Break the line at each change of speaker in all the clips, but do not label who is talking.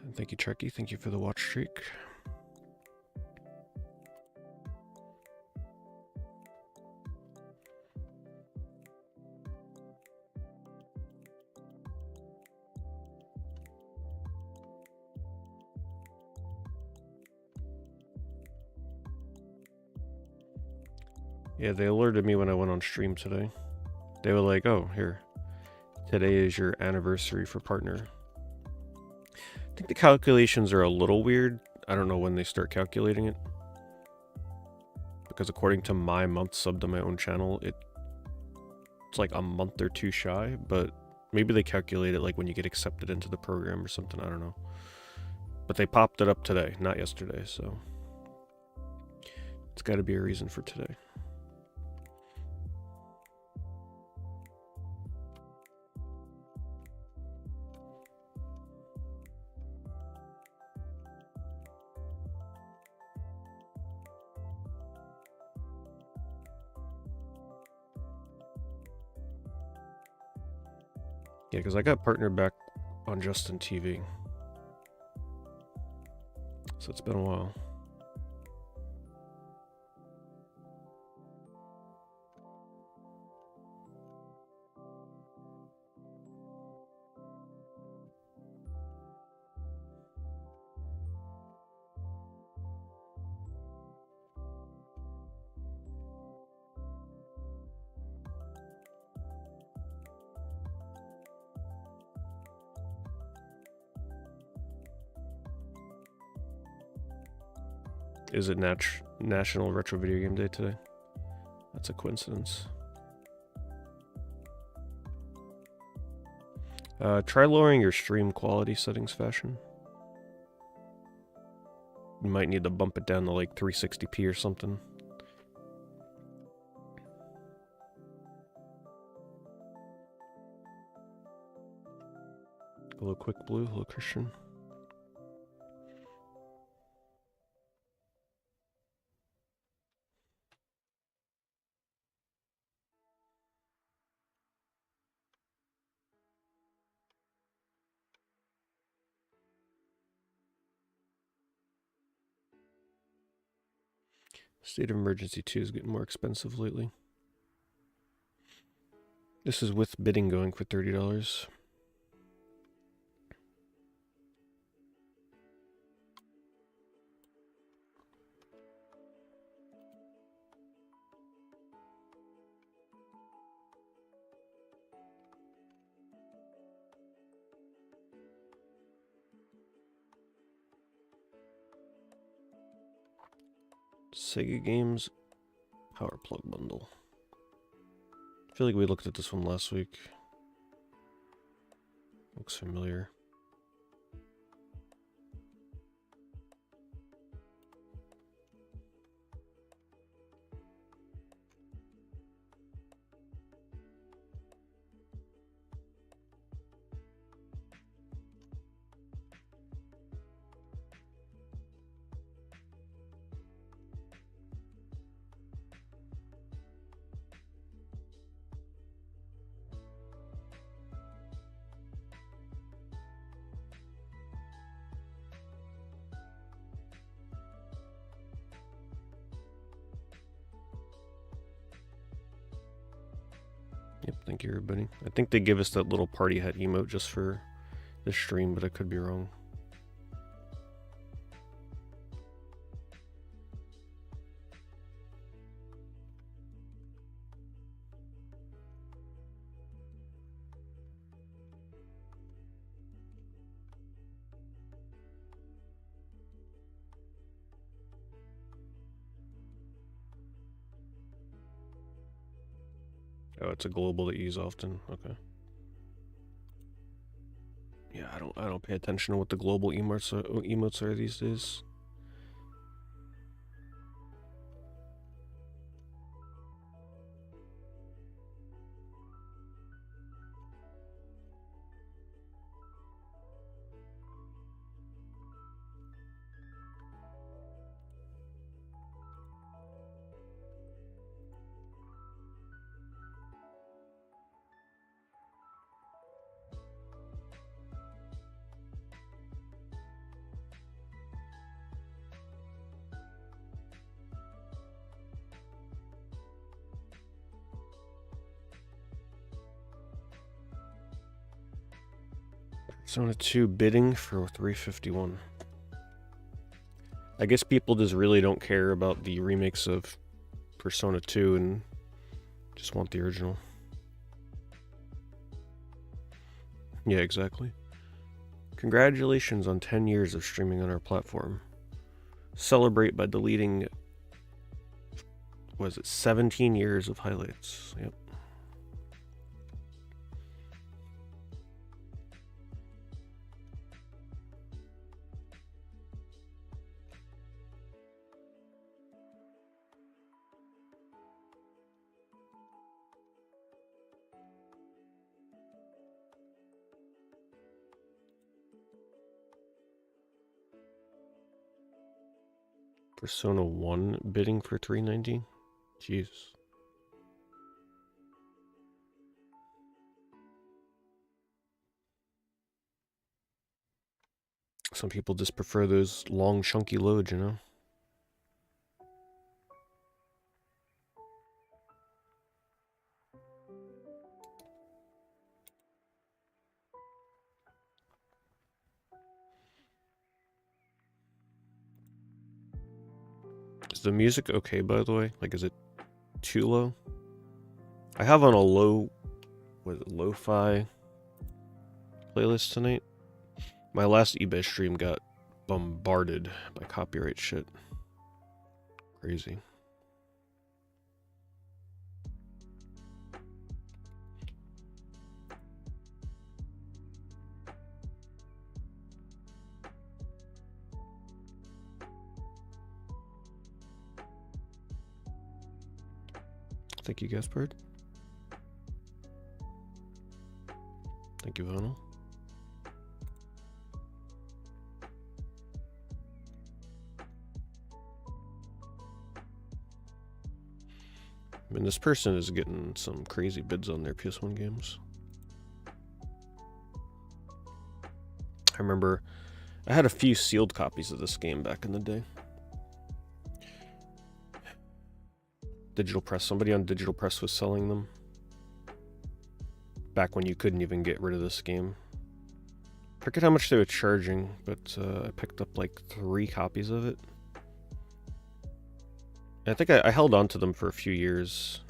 And thank you, Trekkie. Thank you for the watch streak. Yeah, they alerted me when I went on stream today. They were like, oh, here. Today is your anniversary for partner. I think the calculations are a little weird. I don't know when they start calculating it. Because according to my month sub to my own channel, it's like a month or two shy. But maybe they calculate it like when you get accepted into the program or something. I don't know. But they popped it up today, not yesterday. So it's got to be a reason for today. Yeah, because I got partnered back on Justin TV. So it's been a while. Is it National Retro Video Game Day today? That's a coincidence. Try lowering your stream quality settings, Fashion. You might need to bump it down to like 360p or something. Hello, Quick Blue. Hello, Christian. State of Emergency 2 is getting more expensive lately. This is with bidding going for $30. Sega Games Power Plug Bundle. I feel like we looked at this one last week. Looks familiar. Yep, thank you everybody. I think they give us that little party hat emote just for this stream, but I could be wrong. Oh, it's a global that you use often. Okay. Yeah, I don't pay attention to what the global emotes are these days. Persona 2 bidding for 351. I guess people just really don't care about the remakes of Persona 2 and just want the original. Yeah, exactly. Congratulations on 10 years of streaming on our platform. Celebrate by deleting, was it 17 years of highlights? Yep. Persona 1 bidding for 390? Jeez. Some people just prefer those long, chunky loads, you know? Is the music okay, by the way? Like, is it too low? I have on a low, lo-fi playlist tonight. My last eBay stream got bombarded by copyright shit. Crazy. Thank you, Gaspard. Thank you, Vonal. I mean, this person is getting some crazy bids on their PS1 games. I remember I had a few sealed copies of this game back in the day. Digital Press. Somebody on Digital Press was selling them. Back when you couldn't even get rid of this game. I forget how much they were charging, but I picked up like 3 copies of it. I think I held on to them for a few years.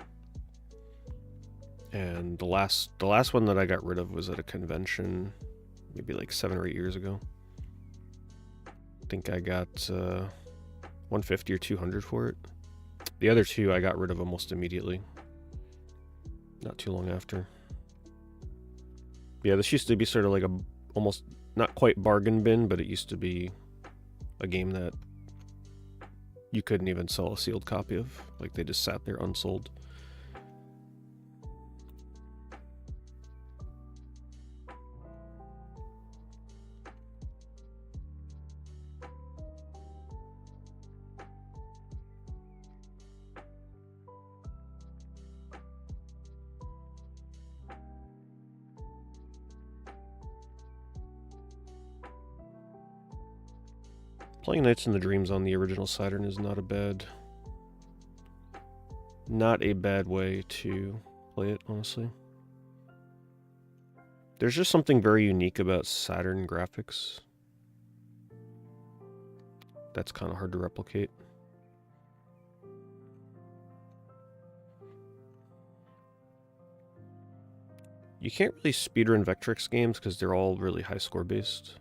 And the last one that I got rid of was at a convention, maybe like 7 or 8 years ago. I think I got 150 or 200 for it. The other 2 I got rid of almost immediately. Not too long after. Yeah, this used to be sort of like a almost not quite bargain bin, but it used to be a game that you couldn't even sell a sealed copy of. Like, they just sat there unsold. Playing Nights in the Dreams on the original Saturn is not a bad way to play it, honestly. There's just something very unique about Saturn graphics that's kind of hard to replicate. You can't really speedrun Vectrex games because they're all really high score based.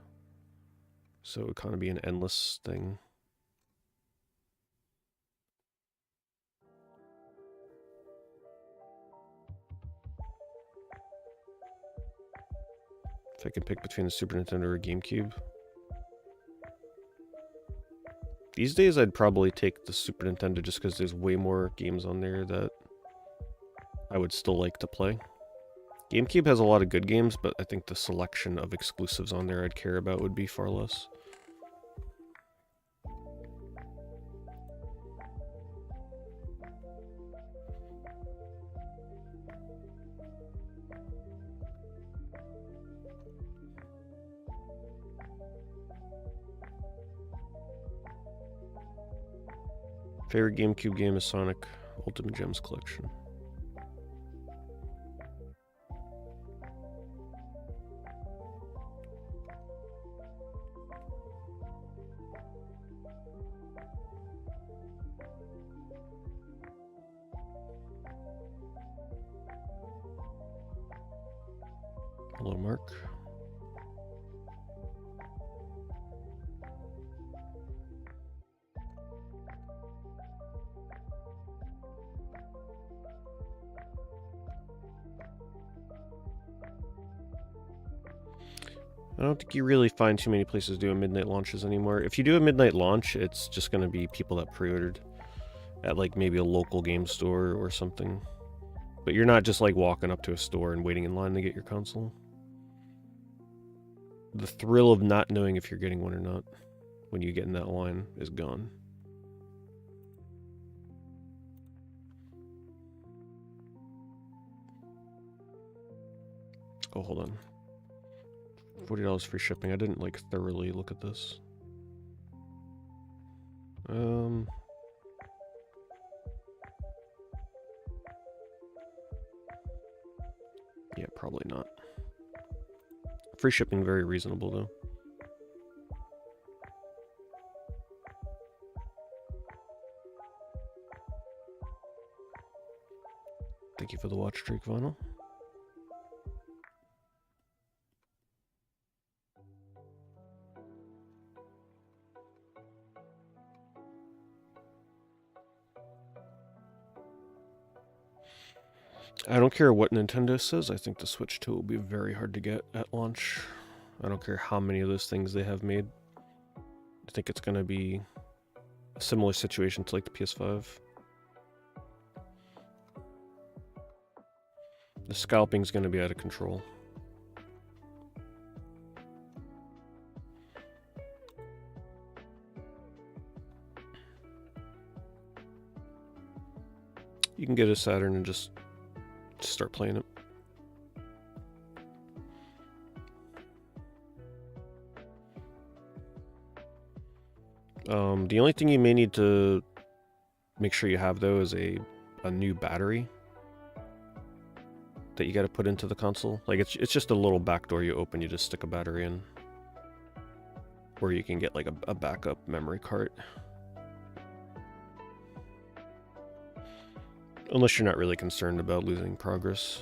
So it would kind of be an endless thing. If I could pick between the Super Nintendo or GameCube. These days I'd probably take the Super Nintendo just because there's way more games on there that I would still like to play. GameCube has a lot of good games, but I think the selection of exclusives on there I'd care about would be far less. Favorite GameCube game is Sonic Ultimate Gems Collection. Hello, Mark. I don't think you really find too many places doing midnight launches anymore. If you do a midnight launch, it's just going to be people that pre-ordered at like maybe a local game store or something. But you're not just like walking up to a store and waiting in line to get your console. The thrill of not knowing if you're getting one or not when you get in that line is gone. Oh, hold on. $40 free shipping. I didn't like thoroughly look at this. Yeah, probably not. Free shipping, very reasonable though. Thank you for the watch, Drake Vinyl. I don't care what Nintendo says, I think the Switch 2 will be very hard to get at launch. I don't care how many of those things they have made. I think it's going to be a similar situation to like the PS5. The scalping's going to be out of control. You can get a Saturn and just start playing it. The only thing you may need to make sure you have though is a new battery that you got to put into the console. Like it's just a little back door you open, you just stick a battery in. Or you can get like a backup memory card. Unless you're not really concerned about losing progress.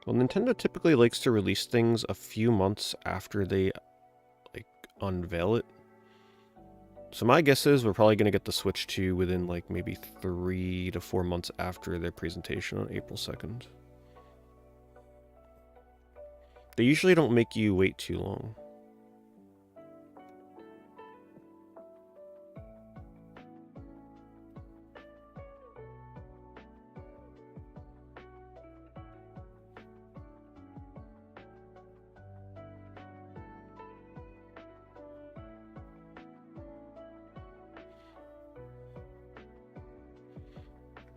Well, Nintendo typically likes to release things a few months after they like unveil it. So my guess is we're probably going to get the Switch 2 within like maybe 3 to 4 months after their presentation on April 2nd. They usually don't make you wait too long.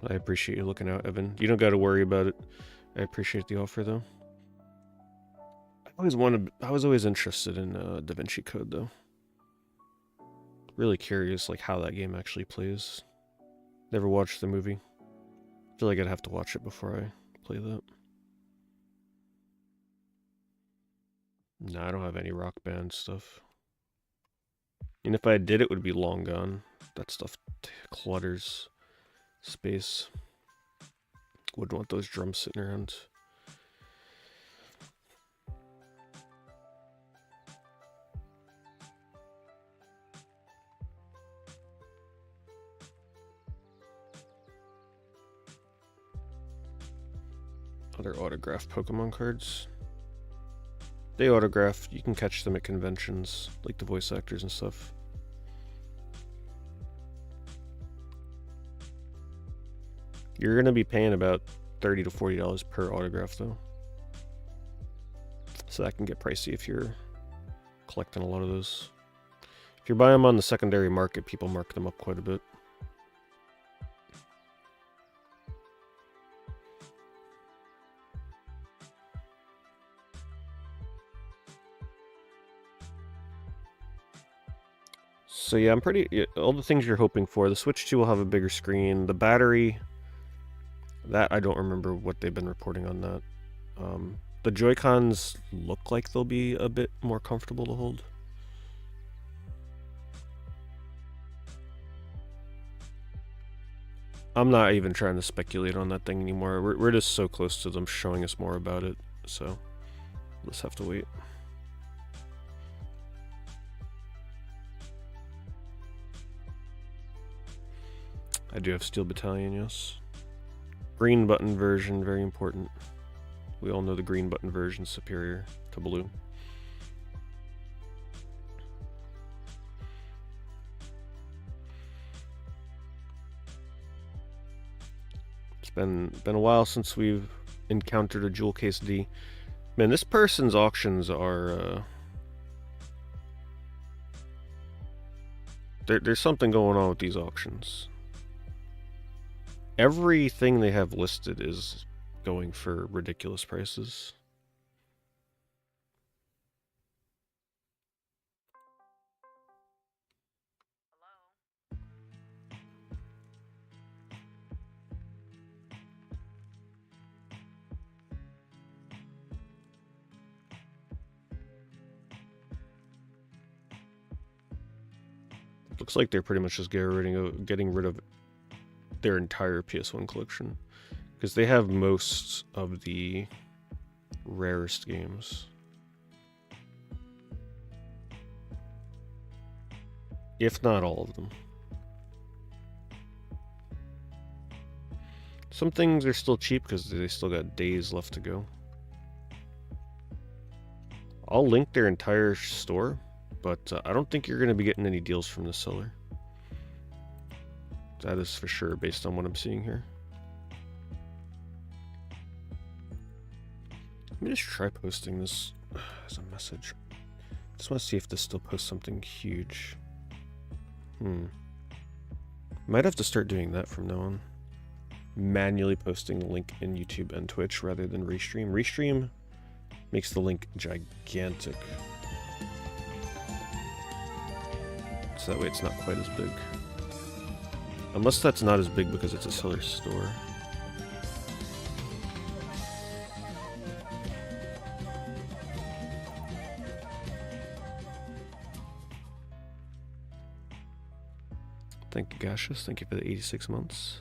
I appreciate you looking out, Evan. You don't got to worry about it. I appreciate the offer, though. I was always interested in Da Vinci Code, though. Really curious, like, how that game actually plays. Never watched the movie. Feel like I'd have to watch it before I play that. No, I don't have any Rock Band stuff. And if I did, it would be long gone. That stuff clutters space. Wouldn't want those drums sitting around. Other autographed Pokemon cards. They autograph. You can catch them at conventions, like the voice actors and stuff. You're going to be paying about $30 to $40 per autograph, though. So that can get pricey if you're collecting a lot of those. If you're buying them on the secondary market, people mark them up quite a bit. So yeah, all the things you're hoping for. The Switch 2 will have a bigger screen. The battery, that I don't remember what they've been reporting on that. The Joy-Cons look like they'll be a bit more comfortable to hold. I'm not even trying to speculate on that thing anymore. We're just so close to them showing us more about it, so we'll just have to wait. I do have Steel Battalion, yes. Green button version, very important. We all know the green button version is superior to blue. It's been a while since we've encountered a jewel case D. Man, this person's auctions are there's something going on with these auctions. Everything they have listed is going for ridiculous prices. Looks like they're pretty much just getting rid of their entire PS1 collection, because they have most of the rarest games. If not all of them. Some things are still cheap because they still got days left to go. I'll link their entire store, but I don't think you're going to be getting any deals from the seller. That is for sure, based on what I'm seeing here. Let me just try posting this as a message. Just want to see if this still posts something huge. Might have to start doing that from now on. Manually posting the link in YouTube and Twitch rather than Restream. Restream makes the link gigantic. So that way it's not quite as big. Unless that's not as big because it's a seller's store. Thank you, Gaseous. Thank you for the 86 months.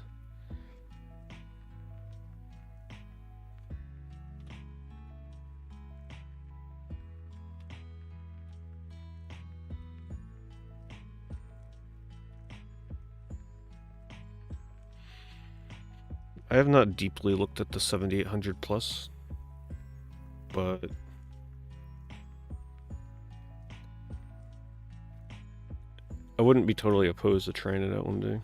I have not deeply looked at the 7800 plus, but I wouldn't be totally opposed to trying it out one day.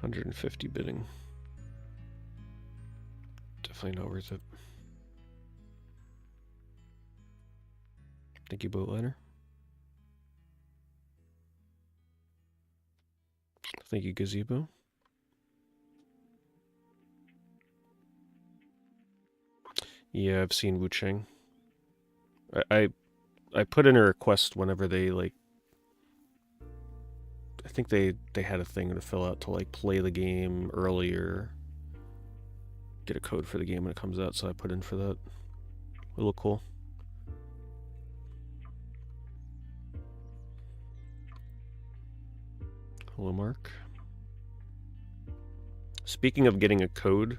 $150 bidding. Definitely not worth it. Thank you, Boatliner. Thank you, Gazebo. Yeah, I've seen Wu Cheng. I put in a request whenever they, like, I think they had a thing to fill out to, like, play the game earlier, get a code for the game when it comes out, so I put in for that. It'll look cool. Hello, Mark. Speaking of getting a code,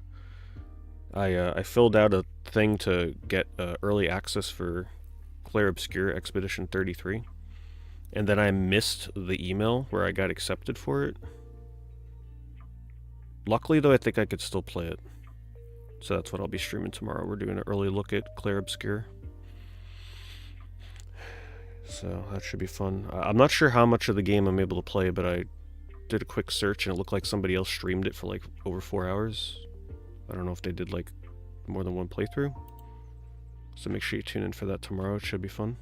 I filled out a thing to get early access for Clair Obscur Expedition 33, and then I missed the email where I got accepted for it. Luckily, though, I think I could still play it. So that's what I'll be streaming tomorrow. We're doing an early look at Clair Obscur. So that should be fun. I'm not sure how much of the game I'm able to play, but I did a quick search and it looked like somebody else streamed it for like over 4 hours. I don't know if they did like more than one playthrough. So make sure you tune in for that tomorrow. It should be fun.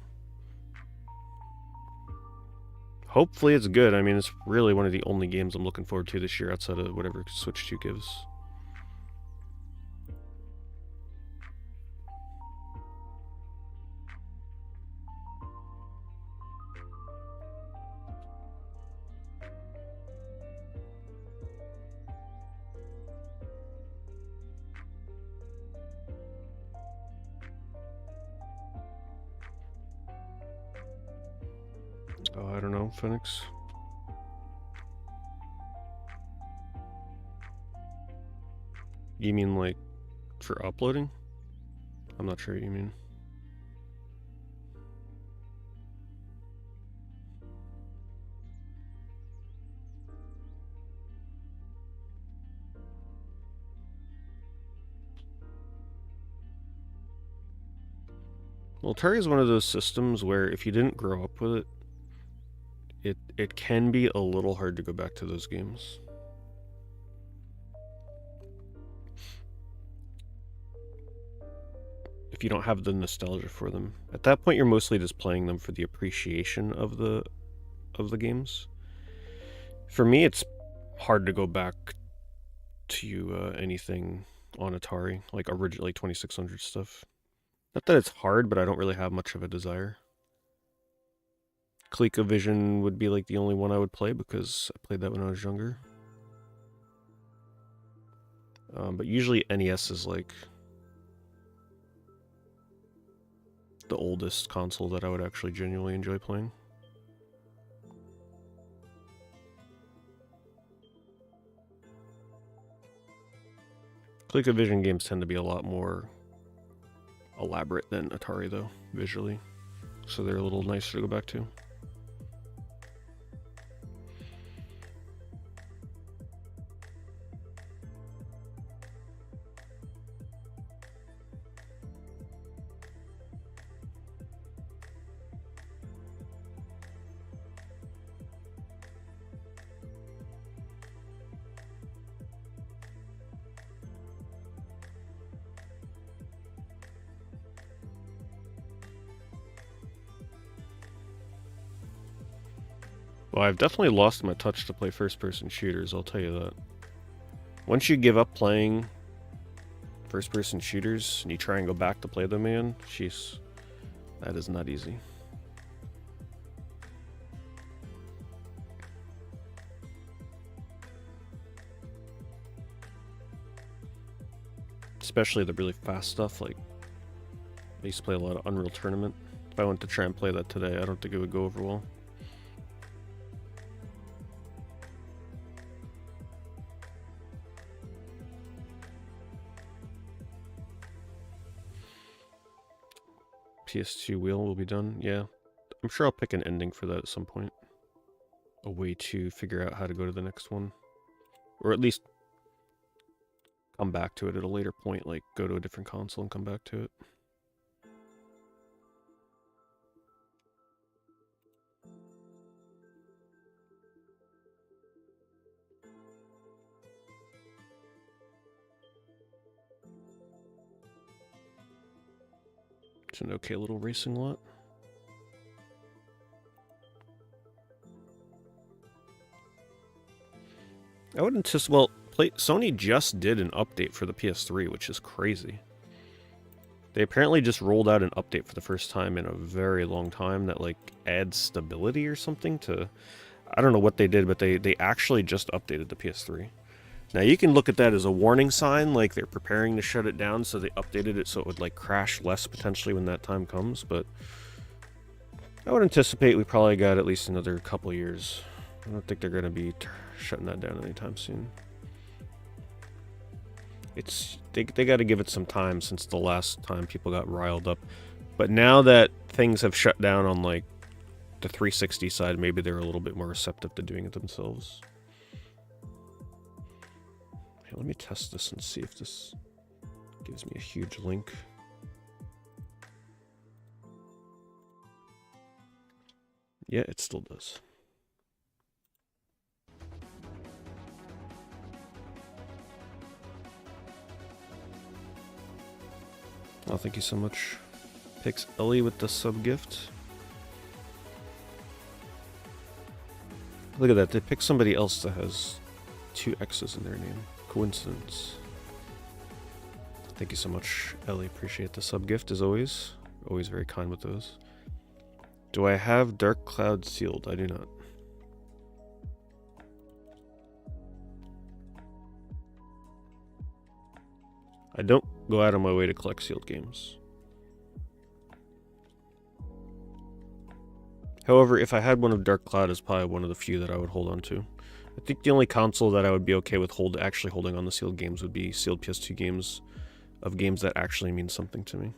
Hopefully it's good. I mean, it's really one of the only games I'm looking forward to this year outside of whatever Switch 2 gives. Oh, I don't know, Phoenix. You mean like for uploading? I'm not sure what you mean. Well, Atari is one of those systems where if you didn't grow up with it, it can be a little hard to go back to those games. If you don't have the nostalgia for them. At that point, you're mostly just playing them for the appreciation of the games. For me, it's hard to go back to anything on Atari, like originally 2600 stuff. Not that it's hard, but I don't really have much of a desire. ColecoVision would be like the only one I would play because I played that when I was younger. But usually NES is like the oldest console that I would actually genuinely enjoy playing. ColecoVision games tend to be a lot more elaborate than Atari, though, visually. So they're a little nicer to go back to. Well, I've definitely lost my touch to play first-person shooters, I'll tell you that. Once you give up playing first-person shooters and you try and go back to play them again, jeez, that is not easy. Especially the really fast stuff, like I used to play a lot of Unreal Tournament. If I went to try and play that today, I don't think it would go over well. PS2 wheel will be done, yeah. I'm sure I'll pick an ending for that at some point. A way to figure out how to go to the next one. Or at least come back to it at a later point, like go to a different console and come back to it. It's an okay little racing lot. I wouldn't just, well, Sony just did an update for the PS3, which is crazy. They apparently just rolled out an update for the first time in a very long time that, like, adds stability or something to... I don't know what they did, but they actually just updated the PS3. Now, you can look at that as a warning sign, like they're preparing to shut it down, so they updated it so it would, like, crash less potentially when that time comes, but I would anticipate we probably got at least another couple years. I don't think they're going to be shutting that down anytime soon. They got to give it some time since the last time people got riled up. But now that things have shut down on, like, the 360 side, maybe they're a little bit more receptive to doing it themselves. Here, let me test this and see if this gives me a huge link. Yeah, it still does. Oh, thank you so much. Picks Ellie with the sub gift. Look at that, they picked somebody else that has 2 X's in their name. Coincidence. Thank you so much, Ellie. Appreciate the sub gift as always. Always very kind with those. Do I have Dark Cloud sealed? I do not. I don't go out of my way to collect sealed games. However, if I had one of Dark Cloud, it's probably one of the few that I would hold on to. I think the only console that I would be okay with actually holding on the sealed games would be sealed PS2 games of games that actually mean something to me.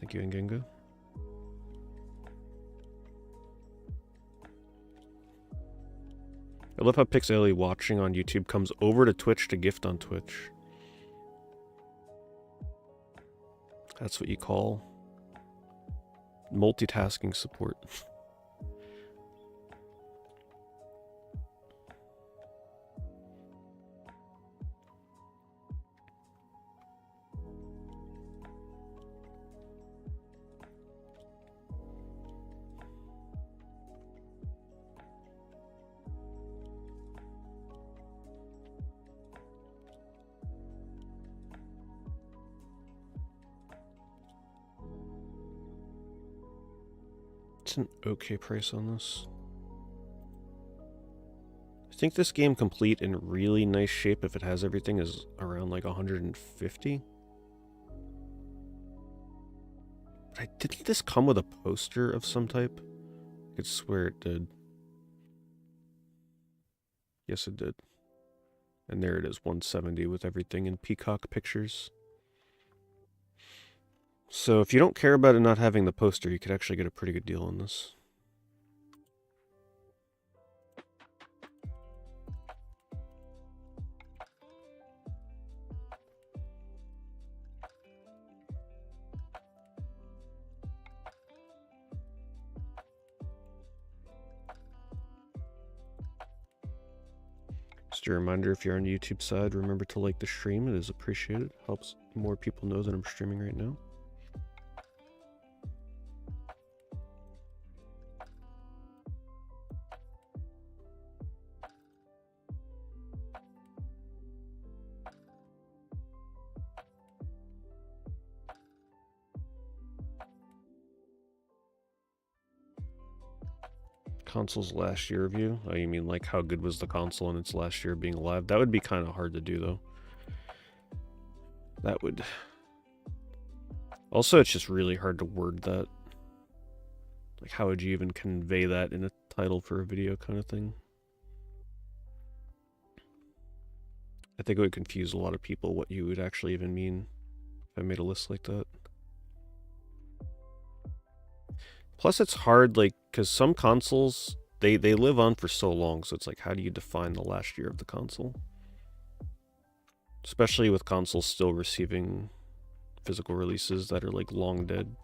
Thank you, Ngenga. I love how Pixelly watching on YouTube comes over to Twitch to gift on Twitch. That's what you call multitasking support. It's an okay price on this. I think this game complete in really nice shape, if it has everything, is around like 150. Didn't this come with a poster of some type? I could swear it did. Yes, it did. And there it is, 170 with everything in Peacock pictures. So if you don't care about it not having the poster, you could actually get a pretty good deal on this. Just a reminder, if you're on the YouTube side, remember to like the stream. It is appreciated. Helps more people know that I'm streaming right now. Console's last year review? Oh, you mean like how good was the console in its last year being alive? That would be kind of hard to do, though. That would... Also, it's just really hard to word that. Like, how would you even convey that in a title for a video kind of thing? I think it would confuse a lot of people what you would actually even mean if I made a list like that. Plus, it's hard, like, because some consoles, they live on for so long, so it's like, how do you define the last year of the console? Especially with consoles still receiving physical releases that are, like, long dead.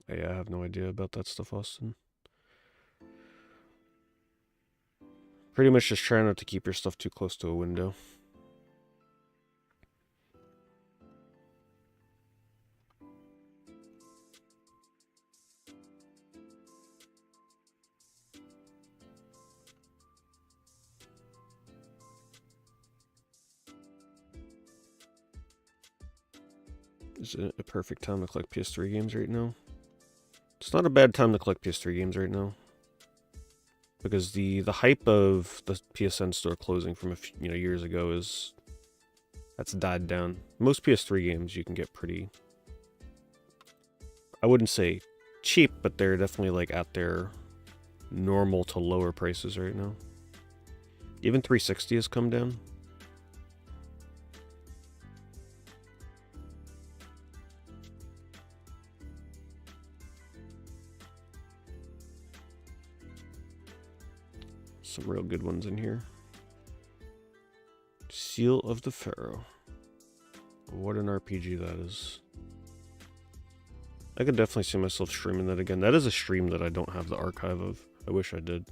Yeah, I have no idea about that stuff, Austin. Pretty much just try not to keep your stuff too close to a window. Is it a perfect time to collect PS3 games right now? It's not a bad time to collect PS3 games right now, because the hype of the PSN store closing from a few, years ago that's died down. Most PS3 games you can get pretty, I wouldn't say cheap, but they're definitely like at their normal to lower prices right now. Even 360 has come down. Some real good ones in here. Seal of the Pharaoh. What an RPG that is. I could definitely see myself streaming that again. That is a stream that I don't have the archive of. I wish I did.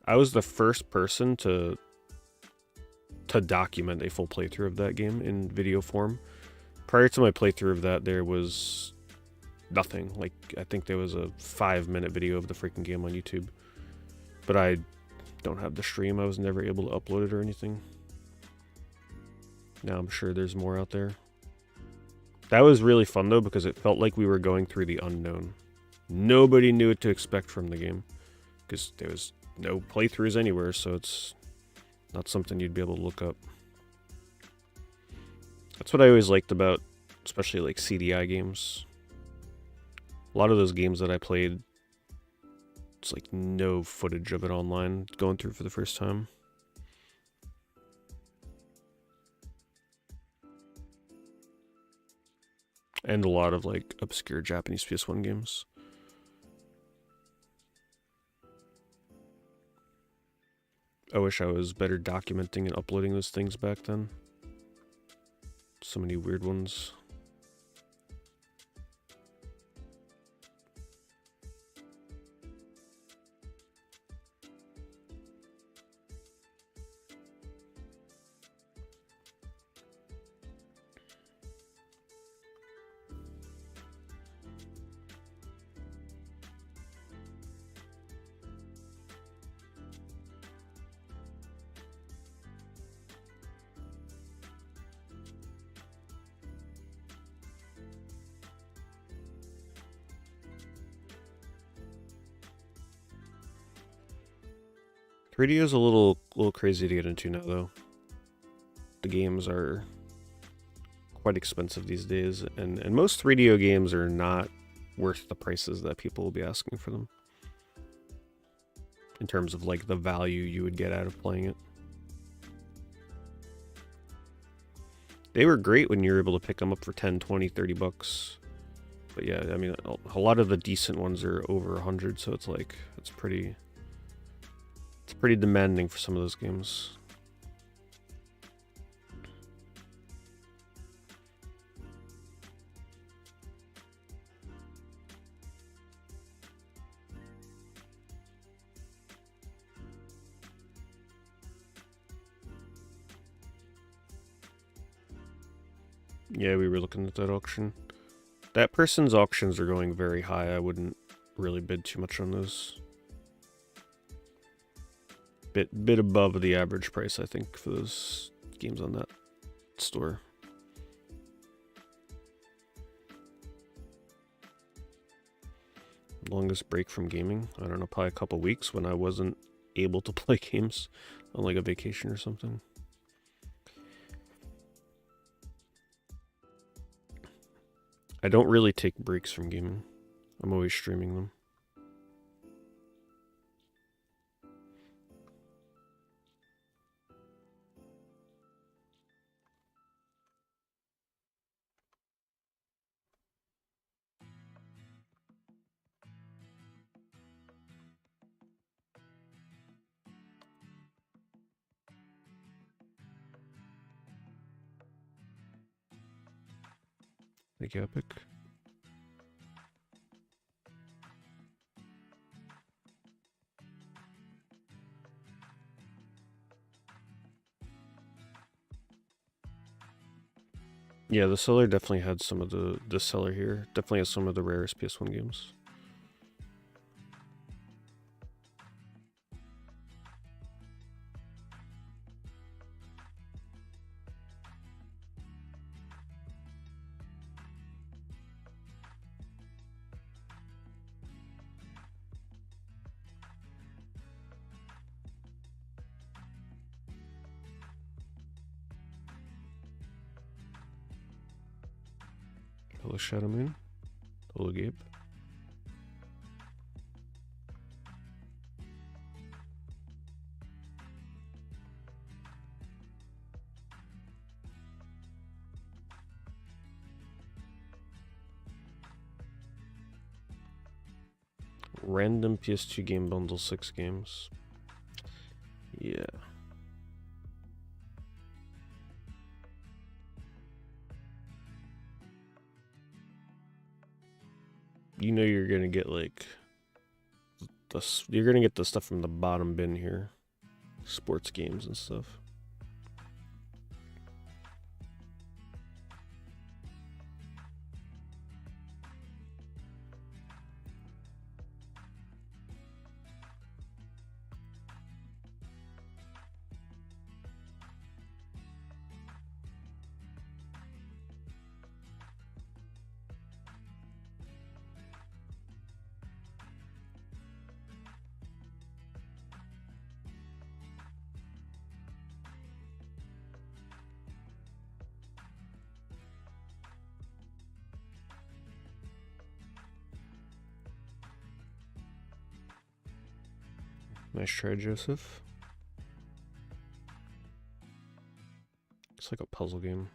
I was the first person to to document a full playthrough of that game in video form. Prior to my playthrough of that, there was nothing. Like, I think there was a 5-minute video of the freaking game on YouTube. But I don't have the stream. I was never able to upload it or anything. Now I'm sure there's more out there. That was really fun, though, because it felt like we were going through the unknown. Nobody knew what to expect from the game, because there was no playthroughs anywhere, so it's not something you'd be able to look up. That's what I always liked about, especially like CDI games. A lot of those games that I played, it's like no footage of it online going through for the first time. And a lot of like obscure Japanese PS1 games. I wish I was better documenting and uploading those things back then. So many weird ones. Radio is a little crazy to get into now, though. The games are quite expensive these days, and most 3DO games are not worth the prices that people will be asking for them. In terms of like the value you would get out of playing it. They were great when you were able to pick them up for 10, 20, 30 bucks. But yeah, I mean, a lot of the decent ones are over 100, so it's like, it's pretty demanding for some of those games. Yeah, we were looking at that auction. That person's auctions are going very high. I wouldn't really bid too much on those. Bit above the average price, I think, for those games on that store. Longest break from gaming? I don't know, probably a couple weeks when I wasn't able to play games on like a vacation or something. I don't really take breaks from gaming. I'm always streaming them. Thank you, Epic. Yeah, the seller definitely had some of the seller here. Definitely has some of the rarest PS1 games. Hello, Shadow Moon. Hello, Gabe. Random PS2 game bundle, 6 games. Yeah. You know you're gonna get like you're gonna get the stuff from the bottom bin here. Sports games and stuff. Nice try, Joseph. It's like a puzzle game.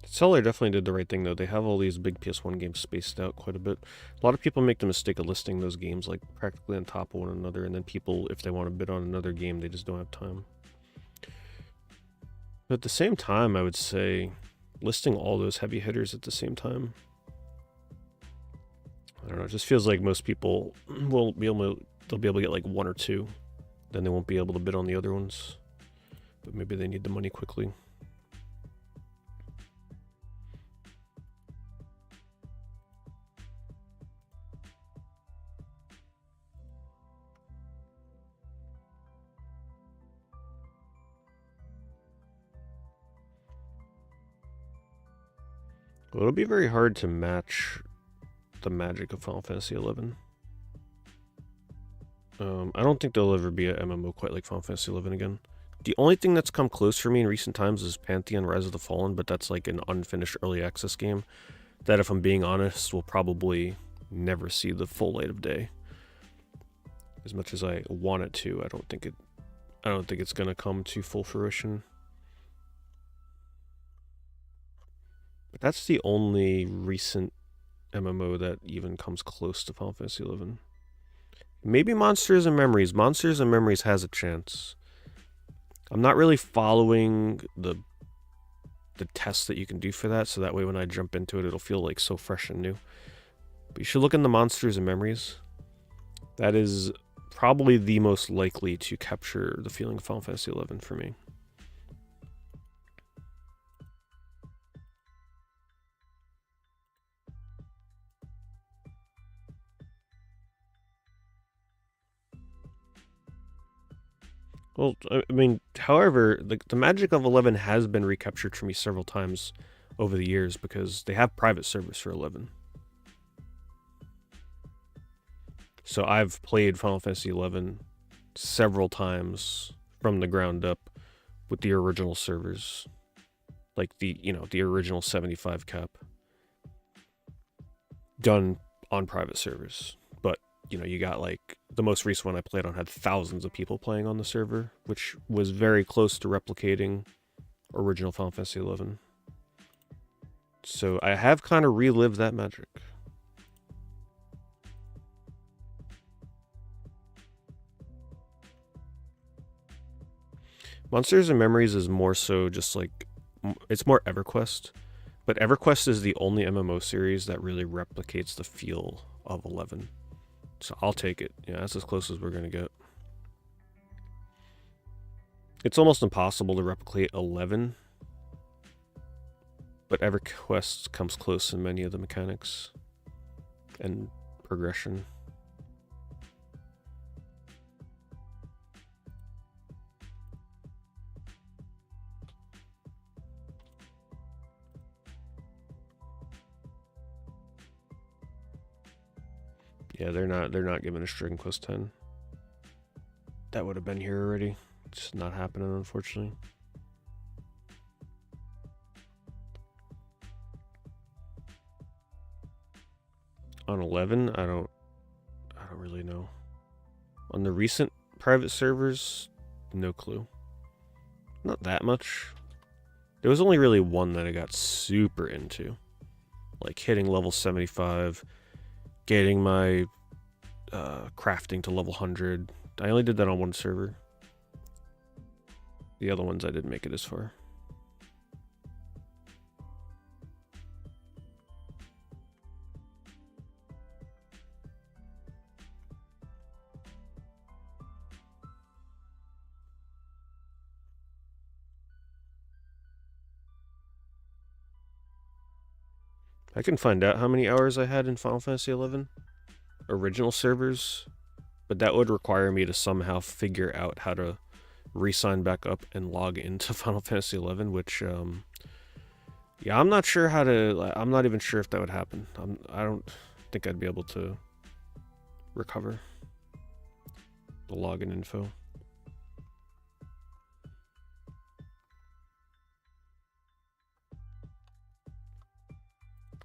Seller definitely did the right thing, though. They have all these big PS1 games spaced out quite a bit. A lot of people make the mistake of listing those games like practically on top of one another, and then people, if they want to bid on another game, they just don't have time. But at the same time, I would say listing all those heavy hitters at the same time, I don't know, it just feels like most people will be able they'll be able to get like one or two, then they won't be able to bid on the other ones. But maybe they need the money quickly. Well, it'll be very hard to match the magic of Final Fantasy XI. I don't think there'll ever be a MMO quite like Final Fantasy XI again. The only thing that's come close for me in recent times is Pantheon Rise of the Fallen, but that's like an unfinished early access game that, if I'm being honest, will probably never see the full light of day. As much as I want it to, I don't think it's gonna come to full fruition. But that's the only recent MMO that even comes close to Final Fantasy XI. Maybe Monsters and Memories. Monsters and Memories has a chance. I'm not really following the tests that you can do for that, so that way when I jump into it, it'll feel like so fresh and new. But you should look into Monsters and Memories. That is probably the most likely to capture the feeling of Final Fantasy XI for me. Well, I mean, however, the magic of 11 has been recaptured for me several times over the years because they have private servers for 11. So I've played Final Fantasy 11 several times from the ground up with the original servers, like the original 75 cap, done on private servers. But you got like the most recent one I played on had thousands of people playing on the server, which was very close to replicating original Final Fantasy 11. So I have kind of relived that magic. Monsters and Memories is more so just like, it's more EverQuest, but EverQuest is the only MMO series that really replicates the feel of 11. So I'll take it. Yeah, that's as close as we're going to get. It's almost impossible to replicate 11, but EverQuest comes close in many of the mechanics and progression. Yeah, they're not giving us Dragon Quest X. That would have been here already. It's not happening, unfortunately. On 11, I don't really know. On the recent private servers, no clue. Not that much. There was only really one that I got super into. Like hitting level 75, getting my crafting to level 100. I only did that on one server. The other ones I didn't make it as far. I can find out how many hours I had in Final Fantasy XI original servers, but that would require me to somehow figure out how to re-sign back up and log into Final Fantasy XI, which, yeah, I'm not sure how to, I'm not even sure if that would happen. I don't think I'd be able to recover the login info.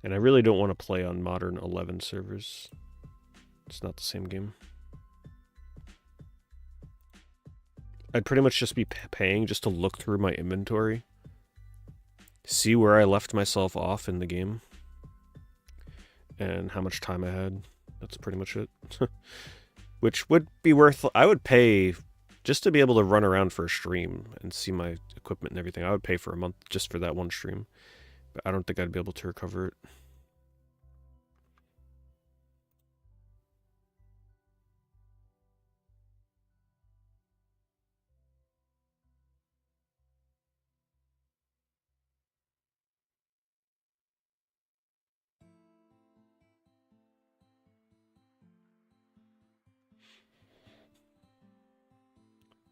And I really don't want to play on modern 11 servers. It's not the same game. I'd pretty much just be paying just to look through my inventory, see where I left myself off in the game, and how much time I had. That's pretty much it. Which would be worth... I would pay just to be able to run around for a stream and see my equipment and everything. I would pay for a month just for that one stream. But I don't think I'd be able to recover it.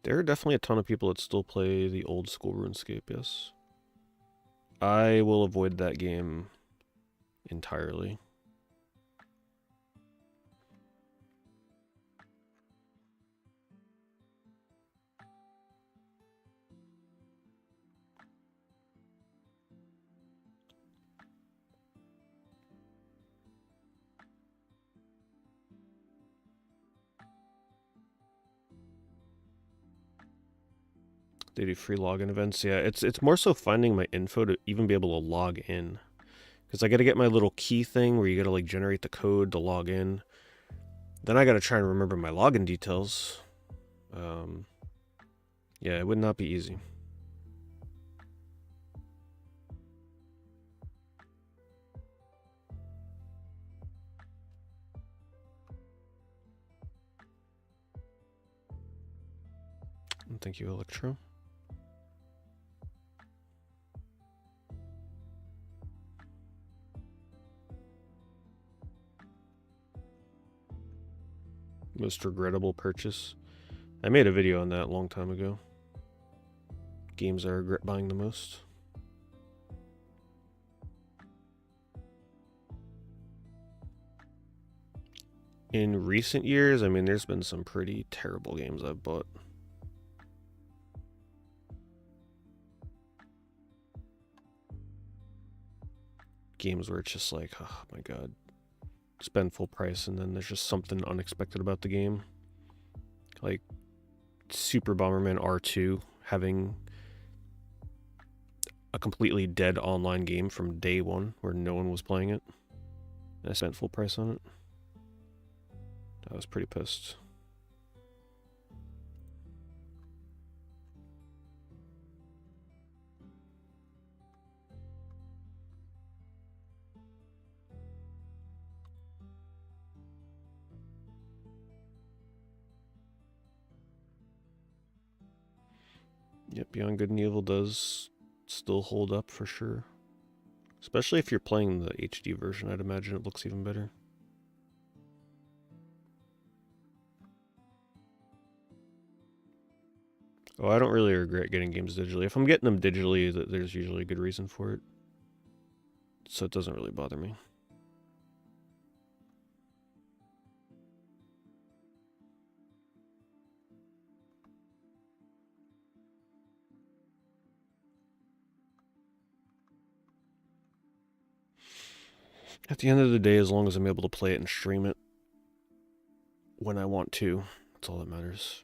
There are definitely a ton of people that still play the old school RuneScape, yes. I will avoid that game entirely. They do free login events. Yeah, it's more so finding my info to even be able to log in. Because I got to get my little key thing where you got to like generate the code to log in. Then I got to try and remember my login details. Yeah, it would not be easy. Thank you, Electro. Most regrettable purchase. I made a video on that a long time ago. Games I regret buying the most. In recent years, I mean, there's been some pretty terrible games I've bought. Games where it's just like, oh my god, spend full price and then there's just something unexpected about the game. Like Super Bomberman R2 having a completely dead online game from day one where no one was playing it. And I spent full price on it. I was pretty pissed. Yep, Beyond Good and Evil does still hold up for sure. Especially if you're playing the HD version, I'd imagine it looks even better. Oh, I don't really regret getting games digitally. If I'm getting them digitally, there's usually a good reason for it. So it doesn't really bother me. At the end of the day, as long as I'm able to play it and stream it when I want to, that's all that matters.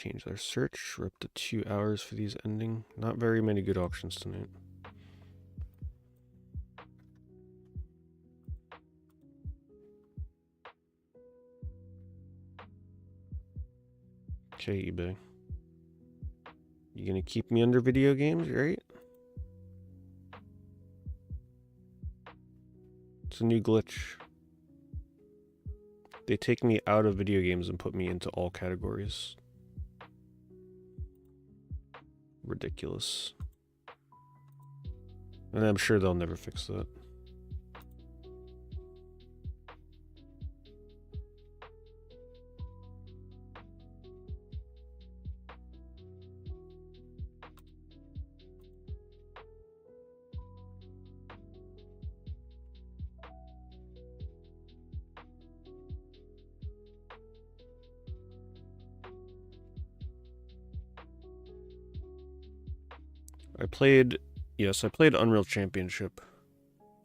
change our search. We're up to 2 hours for these ending. Not very many good auctions tonight. Okay, eBay. You gonna keep me under video games, right? It's a new glitch. They take me out of video games and put me into all categories. Ridiculous. And I'm sure they'll never fix that. I played Unreal Championship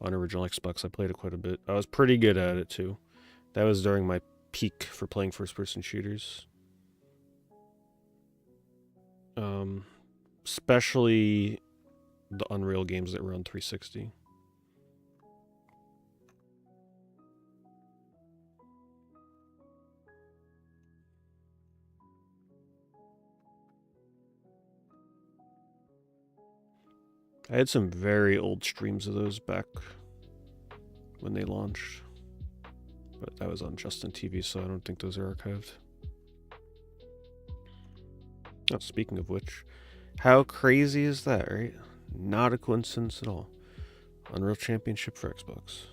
on original Xbox. I played it quite a bit. I was pretty good at it too. That was during my peak for playing first-person shooters. Especially the Unreal games that were on 360. I had some very old streams of those back when they launched. But that was on Justin TV, so I don't think those are archived. Oh, speaking of which, how crazy is that, right? Not a coincidence at all. Unreal Championship for Xbox.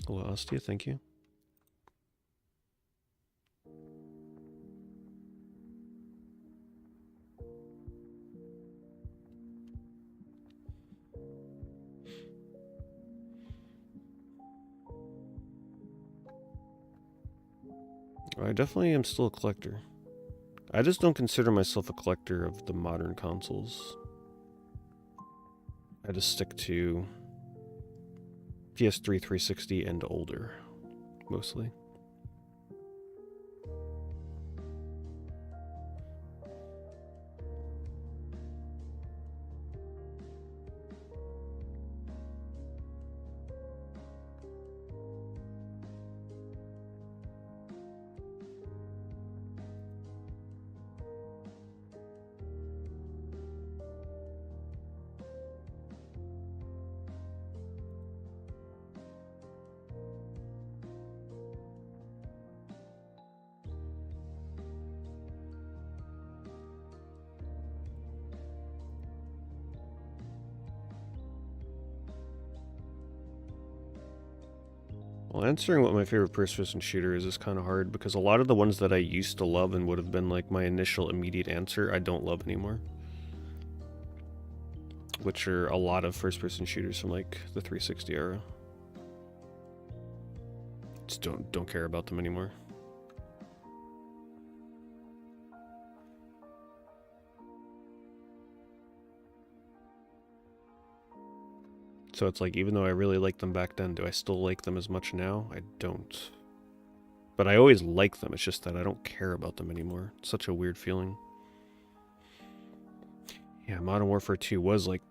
Hello, Ostia, thank you. I definitely am still a collector. I just don't consider myself a collector of the modern consoles. I just stick to PS3, 360, and older, mostly. Well, answering what my favorite first-person shooter is kind of hard because a lot of the ones that I used to love and would have been like my initial immediate answer, I don't love anymore. Which are a lot of first-person shooters from like the 360 era. Just don't care about them anymore. So it's like, even though I really liked them back then, do I still like them as much now? I don't. But I always like them, it's just that I don't care about them anymore. It's such a weird feeling. Yeah, Modern Warfare 2 was like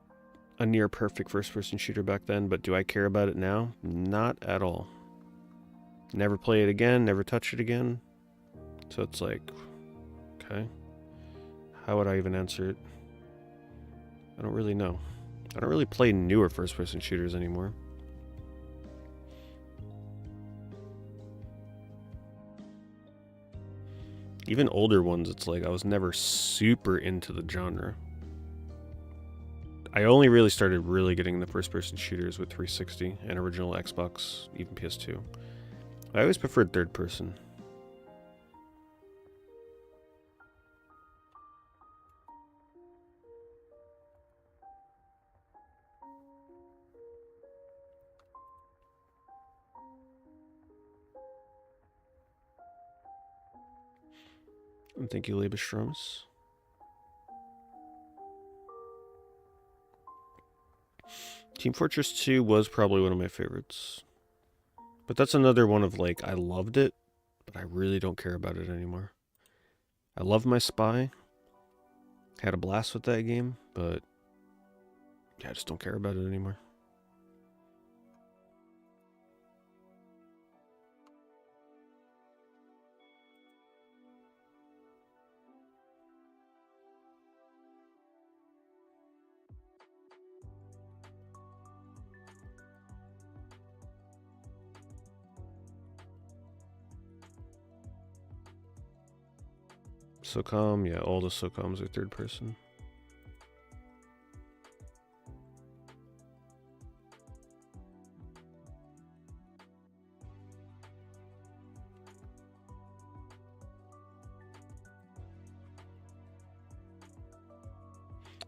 a near perfect first-person shooter back then, but do I care about it now? Not at all. Never play it again, never touch it again. So it's like, okay. How would I even answer it? I don't really know. I don't really play newer first-person shooters anymore. Even older ones, it's like I was never super into the genre. I only really started really getting into first-person shooters with 360 and original Xbox, even PS2. I always preferred third-person. And thank you, Labushrums. Team Fortress 2 was probably one of my favorites. But that's another one of like, I loved it, but I really don't care about it anymore. I love my Spy. Had a blast with that game, but yeah, I just don't care about it anymore. SOCOM, yeah, all the SOCOMs are third person.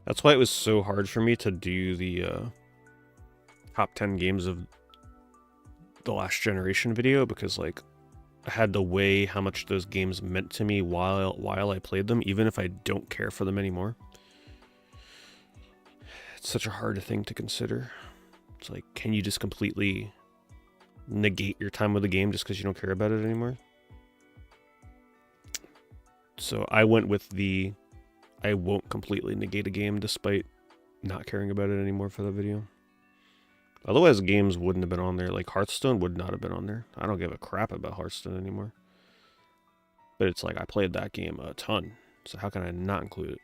That's why it was so hard for me to do the top 10 games of the last generation video, because like I had to weigh how much those games meant to me while I played them, even if I don't care for them anymore. It's such a hard thing to consider. It's like, can you just completely negate your time with the game just because you don't care about it anymore? So I went with the I won't completely negate a game despite not caring about it anymore for the video. Otherwise, games wouldn't have been on there. Like Hearthstone would not have been on there. I don't give a crap about Hearthstone anymore. But it's like, I played that game a ton, so how can I not include it?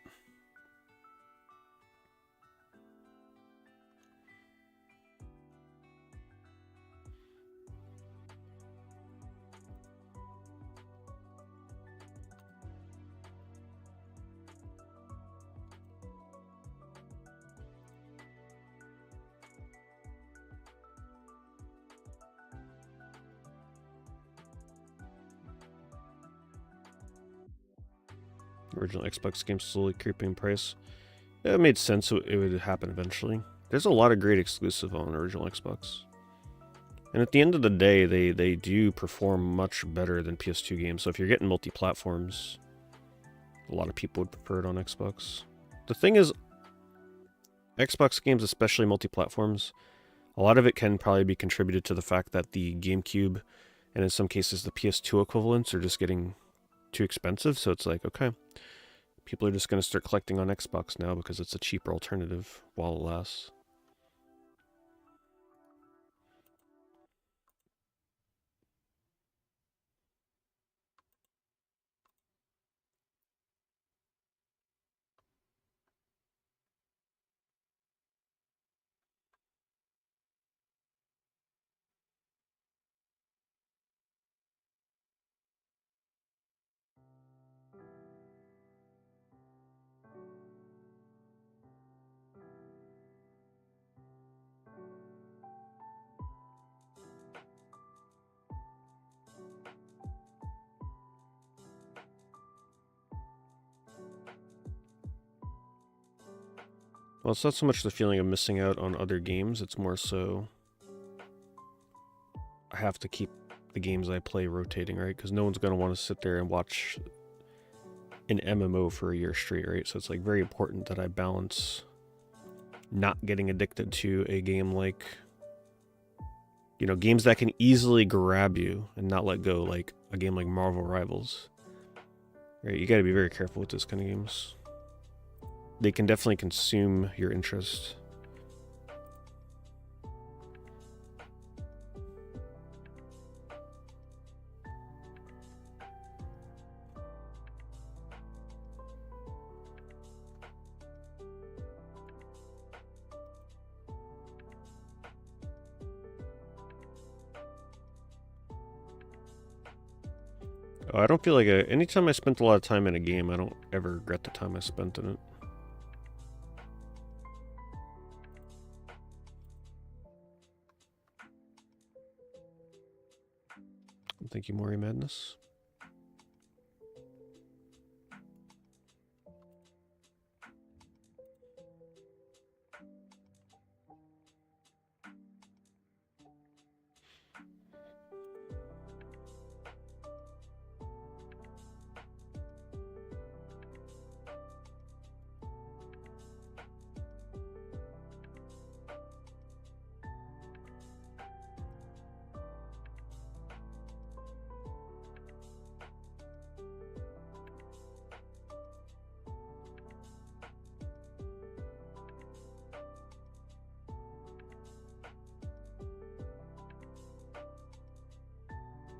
Original Xbox games slowly creeping in price. It made sense it would happen eventually. There's a lot of great exclusive on original Xbox. And at the end of the day, they do perform much better than PS2 games. So if you're getting multi-platforms, a lot of people would prefer it on Xbox. The thing is, Xbox games, especially multi-platforms, a lot of it can probably be contributed to the fact that the GameCube, and in some cases the PS2 equivalents, are just getting too expensive. So it's like, okay, people are just going to start collecting on Xbox now because it's a cheaper alternative while it lasts. Well, it's not so much the feeling of missing out on other games, it's more so I have to keep the games I play rotating, right? Because no one's going to want to sit there and watch an MMO for a year straight, right? So it's like very important that I balance not getting addicted to a game like, you know, games that can easily grab you and not let go, like a game like Marvel Rivals. Right? You got to be very careful with those kind of games. They can definitely consume your interest. I don't feel like anytime I spent a lot of time in a game, I don't ever regret the time I spent in it. Thank you, Mori Madness.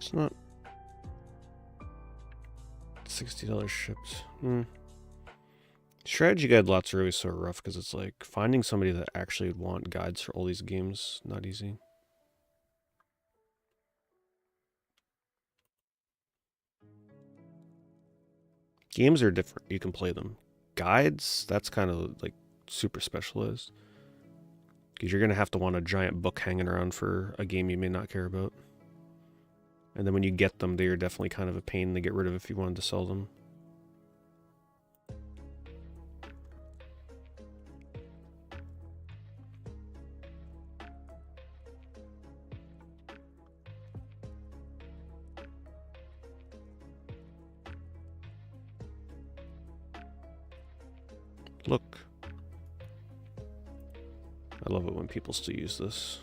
It's not $60 shipped. Strategy guide lots are always so rough because it's like finding somebody that actually would want guides for all these games, not easy. Games are different. You can play them. Guides, that's kind of like super specialized. Because you're going to have to want a giant book hanging around for a game you may not care about. And then when you get them, they are definitely kind of a pain to get rid of if you wanted to sell them. Look. I love it when people still use this.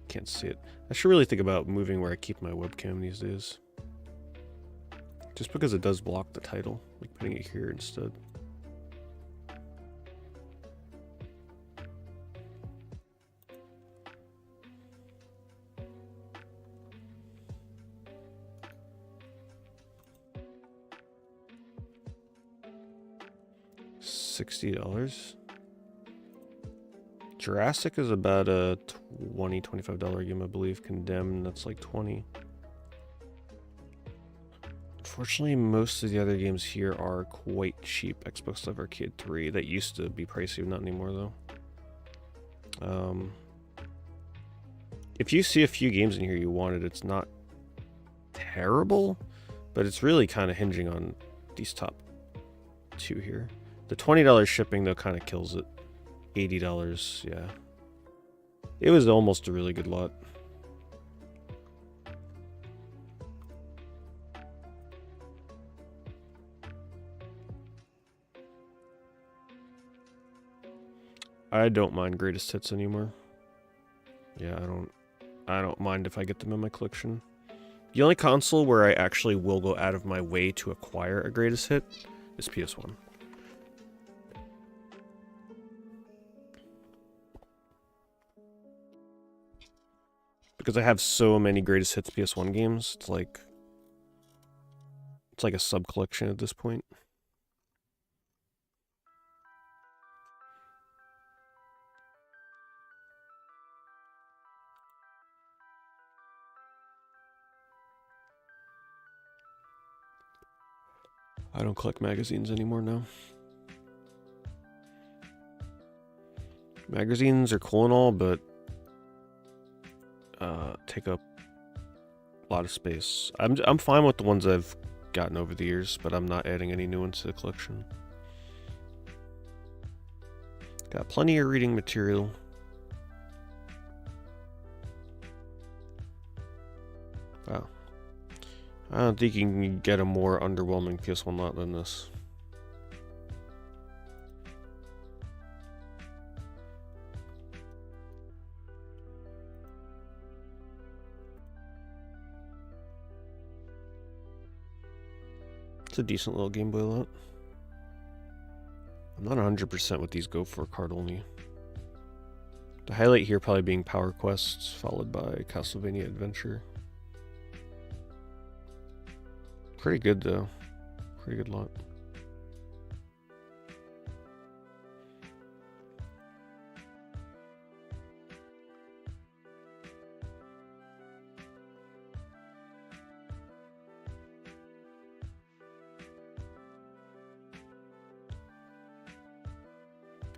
Can't see it. I should really think about moving where I keep my webcam these days. Just because it does block the title, like putting it here instead. $60. Jurassic is about a $20, $25 game, I believe. Condemned, that's like $20. Unfortunately, most of the other games here are quite cheap. Xbox Live Arcade 3. That used to be pricey, not anymore though. If you see a few games in here you wanted, it's not terrible, but it's really kind of hinging on these top two here. The $20 shipping though kind of kills it. $80, yeah. It was almost a really good lot. I don't mind greatest hits anymore. Yeah, I don't mind if I get them in my collection. The only console where I actually will go out of my way to acquire a greatest hit is PS1. Because I have so many greatest hits PS1 games, it's like a sub collection at this point. I don't collect magazines anymore now. Magazines are cool and all, but take up a lot of space. I'm fine with the ones I've gotten over the years, but I'm not adding any new ones to the collection. Got plenty of reading material. Wow. I don't think you can get a more underwhelming PS1 lot than this. It's a decent little Game Boy lot. I'm not 100% what these go for card only. The highlight here probably being Power Quests, followed by Castlevania Adventure. Pretty good though. Pretty good lot.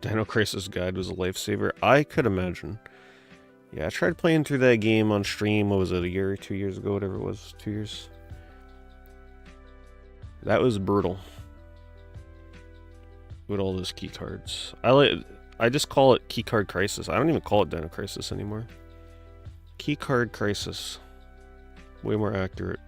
Dino Crisis Guide was a lifesaver. I could imagine. Yeah, I tried playing through that game on stream. What was it, a year or 2 years ago? Whatever it was, 2 years. That was brutal. With all those key cards. I just call it Keycard Crisis. I don't even call it Dino Crisis anymore. Keycard Crisis. Way more accurate.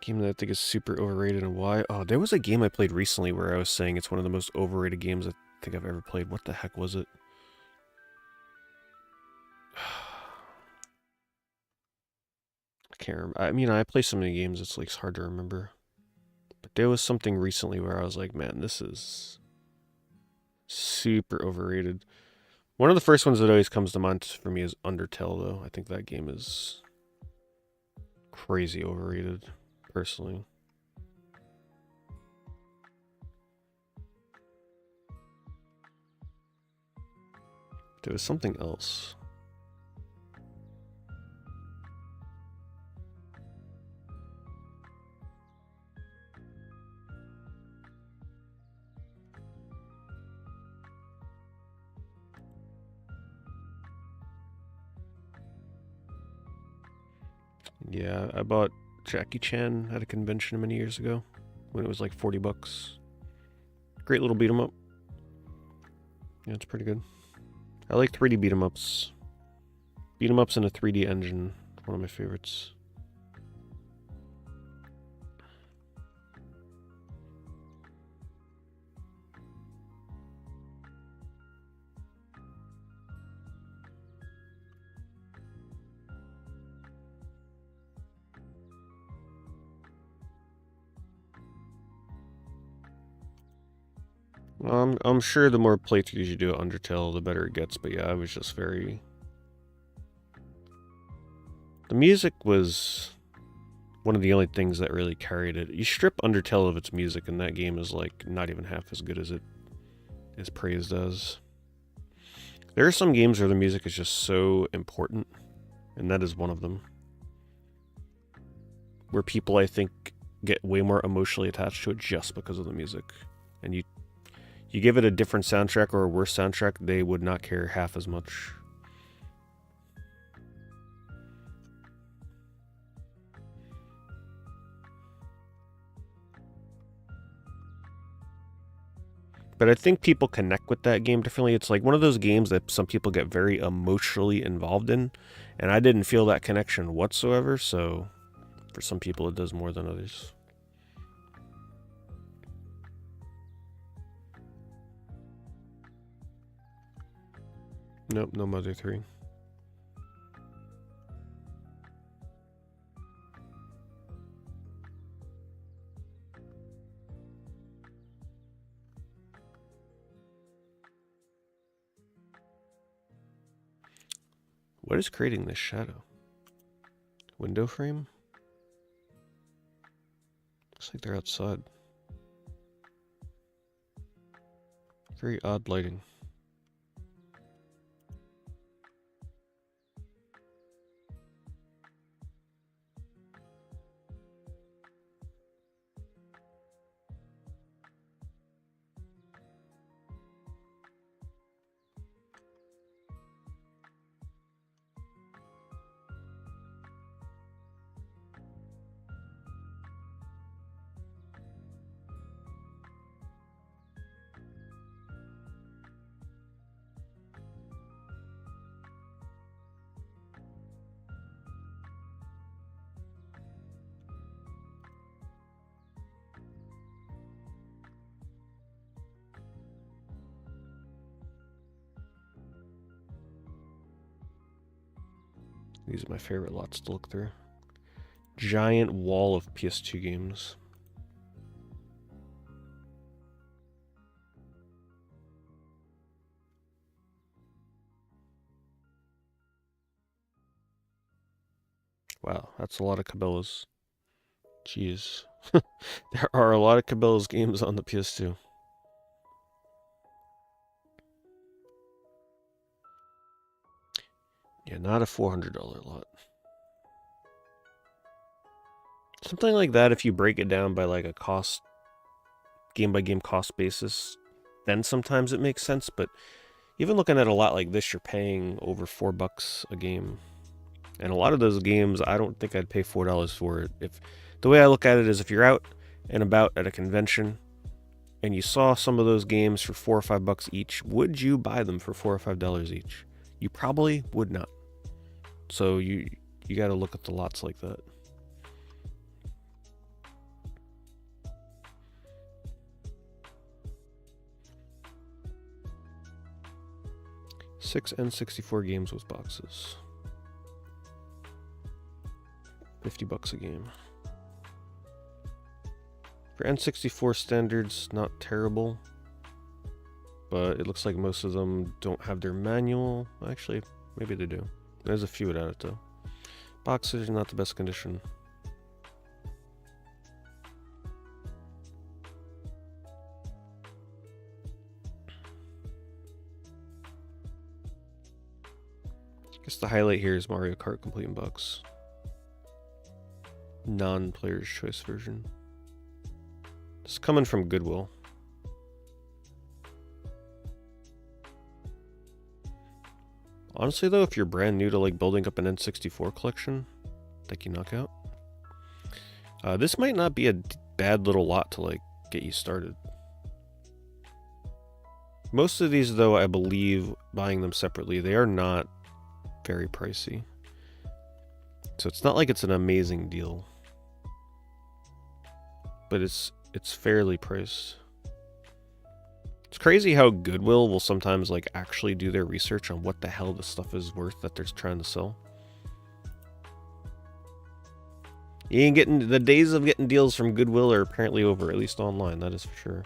Game that I think is super overrated and why? Oh, there was a game I played recently where I was saying it's one of the most overrated games I think I've ever played. What the heck was it? I can't remember. I mean, I play so many games, it's like hard to remember. But there was something recently where I was like, man, this is super overrated. One of the first ones that always comes to mind for me is Undertale, though. I think that game is crazy overrated, personally. There was something else. Yeah, I bought Jackie Chan at a convention many years ago when it was like 40 bucks. Great little beat 'em up. Yeah, it's pretty good. I like 3D beat 'em ups. Beat 'em ups in a 3D engine, one of my favorites. I'm sure the more playthroughs you do at Undertale, the better it gets, but yeah, I was just very... The music was one of the only things that really carried it. You strip Undertale of its music, and that game is like not even half as good as it is praised as. There are some games where the music is just so important, and that is one of them. Where people, I think, get way more emotionally attached to it just because of the music. And you give it a different soundtrack or a worse soundtrack, they would not care half as much. But I think people connect with that game differently. It's like one of those games that some people get very emotionally involved in, and I didn't feel that connection whatsoever, so for some people it does more than others. Nope, no Mother 3. What is creating this shadow? Window frame? Looks like they're outside. Very odd lighting. These are my favorite lots to look through. Giant wall of PS2 games. Wow, that's a lot of Cabela's. Jeez. There are a lot of Cabela's games on the PS2. Yeah, not a $400 lot. Something like that, if you break it down by like a cost, game by game cost basis, then sometimes it makes sense. But even looking at a lot like this, you're paying over $4 a game. And a lot of those games, I don't think I'd pay $4 for it. If the way I look at it is if you're out and about at a convention and you saw some of those games for $4 or $5 each, would you buy them for $4 or $5 each? You probably would not. So you got to look at the lots like that. Six N64 games with boxes. $50 a game. For N64 standards, not terrible. But it looks like most of them don't have their manual. Actually, maybe they do. There's a few without it though. Boxes are not the best condition. I guess the highlight here is Mario Kart Complete in Box. Non-player's choice version. It's coming from Goodwill. Honestly though, if you're brand new to like building up an N64 collection, thank you Knockout. This might not be a bad little lot to like get you started. Most of these though, I believe, buying them separately, they are not very pricey. So it's not like it's an amazing deal. But it's fairly priced. It's crazy how Goodwill will sometimes like actually do their research on what the hell this stuff is worth that they're trying to sell. You ain't getting, the days of getting deals from Goodwill are apparently over, at least online, that is for sure.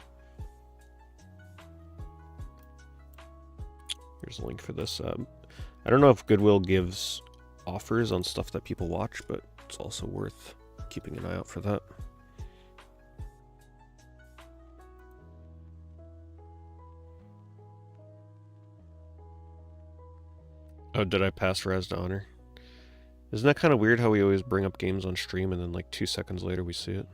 Here's a link for this. I don't know if Goodwill gives offers on stuff that people watch, but it's also worth keeping an eye out for that. Oh, did I pass Raz to Honor? Isn't that kind of weird how we always bring up games on stream and then like 2 seconds later we see it?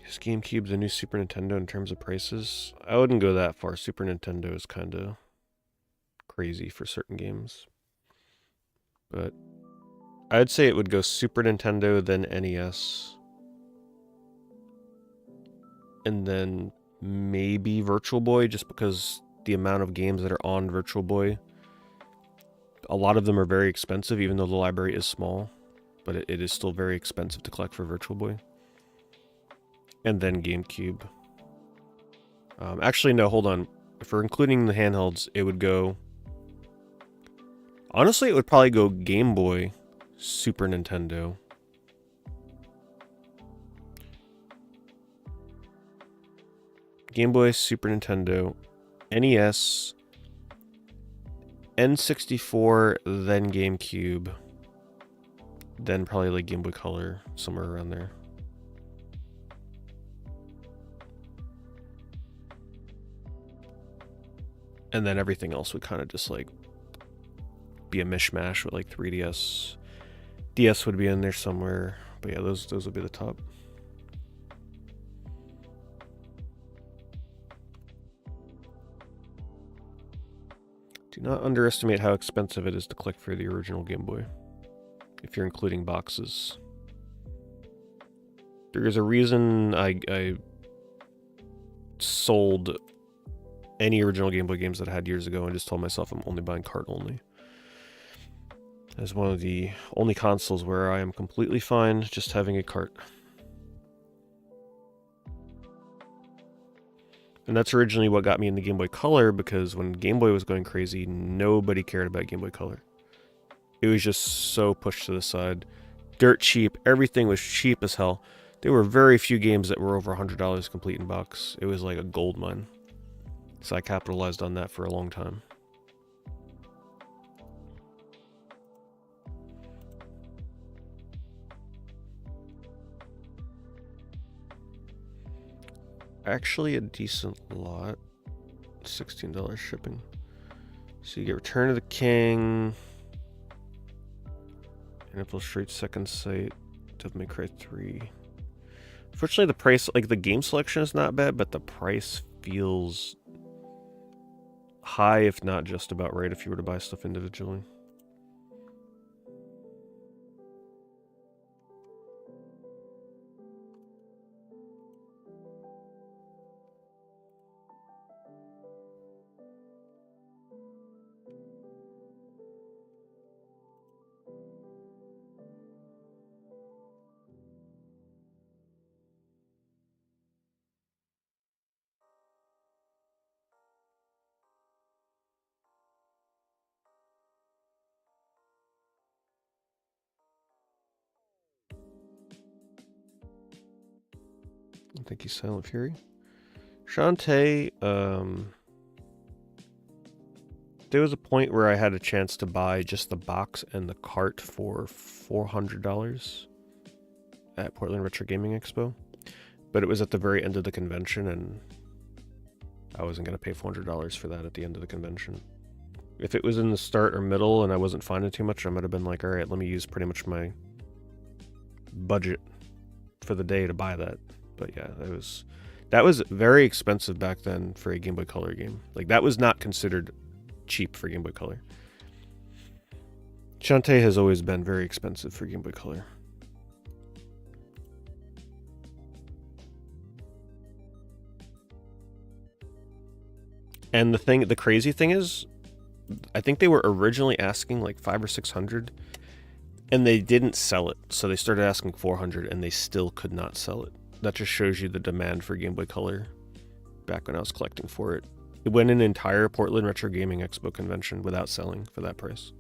Is GameCube the new Super Nintendo in terms of prices? I wouldn't go that far. Super Nintendo is kind of crazy for certain games. But I'd say it would go Super Nintendo, then NES. And then maybe Virtual Boy, just because the amount of games that are on Virtual Boy, a lot of them are very expensive, even though the library is small. But it is still very expensive to collect for Virtual Boy. And then GameCube. Actually, no, hold on. If we're including the handhelds, it would go... Honestly, it would probably go Game Boy, Super Nintendo. Game Boy, Super Nintendo, NES, N64, then GameCube, then probably like Game Boy Color, somewhere around there. And then everything else would kind of just like be a mishmash with like 3DS. DS would be in there somewhere, but yeah, those would be the top. Do not underestimate how expensive it is to collect for the original Game Boy, if you're including boxes. There is a reason I sold any original Game Boy games that I had years ago and just told myself I'm only buying cart only. As one of the only consoles where I am completely fine just having a cart. And that's originally what got me into Game Boy Color, because when Game Boy was going crazy, nobody cared about Game Boy Color. It was just so pushed to the side. Dirt cheap. Everything was cheap as hell. There were very few games that were over $100 complete in box. It was like a gold mine. So I capitalized on that for a long time. Actually a decent lot. $16 shipping. So you get Return of the King, Infiltrate Second Sight, Devil May Cry 3. Unfortunately, the price, like the game selection is not bad, but the price feels high, if not just about right, if you were to buy stuff individually. Thank you, Silent Fury. Shantae, there was a point where I had a chance to buy just the box and the cart for $400 at Portland Retro Gaming Expo. But it was at the very end of the convention, and I wasn't going to pay $400 for that at the end of the convention. If it was in the start or middle and I wasn't finding too much, I might have been like, alright, let me use pretty much my budget for the day to buy that. But yeah, that was very expensive back then for a Game Boy Color game. Like, that was not considered cheap for Game Boy Color. Shantae has always been very expensive for Game Boy Color. And the crazy thing is, I think they were originally asking like $500 or $600, and they didn't sell it. So they started asking $400, and they still could not sell it. That just shows you the demand for Game Boy Color back when I was collecting for it. It went an entire Portland Retro Gaming Expo convention without selling for that price.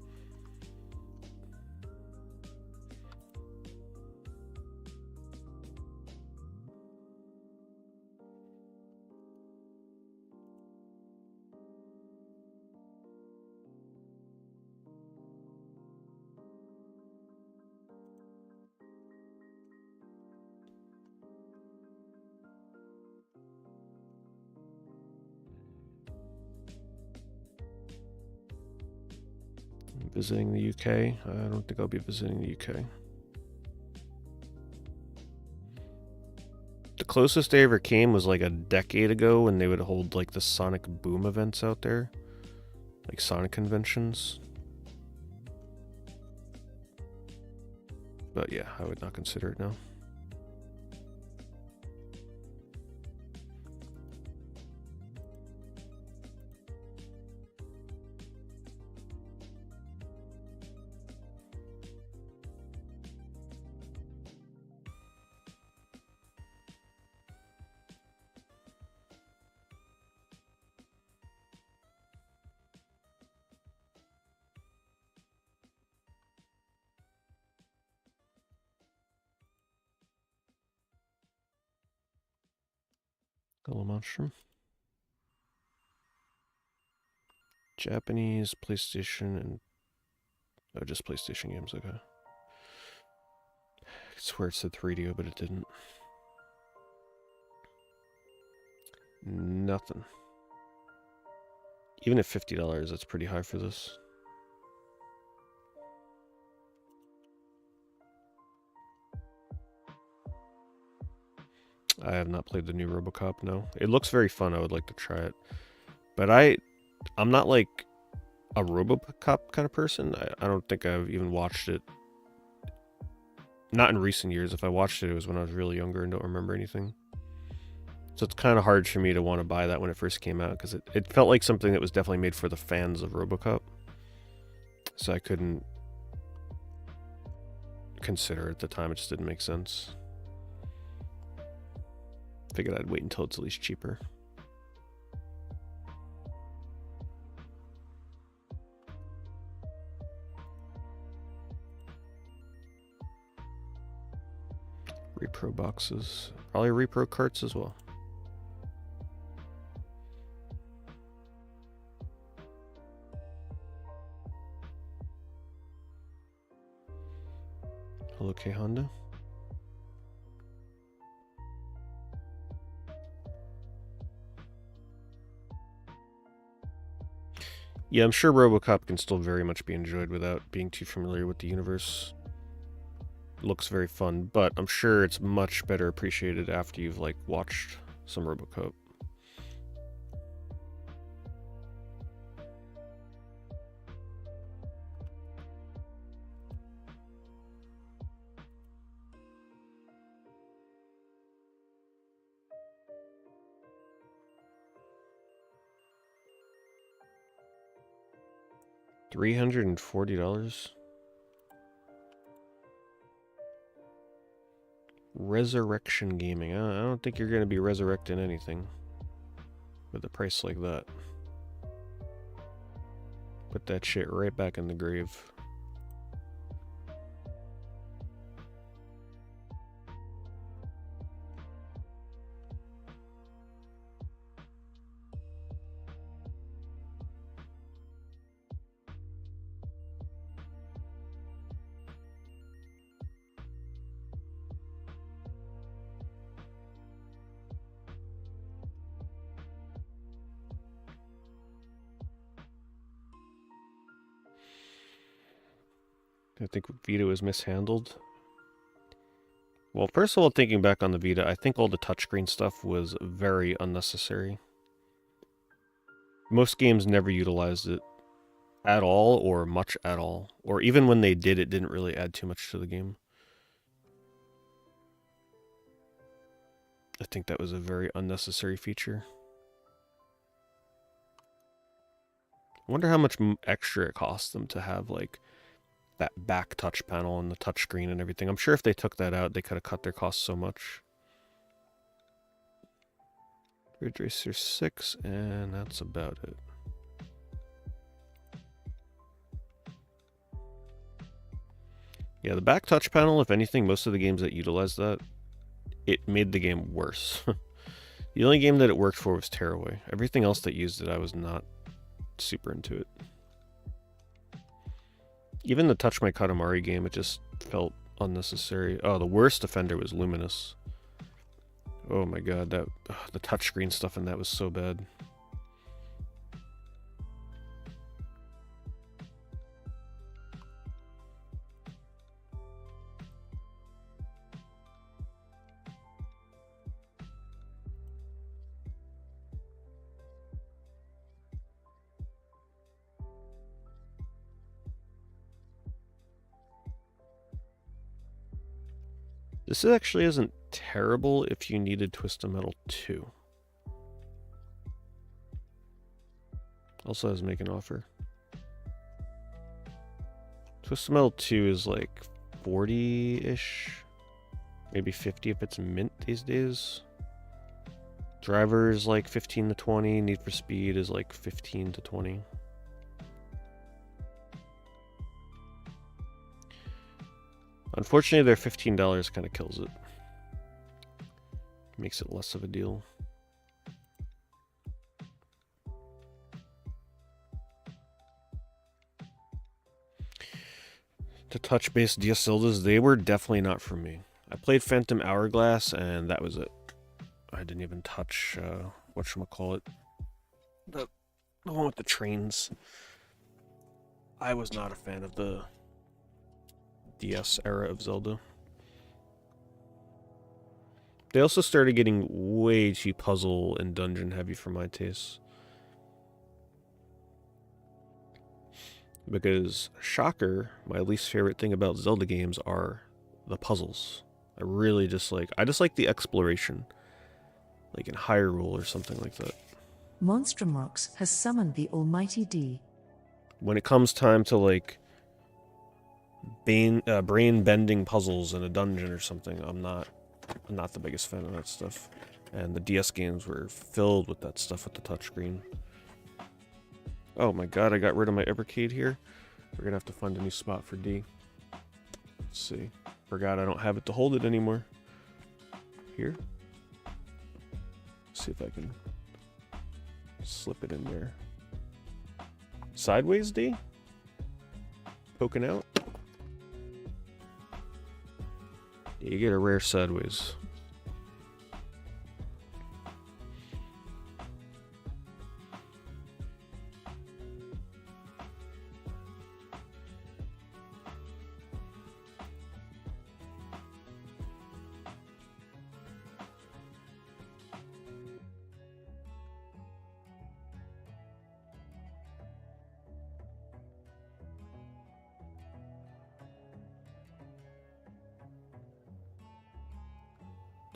Visiting the UK? I don't think I'll be visiting the UK. The closest they ever came was like a decade ago when they would hold like the Sonic Boom events out there. Like Sonic conventions. But yeah, I would not consider it now. Hello, Monstrum. Japanese, PlayStation, and... oh, just PlayStation games, okay. I swear it said 3DO, but it didn't. Nothing. Even at $50, that's pretty high for this. I have not played the new RoboCop, no. It looks very fun, I would like to try it. But I'm not like a RoboCop kind of person. I don't think I've even watched it. Not in recent years. If I watched it, it was when I was really younger and don't remember anything. So it's kind of hard for me to want to buy that when it first came out, because it felt like something that was definitely made for the fans of RoboCop. So I couldn't consider it at the time. It just didn't make sense. Figured I'd wait until it's at least cheaper. Repro boxes. Probably repro carts as well. Hello, K Honda. Yeah, I'm sure RoboCop can still very much be enjoyed without being too familiar with the universe. Looks very fun, but I'm sure it's much better appreciated after you've like watched some RoboCop. $340. Resurrection Gaming. I don't think you're going to be resurrecting anything with a price like that. Put that shit right back in the grave. I think Vita was mishandled. Well, first of all, thinking back on the Vita, I think all the touchscreen stuff was very unnecessary. Most games never utilized it at all, or much at all. Or even when they did, it didn't really add too much to the game. I think that was a very unnecessary feature. I wonder how much extra it cost them to have, like, that back touch panel and the touchscreen and everything. I'm sure if they took that out, they could have cut their costs so much. Ridge Racer 6, and that's about it. Yeah, the back touch panel, if anything, most of the games that utilized that, it made the game worse. The only game that it worked for was Tearaway. Everything else that used it, I was not super into it. Even the Touch My Katamari game, it just felt unnecessary. Oh, the worst offender was Luminous. Oh my god, the touchscreen stuff in that was so bad. This actually isn't terrible if you needed Twisted Metal 2. Also has Make an Offer. Twisted Metal 2 is like 40-ish. Maybe 50 if it's mint these days. Driver is like 15 to 20. Need for Speed is like 15 to 20. Unfortunately, their $15 kind of kills it. Makes it less of a deal. The touch-based DS-Zeldas, they were definitely not for me. I played Phantom Hourglass, and that was it. I didn't even touch, whatchamacallit, the one with the trains. I was not a fan of the DS era of Zelda. They also started getting way too puzzle and dungeon heavy for my taste. Because, shocker, my least favorite thing about Zelda games are the puzzles. I just like the exploration. Like in Hyrule or something like that.
Monstrumrox has summoned the Almighty D.
When it comes time to, like, brain-bending puzzles in a dungeon or something, I'm not the biggest fan of that stuff. And the DS games were filled with that stuff with the touchscreen. Oh my god, I got rid of my Evercade here. We're gonna have to find a new spot for D. Let's see. Forgot I don't have it to hold it anymore. Here. Let's see if I can slip it in there. Sideways, D? Poking out? Yeah, you get a rare sideways.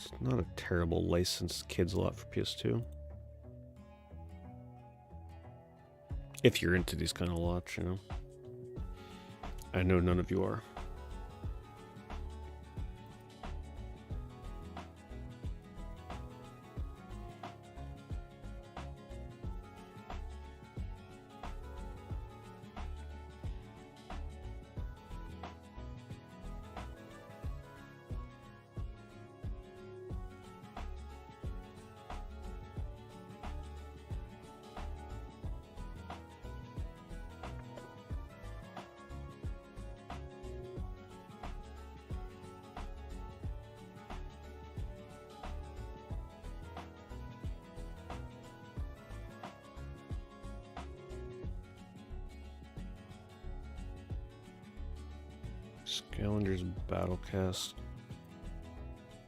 It's not a terrible licensed kids lot for PS2. If you're into these kind of lots, you know. I know none of you are. Scalender's Battlecast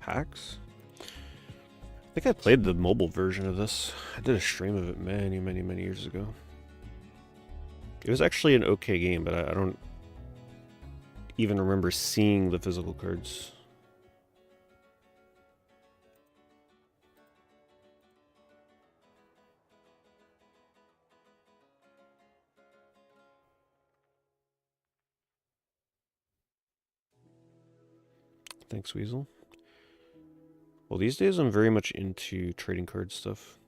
packs? I think I played the mobile version of this. I did a stream of it many, many, many years ago. It was actually an okay game, but I don't even remember seeing the physical cards. Thanks, Weasel. Well, these days I'm very much into trading card stuff.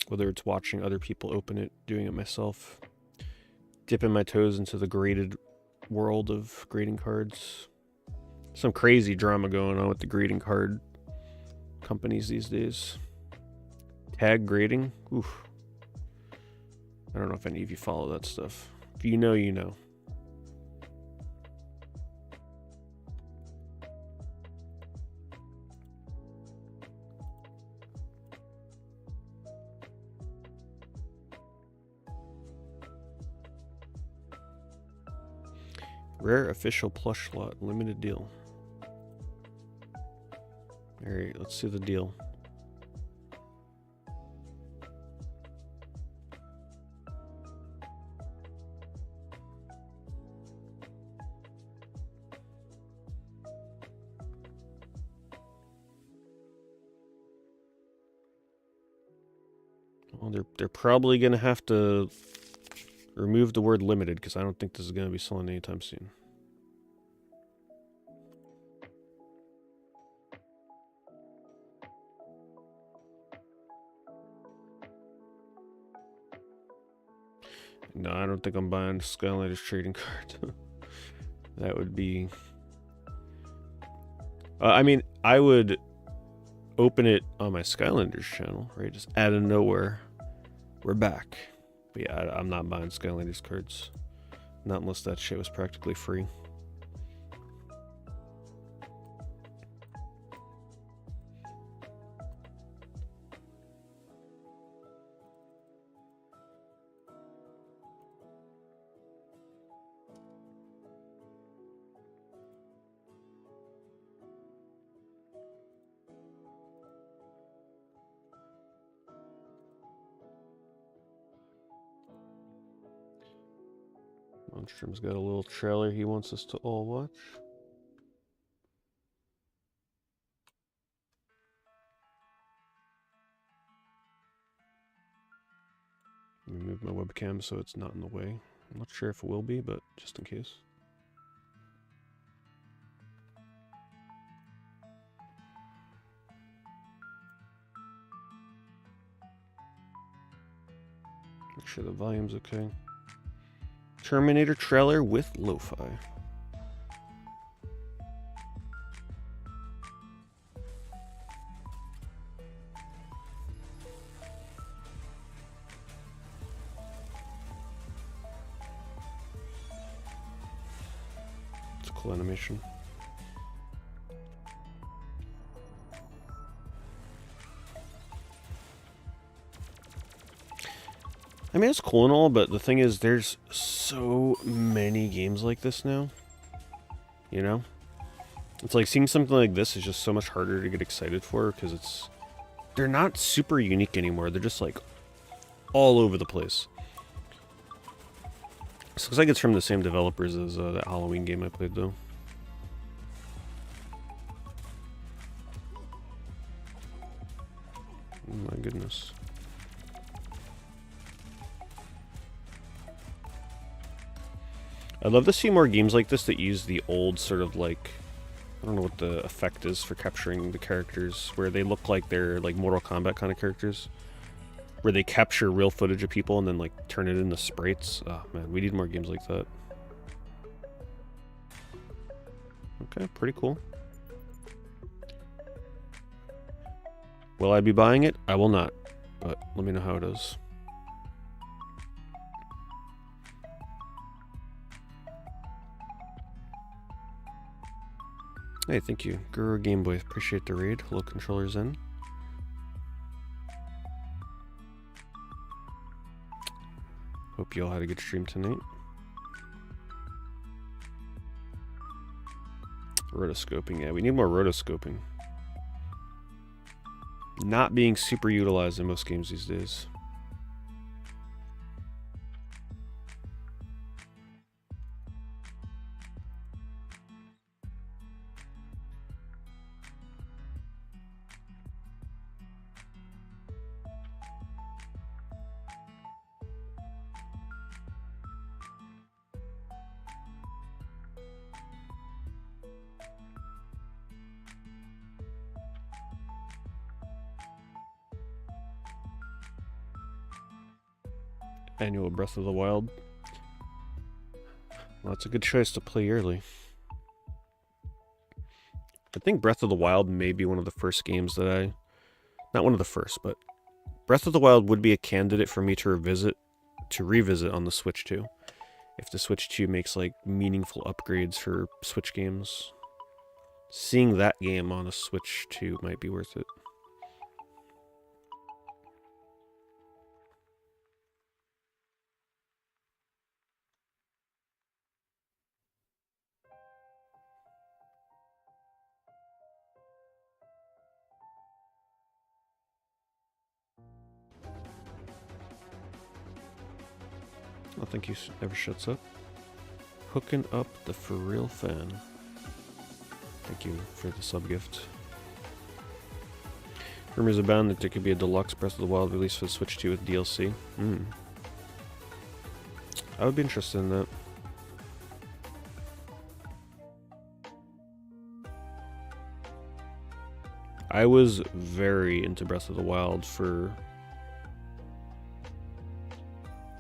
Whether it's watching other people open it, doing it myself, dipping my toes into the graded world of grading cards. Some crazy drama going on with the grading card companies these days. Tag grading? Oof. I don't know if any of you follow that stuff. If you know, you know. Rare official plush slot, limited deal. Alright, let's see the deal. Well, they're probably gonna have to remove the word limited because I don't think this is gonna be selling anytime soon. No, I don't think I'm buying Skylanders trading card. That would be... I mean, I would open it on my Skylanders channel, right? Just out of nowhere, we're back. But yeah, I'm not buying Skylanders cards. Not unless that shit was practically free. Monstrum's got a little trailer he wants us to all watch. Let me move my webcam so it's not in the way. I'm not sure if it will be, but just in case. Make sure the volume's okay. Terminator trailer with lo-fi. It's a cool animation. I mean, it's cool and all, but the thing is, there's so many games like this now. You know? It's like seeing something like this is just so much harder to get excited for because it's... They're not super unique anymore. They're just like all over the place. This looks like it's from the same developers as that Halloween game I played, though. Oh my goodness. I'd love to see more games like this that use the old sort of like, I don't know what the effect is for capturing the characters, where they look like they're like Mortal Kombat kind of characters, where they capture real footage of people and then like turn it into sprites. Oh man, we need more games like that. Okay, pretty cool. Will I be buying it? I will not, but let me know how it is. Hey, thank you. Guru Game Boy, appreciate the raid. Hello, controllers in. Hope you all had a good stream tonight. Rotoscoping, yeah, we need more rotoscoping. Not being super utilized in most games these days. Annual Breath of the Wild. Well, that's a good choice to play early. I think Breath of the Wild may be one of the first games that I... Not one of the first, but Breath of the Wild would be a candidate for me to revisit on the Switch 2. If the Switch 2 makes like meaningful upgrades for Switch games. Seeing that game on a Switch 2 might be worth it. I think he never shuts up. Hooking up the For Real fan. Thank you for the sub gift. Rumors abound that there could be a deluxe Breath of the Wild release for the Switch 2 with DLC. I would be interested in that. I was very into Breath of the Wild for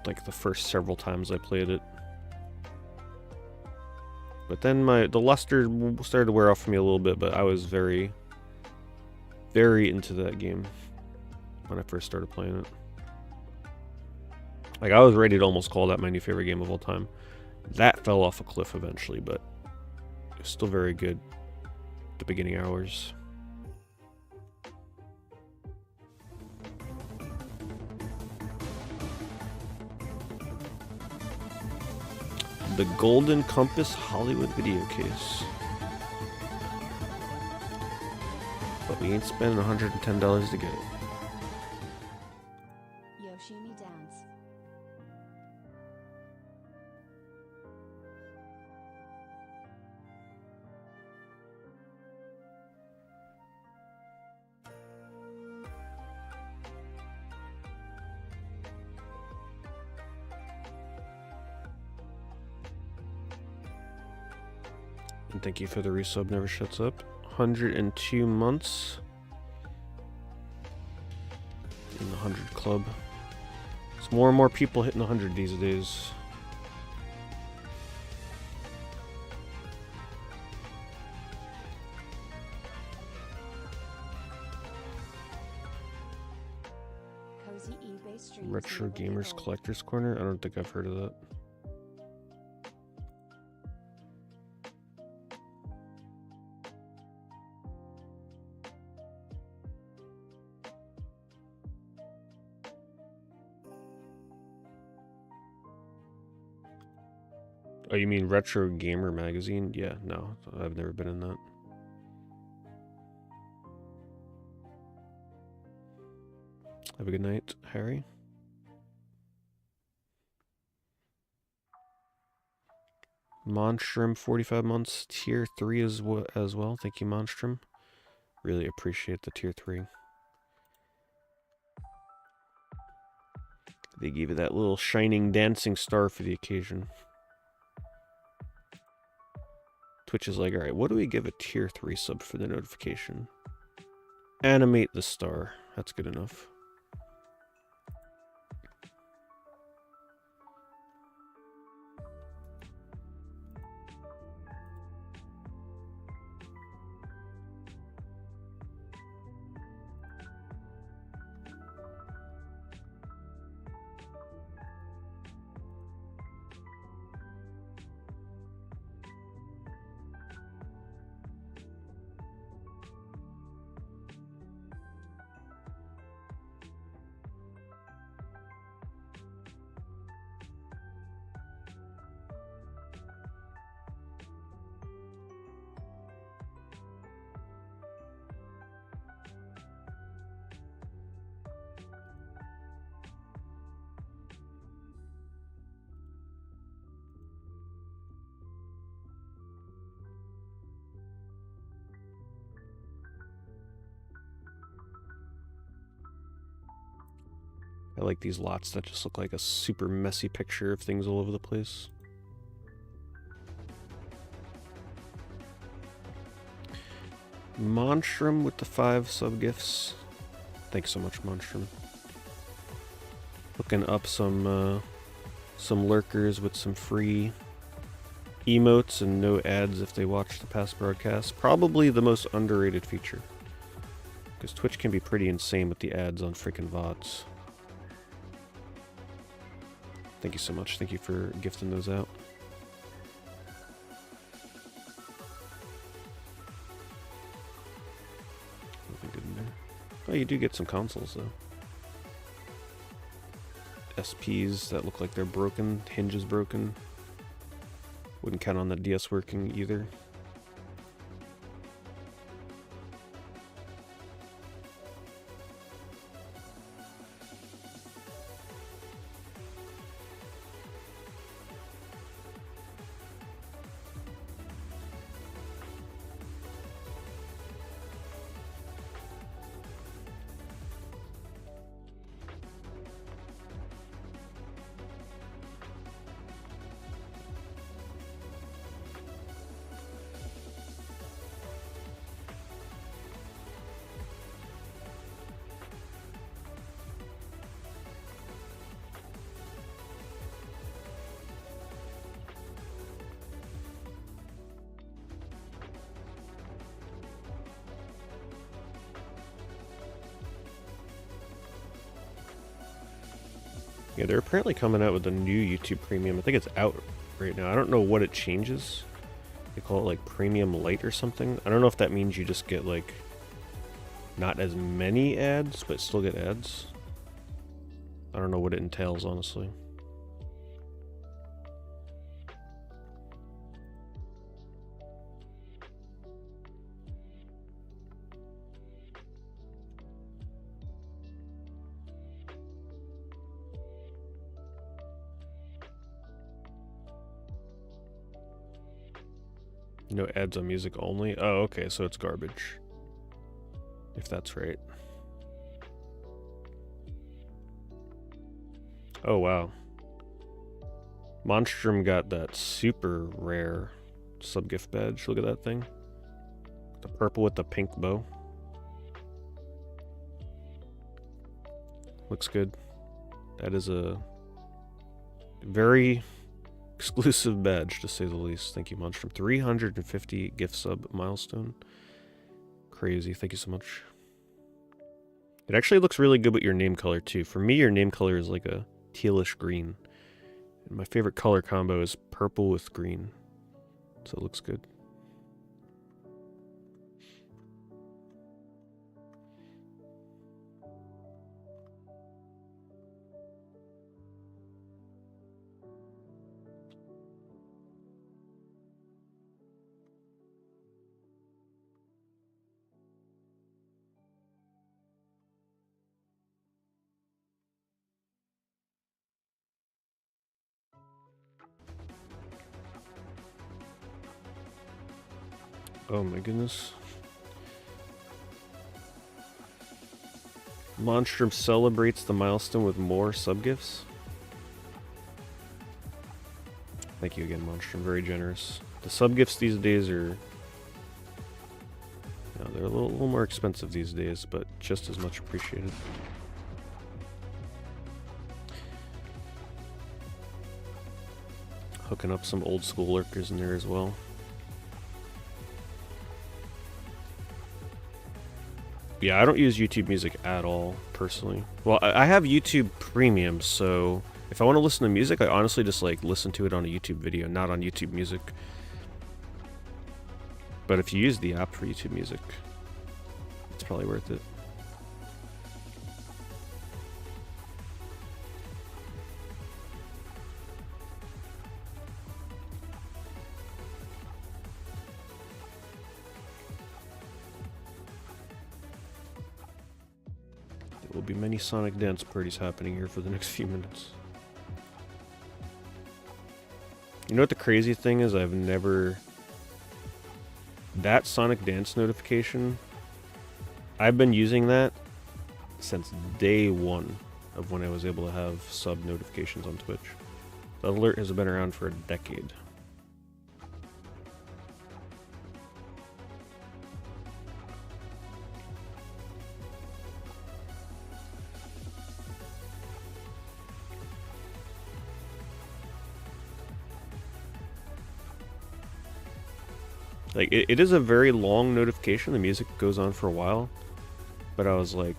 like the first several times I played it. But then the luster started to wear off for me a little bit, but I was very, very into that game when I first started playing it. Like, I was ready to almost call that my new favorite game of all time. That fell off a cliff eventually, but it was still very good at the beginning hours. The Golden Compass Hollywood video case. But we ain't spending $110 to get it.
Yoshimi dance.
And thank you for the resub, never shuts up. 102 months in the 100 club. It's more and more people hitting 100 these days.
Cozy eBay streams.
Retro Gamers Collector's Corner? I don't think I've heard of that. Oh, you mean Retro Gamer Magazine? Yeah, no, I've never been in that. Have a good night, Harry. Monstrum, 45 months, tier 3 as well. Thank you, Monstrum. Really appreciate the tier 3. They gave you that little shining dancing star for the occasion. Twitch is like, alright, what do we give a tier 3 sub for the notification? Animate the star. That's good enough. like these lots that just look like a super messy picture of things all over the place. Monstrum with the 5 sub-gifts. Thanks so much, Monstrum. Looking up some lurkers with some free emotes and no ads if they watch the past broadcasts. Probably the most underrated feature. Because Twitch can be pretty insane with the ads on freaking VODs. Thank you so much. Thank you for gifting those out. Nothing good in there. Oh, you do get some consoles, though. SPs that look like they're broken. Hinge is broken. Wouldn't count on the DS working either. Yeah, they're apparently coming out with a new YouTube Premium. I think it's out right now. I don't know what it changes. They call it like Premium Lite or something. I don't know if that means you just get like not as many ads, but still get ads. I don't know what it entails, honestly. No ads on music only? Oh, okay, so it's garbage. If that's right. Oh, wow. Monstrum got that super rare sub-gift badge. Look at that thing. The purple with the pink bow. Looks good. That is a very exclusive badge, to say the least. Thank you, Monstrum. 350 gift sub milestone. Crazy. Thank you so much. It actually looks really good with your name color, too. For me, your name color is like a tealish green. And my favorite color combo is purple with green. So it looks good. Oh my goodness. Monstrum celebrates the milestone with more sub-gifts. Thank you again, Monstrum. Very generous. The sub-gifts these days are... You know, they're a little more expensive these days, but just as much appreciated. Hooking up some old school lurkers in there as well. Yeah, I don't use YouTube Music at all, personally. Well, I have YouTube Premium, so if I want to listen to music, I honestly just like listen to it on a YouTube video, not on YouTube Music. But if you use the app for YouTube Music, it's probably worth it. There will be many Sonic dance parties happening here for the next few minutes. You know what the crazy thing is? I've never... That Sonic dance notification, I've been using that since day one of when I was able to have sub notifications on Twitch. The alert has been around for a decade. Like, it is a very long notification. The music goes on for a while. But I was like,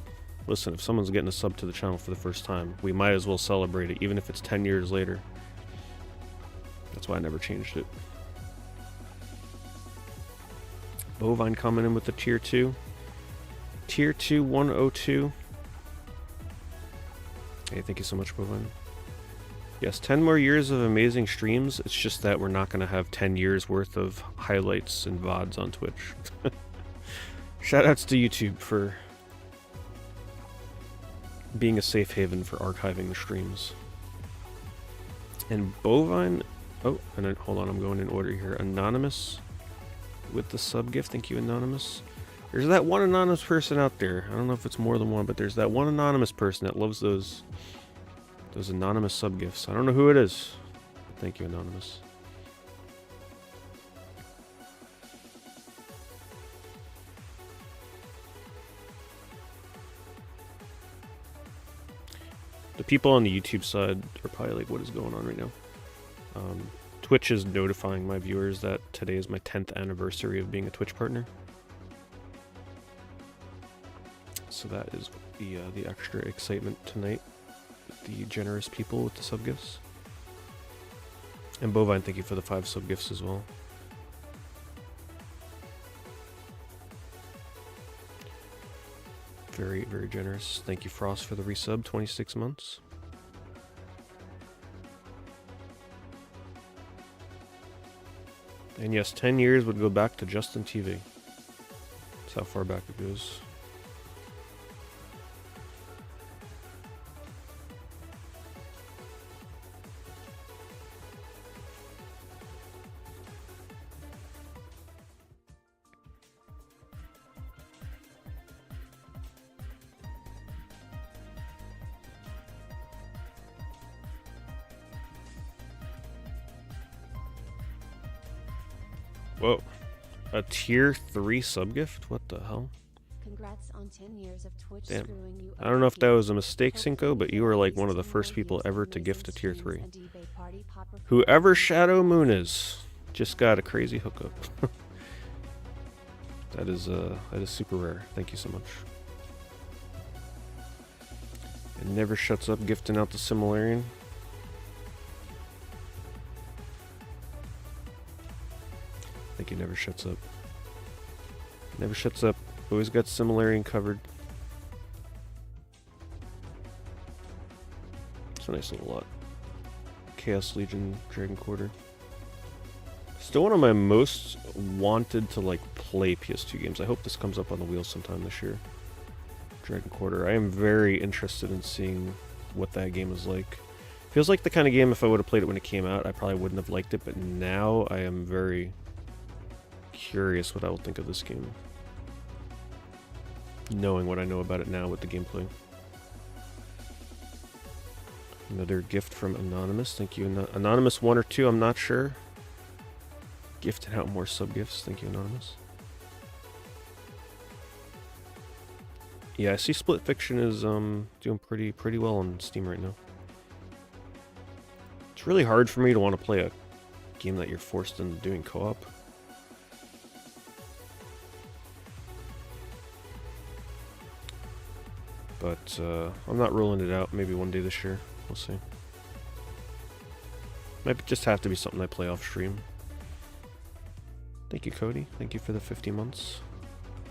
listen, if someone's getting a sub to the channel for the first time, we might as well celebrate it, even if it's 10 years later. That's why I never changed it. Bovine coming in with the tier 2. Tier 2 102. Hey, thank you so much, Bovine. Yes, 10 more years of amazing streams. It's just that we're not going to have 10 years worth of highlights and VODs on Twitch. Shoutouts to YouTube for being a safe haven for archiving the streams. And Bovine... Oh, and then, hold on, I'm going in order here. Anonymous with the sub gift. Thank you, Anonymous. There's that one anonymous person out there. I don't know if it's more than one, but there's that one anonymous person that loves those anonymous sub gifts. I don't know who it is. But thank you, Anonymous. The people on the YouTube side are probably like, what is going on right now? Twitch is notifying my viewers that today is my 10th anniversary of being a Twitch partner. So that is the extra excitement tonight. The generous people with the sub gifts. And Bovine, thank you for the 5 sub gifts as well. Very, very generous. Thank you, Frost, for the resub, 26 months. And yes, 10 years would go back to Justin TV. That's how far back it goes. Whoa. A tier 3 subgift? What the hell?
Congrats on 10 years of Twitch
Damn.
screwing you
I don't know if that
over.
was a mistake, Cinco, but you were like one of the first people ever to gift a tier 3.
And eBay party popper
Whoever Shadow Moon is just got a crazy hookup. That is super rare. Thank you so much. It never shuts up gifting out the Similarian. I think it never shuts up. Never shuts up. Always got Similarian covered. It's a nice little lot. Chaos Legion Dragon Quarter. Still one of my most wanted to like play PS2 games. I hope this comes up on the wheel sometime this year. Dragon Quarter. I am very interested in seeing what that game is like. Feels like the kind of game if I would have played it when it came out, I probably wouldn't have liked it, but now I am very curious what I will think of this game. Knowing what I know about it now with the gameplay. Another gift from Anonymous. Thank you, Anonymous 1 or 2, I'm not sure. Gifting out more sub-gifts. Thank you, Anonymous. Yeah, I see Split Fiction is doing pretty well on Steam right now. It's really hard for me to want to play a game that you're forced into doing co-op. But I'm not ruling it out. Maybe one day this year. We'll see. Might just have to be something I play off stream. Thank you, Cody. Thank you for the 50 months.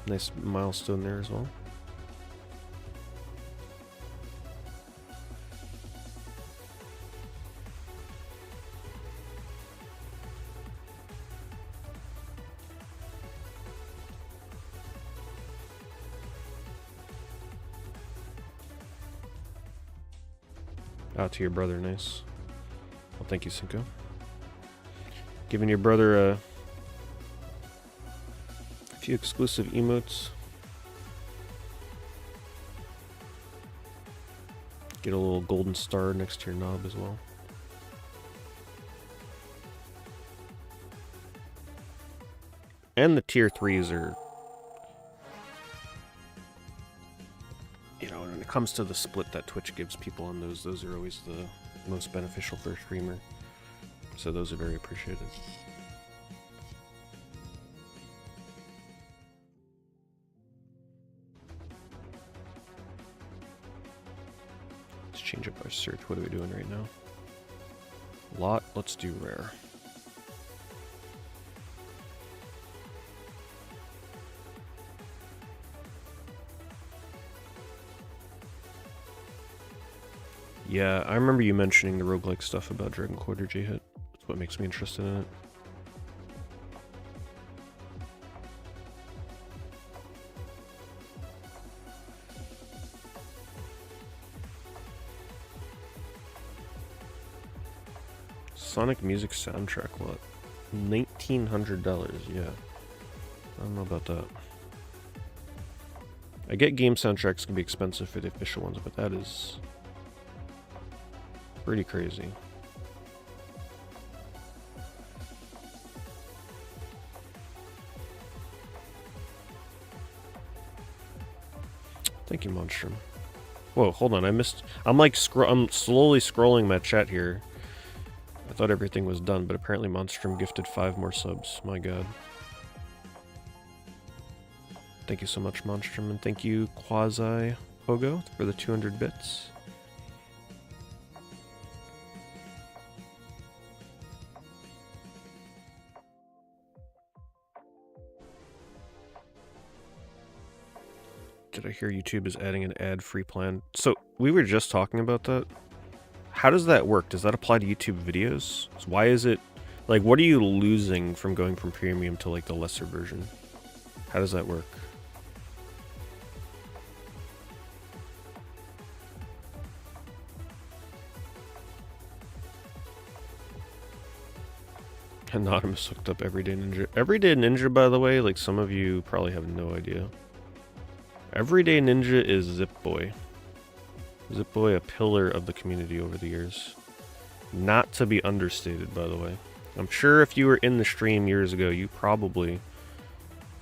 Nice milestone there as well. Out to your brother, nice. Well, thank you, Cinco. Giving your brother a few exclusive emotes. Get a little golden star next to your knob as well. And the tier 3s are, you know, when it comes to the split that Twitch gives people on those are always the most beneficial for a streamer. So those are very appreciated. Let's change up our search. What are we doing right now? Lot, let's do rare. Yeah, I remember you mentioning the roguelike stuff about Dragon Quarter J-Hit. That's what makes me interested in it. Sonic Music soundtrack, what? $1,900, yeah. I don't know about that. I get game soundtracks can be expensive for the official ones, but that is pretty crazy. Thank you, Monstrum. Whoa, hold on, I'm slowly scrolling my chat here. I thought everything was done, but apparently Monstrum gifted 5 more subs. My god. Thank you so much, Monstrum, and thank you, Quasi Pogo, for the 200 bits. Did I hear YouTube is adding an ad-free plan? So, we were just talking about that. How does that work? Does that apply to YouTube videos? So why is it... Like, what are you losing from going from premium to, like, the lesser version? How does that work? Anonymous hooked up Everyday Ninja. Everyday Ninja, by the way, like, some of you probably have no idea. Everyday Ninja is Zip-Boy. Zip-Boy, a pillar of the community over the years. Not to be understated, by the way. I'm sure if you were in the stream years ago, you probably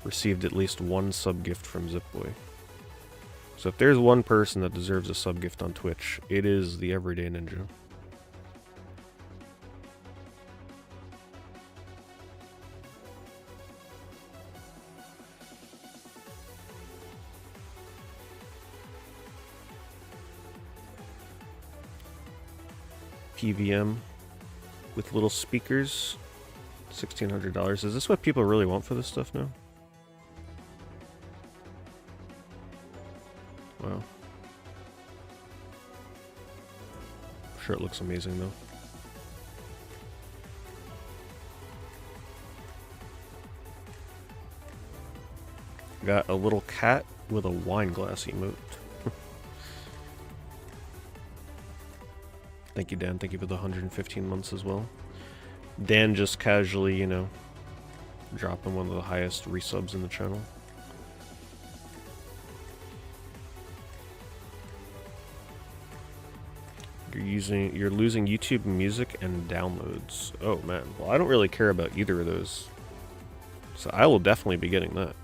received at least one sub-gift from Zip-Boy. So if there's one person that deserves a sub-gift on Twitch, it is the Everyday Ninja. PVM with little speakers, $1,600. Is this what people really want for this stuff now? Wow. I'm sure it looks amazing though. Got a little cat with a wine glass emote. Thank you, Dan. Thank you for the 115 months as well. Dan just casually, you know, dropping one of the highest resubs in the channel. You're losing YouTube Music and downloads. Oh man, well I don't really care about either of those. So I will definitely be getting that.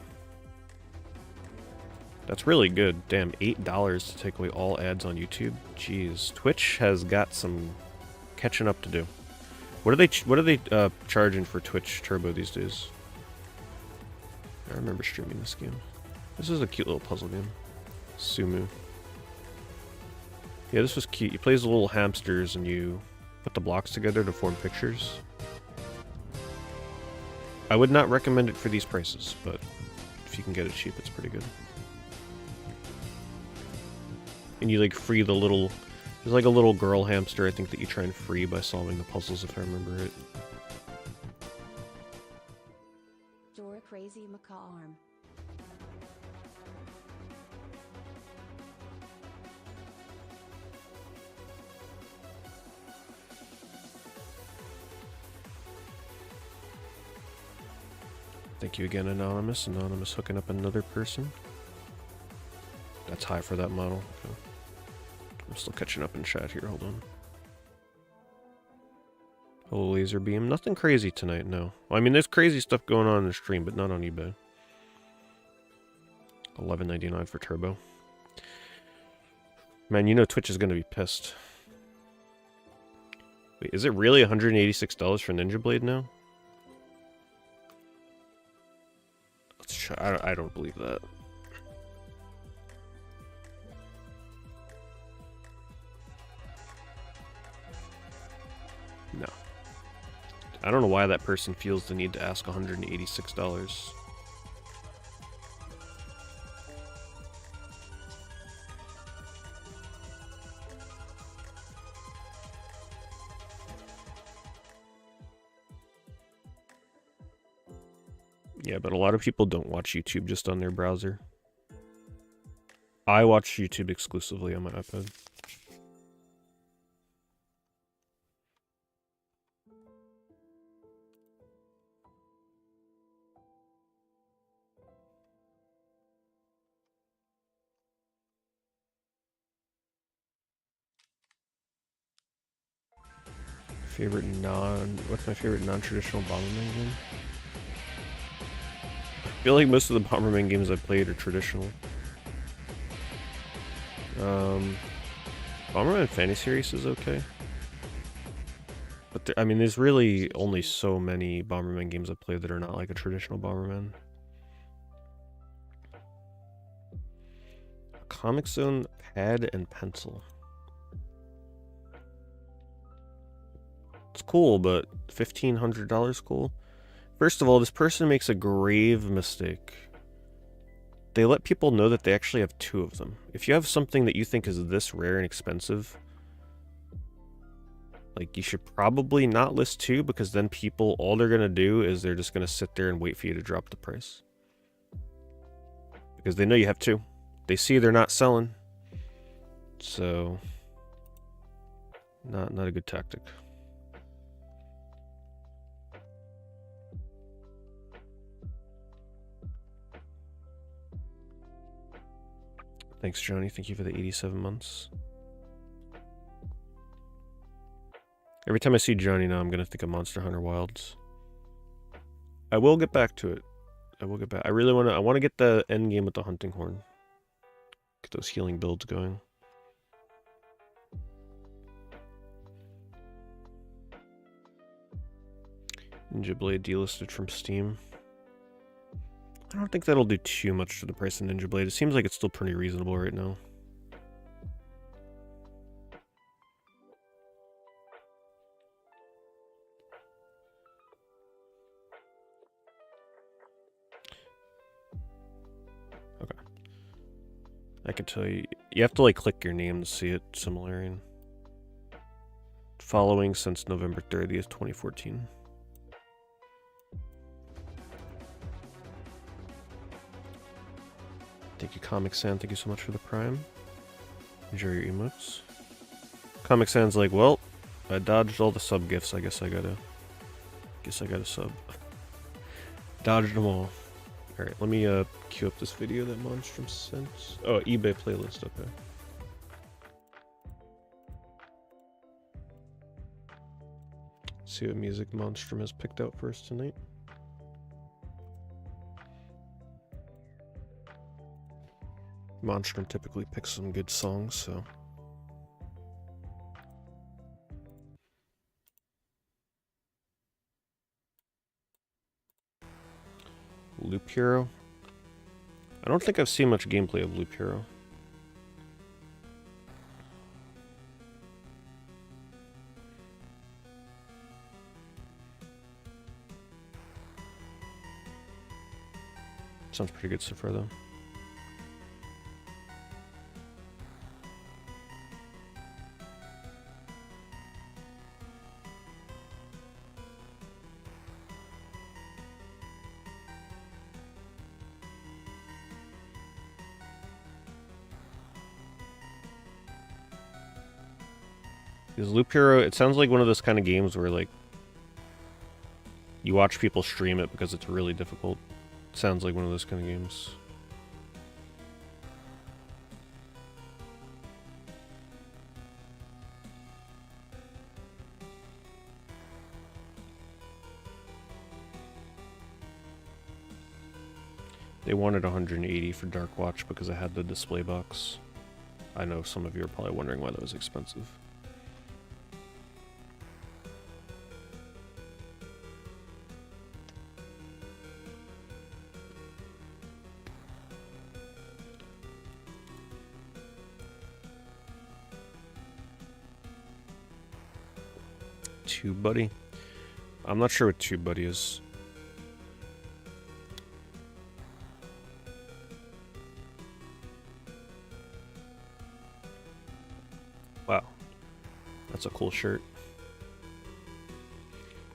That's really good. Damn, $8 to take away all ads on YouTube. Jeez, Twitch has got some catching up to do. What are they charging for Twitch Turbo these days? I remember streaming this game. This is a cute little puzzle game. Sumu. Yeah, this was cute. You play as the little hamsters and you put the blocks together to form pictures. I would not recommend it for these prices, but if you can get it cheap, it's pretty good. And you like free the little... There's like a little girl hamster, I think, that you try and free by solving the puzzles, if I remember right.
Dora Crazy Macaw Arm.
Thank you again, Anonymous. Anonymous hooking up another person. That's high for that model. Okay. I'm still catching up in chat here, hold on. Hello, laser beam. Nothing crazy tonight, no. Well, I mean, there's crazy stuff going on in the stream, but not on eBay. $11.99 for Turbo. Man, you know Twitch is going to be pissed. Wait, is it really $186 for Ninja Blade now? Let's try. I don't believe that. No. I don't know why that person feels the need to ask $186. Yeah, but a lot of people don't watch YouTube just on their browser. I watch YouTube exclusively on my iPad. What's my favorite non-traditional Bomberman game? I feel like most of the Bomberman games I've played are traditional. Bomberman Fantasy Race is okay. But I mean, there's really only so many Bomberman games I've played that are not like a traditional Bomberman. Comic Zone pad and pencil. It's cool, but $1,500 cool? First of all, this person makes a grave mistake. They let people know that they actually have two of them. If you have something that you think is this rare and expensive, like, you should probably not list two, because then people, all they're gonna do is they're just gonna sit there and wait for you to drop the price. Because they know you have two. They see they're not selling. So, not a good tactic. Thanks, Johnny. Thank you for the 87 months. Every time I see Johnny now, I'm going to think of Monster Hunter Wilds. I will get back to it. I will get back. I really want to... I want to get the end game with the hunting horn. Get those healing builds going. Ninja Blade delisted from Steam. I don't think that'll do too much to the price of Ninja Blade. It seems like it's still pretty reasonable right now. Okay. I can tell you... You have to, like, click your name to see it similar. And following since November 30th, 2014. Thank you, Comic San. Thank you so much for the Prime. Enjoy your emotes. Comic San's like, well, I dodged all the sub gifts. I guess I gotta sub. Dodged them all. Alright, let me queue up this video that Monstrum sent. Oh, eBay playlist, okay. See what music Monstrum has picked out for us tonight. Monstrum typically picks some good songs, so... Loop Hero? I don't think I've seen much gameplay of Loop Hero. Sounds pretty good so far, though. Because Loop Hero, it sounds like one of those kind of games where, like, you watch people stream it because it's really difficult. It sounds like one of those kind of games. They wanted 180 for Dark Watch because I had the display box. I know some of you are probably wondering why that was expensive. TubeBuddy? I'm not sure what TubeBuddy is. Wow. That's a cool shirt.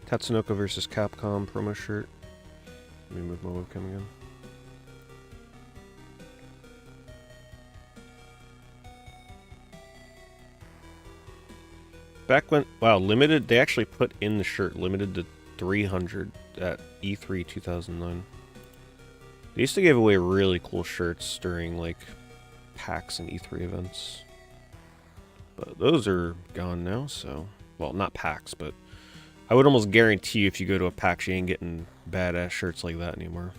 Tatsunoko versus Capcom promo shirt. Let me move my webcam again. Back when, wow, limited, they actually put in the shirt, limited to 300 at E3 2009. They used to give away really cool shirts during, like, PAX and E3 events. But those are gone now, so... Well, not PAX, but... I would almost guarantee if you go to a PAX, you ain't getting badass shirts like that anymore.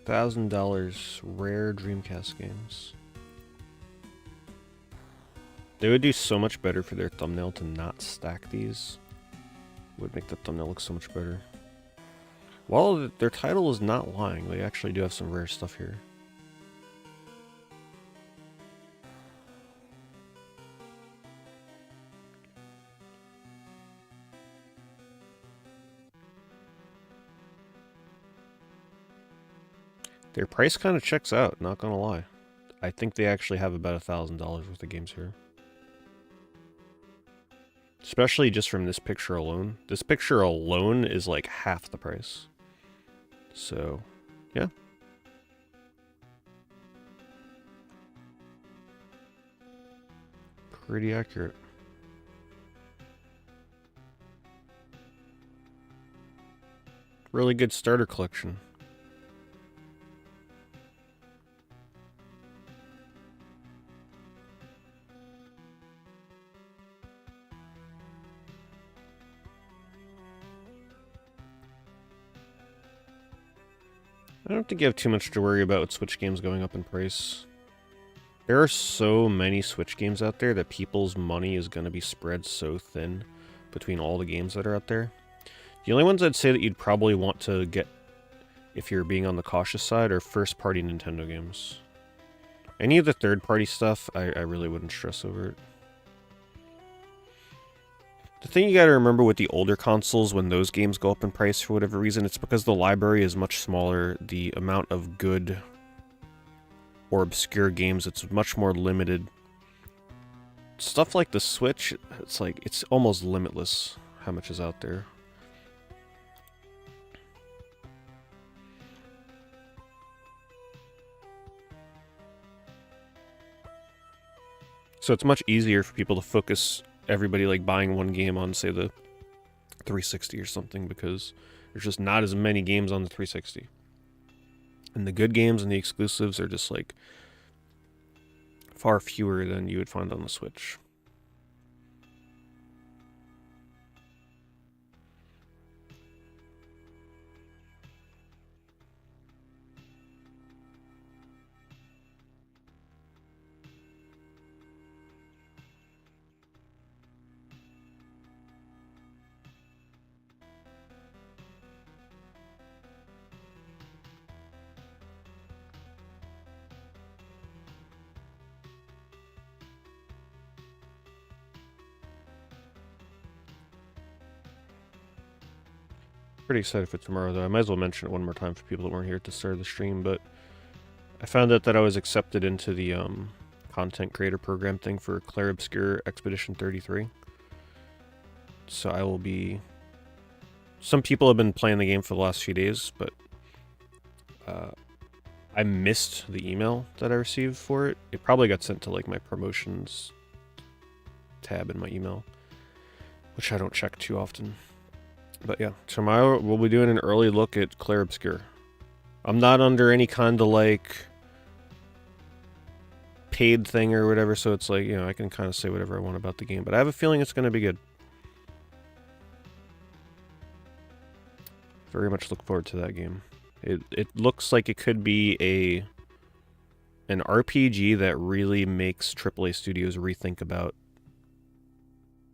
$1,000 rare Dreamcast games. They would do so much better for their thumbnail to not stack these. Would make the thumbnail look so much better. While their title is not lying, they actually do have some rare stuff here. Their price kind of checks out, not gonna lie. I think they actually have about $1,000 worth of games here. Especially just from this picture alone. This picture alone is like half the price. So, yeah. Pretty accurate. Really good starter collection. I don't think you have too much to worry about with Switch games going up in price. There are so many Switch games out there that people's money is going to be spread so thin between all the games that are out there. The only ones I'd say that you'd probably want to get, if you're being on the cautious side, are first-party Nintendo games. Any of the third-party stuff, I really wouldn't stress over it. The thing you gotta remember with the older consoles, when those games go up in price for whatever reason, it's because the library is much smaller, the amount of good or obscure games, it's much more limited. Stuff like the Switch, it's like, it's almost limitless how much is out there. So it's much easier for people to focus everybody like buying one game on, say, the 360 or something, because there's just not as many games on the 360. And the good games and the exclusives are just like far fewer than you would find on the Switch. pretty excited for tomorrow, though. I might as well mention it one more time for people that weren't here at the start of the stream, but I found out that I was accepted into the content creator program thing for Clair Obscure Expedition 33. So I will be... Some people have been playing the game for the last few days, but I missed the email that I received for it. It probably got sent to like my promotions tab in my email, which I don't check too often. But yeah, tomorrow we'll be doing an early look at Clair Obscure. I'm not under any kind of like paid thing or whatever, so it's like, you know, I can kind of say whatever I want about the game, but I have a feeling it's going to be good. Very much look forward to that game. It looks like it could be an RPG that really makes AAA studios rethink about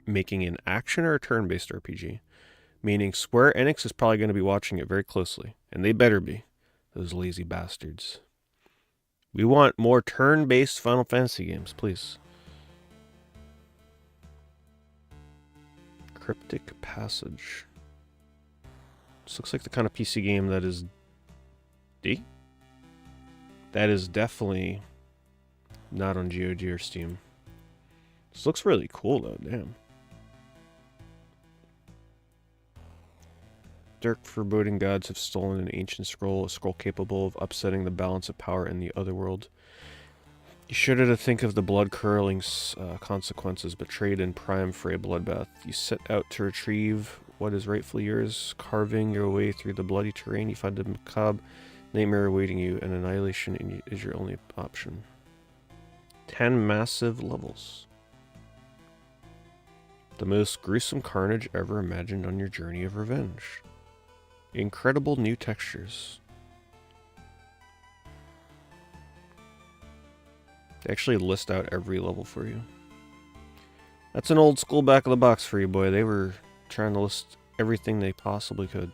making an action or a turn-based RPG. Meaning Square Enix is probably going to be watching it very closely, and they better be, those lazy bastards. We want more turn-based Final Fantasy games, please. Cryptic Passage. This looks like the kind of PC game that is... That is definitely not on GOG or Steam. This looks really cool, though, damn. Dark foreboding gods have stolen an ancient scroll, a scroll capable of upsetting the balance of power in the other world. You shudder to think of the blood-curdling consequences, betrayed in prime for a bloodbath. You set out to retrieve what is rightfully yours. Carving your way through the bloody terrain, you find a macabre nightmare awaiting you, and annihilation is your only option. 10 massive levels. The most gruesome carnage ever imagined on your journey of revenge. Incredible new textures. They actually list out every level for you. That's an old school back of the box for you, boy. They were trying to list everything they possibly could.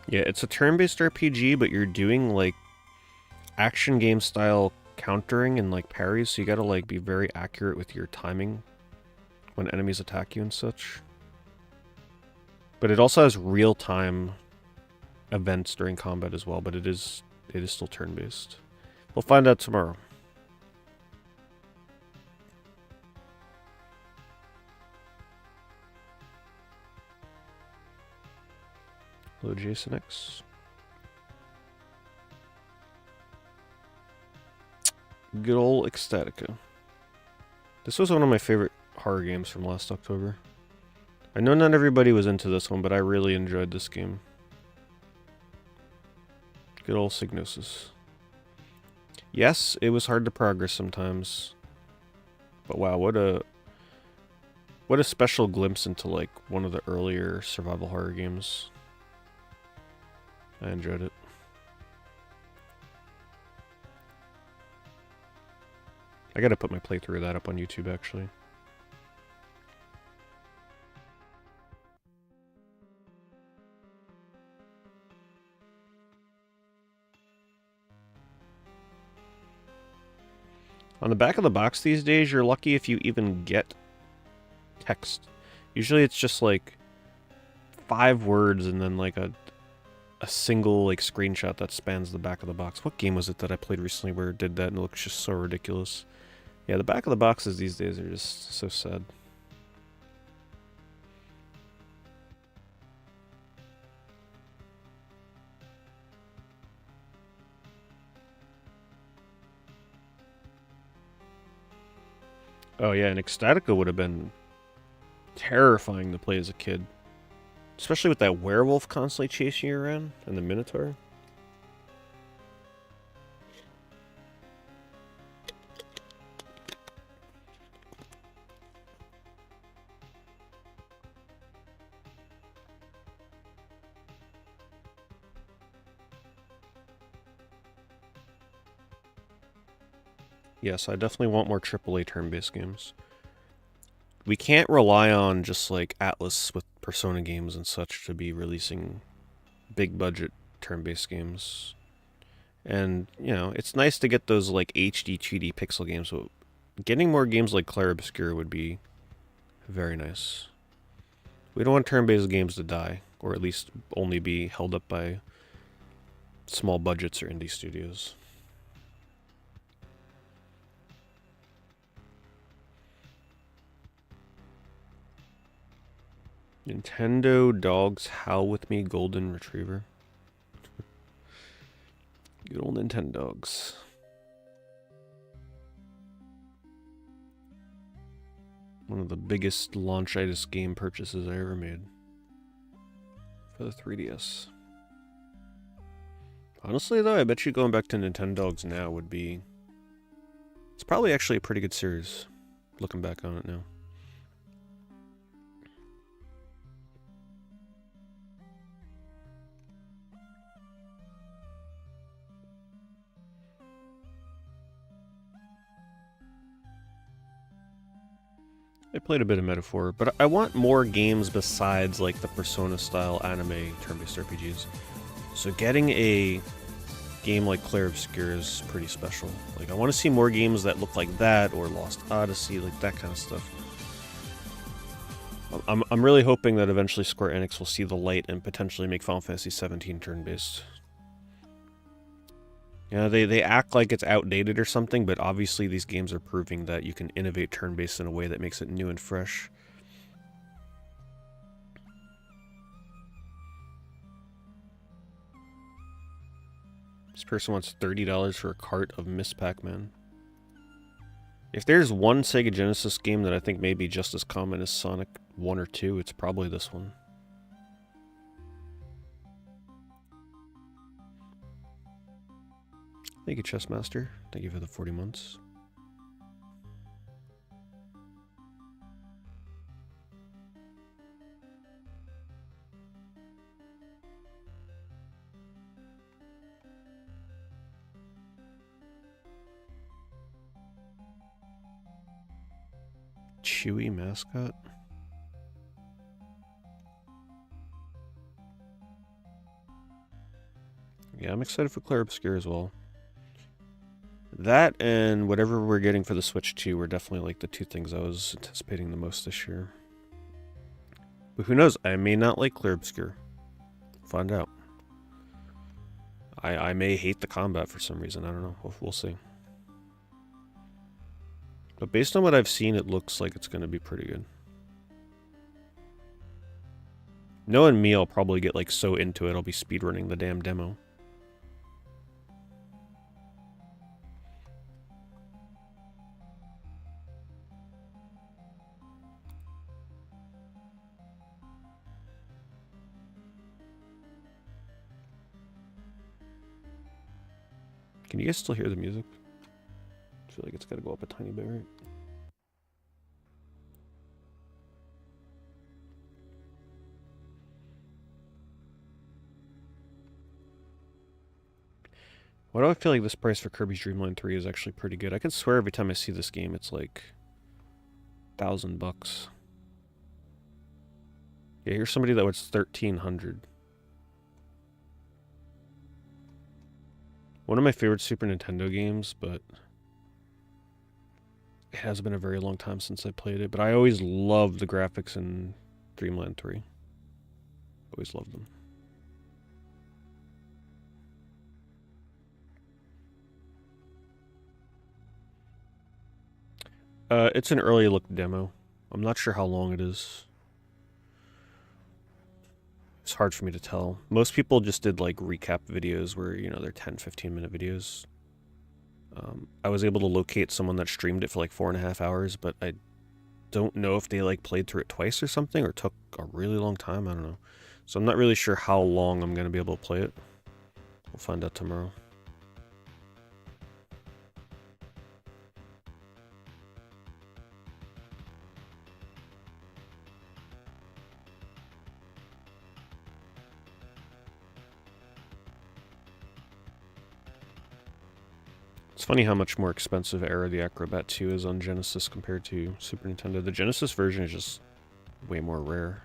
Yeah, it's a turn-based RPG, but you're doing like action game style countering and like parries, so you gotta like be very accurate with your timing when enemies attack you and such. But it also has real-time events during combat as well, but it is still turn-based. We'll find out tomorrow. Hello, Jason X. Good old Ecstatica. This was one of my favorite horror games from last October. I know not everybody was into this one, but I really enjoyed this game. Good old Psygnosis. Yes, it was hard to progress sometimes. But wow, what a special glimpse into like one of the earlier survival horror games. I enjoyed it. I gotta put my playthrough of that up on YouTube, actually. On the back of the box these days, you're lucky if you even get text. Usually it's just like 5 words and then like a single like screenshot that spans the back of the box. What game was it that I played recently where it did that and it looks just so ridiculous? Yeah, the back of the boxes these days are just so sad. Oh yeah, and Ecstatica would have been terrifying to play as a kid. Especially with that werewolf constantly chasing you around, and the Minotaur. Yes, I definitely want more AAA turn-based games. We can't rely on just like Atlas with Persona games and such to be releasing big budget turn-based games. And, you know, it's nice to get those, like, HD 2D pixel games, but getting more games like Clair Obscur would be very nice. We don't want turn-based games to die, or at least only be held up by small budgets or indie studios. Nintendo dogs howl with me, golden retriever. Good old Nintendogs. One of the biggest launchitis game purchases I ever made for the 3DS. Honestly, though, I bet you going back to Nintendogs now would be... It's probably actually a pretty good series, looking back on it now. I played a bit of Metaphor, but I want more games besides like the Persona-style anime turn-based RPGs. So getting a game like Clair Obscur is pretty special. Like, I want to see more games that look like that, or Lost Odyssey, like that kind of stuff. I'm really hoping that eventually Square Enix will see the light and potentially make Final Fantasy XVII turn-based. You know, they act like it's outdated or something, but obviously these games are proving that you can innovate turn-based in a way that makes it new and fresh. This person wants $30 for a cart of Miss Pac-Man. If there's one Sega Genesis game that I think may be just as common as Sonic 1 or 2, it's probably this one. Thank you, Chessmaster. Thank you for the 40 months. Chewy mascot? Yeah, I'm excited for Clair Obscur as well. That and whatever we're getting for the Switch 2 were definitely like the two things I was anticipating the most this year. But who knows, I may not like Clair Obscur. Find out. I may hate the combat for some reason, I don't know, we'll see. But based on what I've seen, it looks like it's going to be pretty good. Knowing me, I'll probably get like so into it, I'll be speedrunning the damn demo. Can you guys still hear the music? I feel like it's got to go up a tiny bit, right? Why do I feel like this price for Kirby's Dream Land 3 is actually pretty good? I can swear every time I see this game, it's like $1,000. Yeah, here's somebody that was $1,300. One of my favorite Super Nintendo games, but it has been a very long time since I played it. But I always loved the graphics in Dreamland 3. Always loved them. It's an early look demo. I'm not sure how long it is. It's hard for me to tell. Most people just did like recap videos where, you know, they're 10-15 minute videos. I was able to locate someone that streamed it for like 4.5 hours, but I don't know if they like played through it twice or something, or took a really long time. I don't know. So I'm not really sure how long I'm going to be able to play it. We'll find out tomorrow. It's funny how much more expensive Era the Acrobat 2 is on Genesis compared to Super Nintendo. The Genesis version is just way more rare.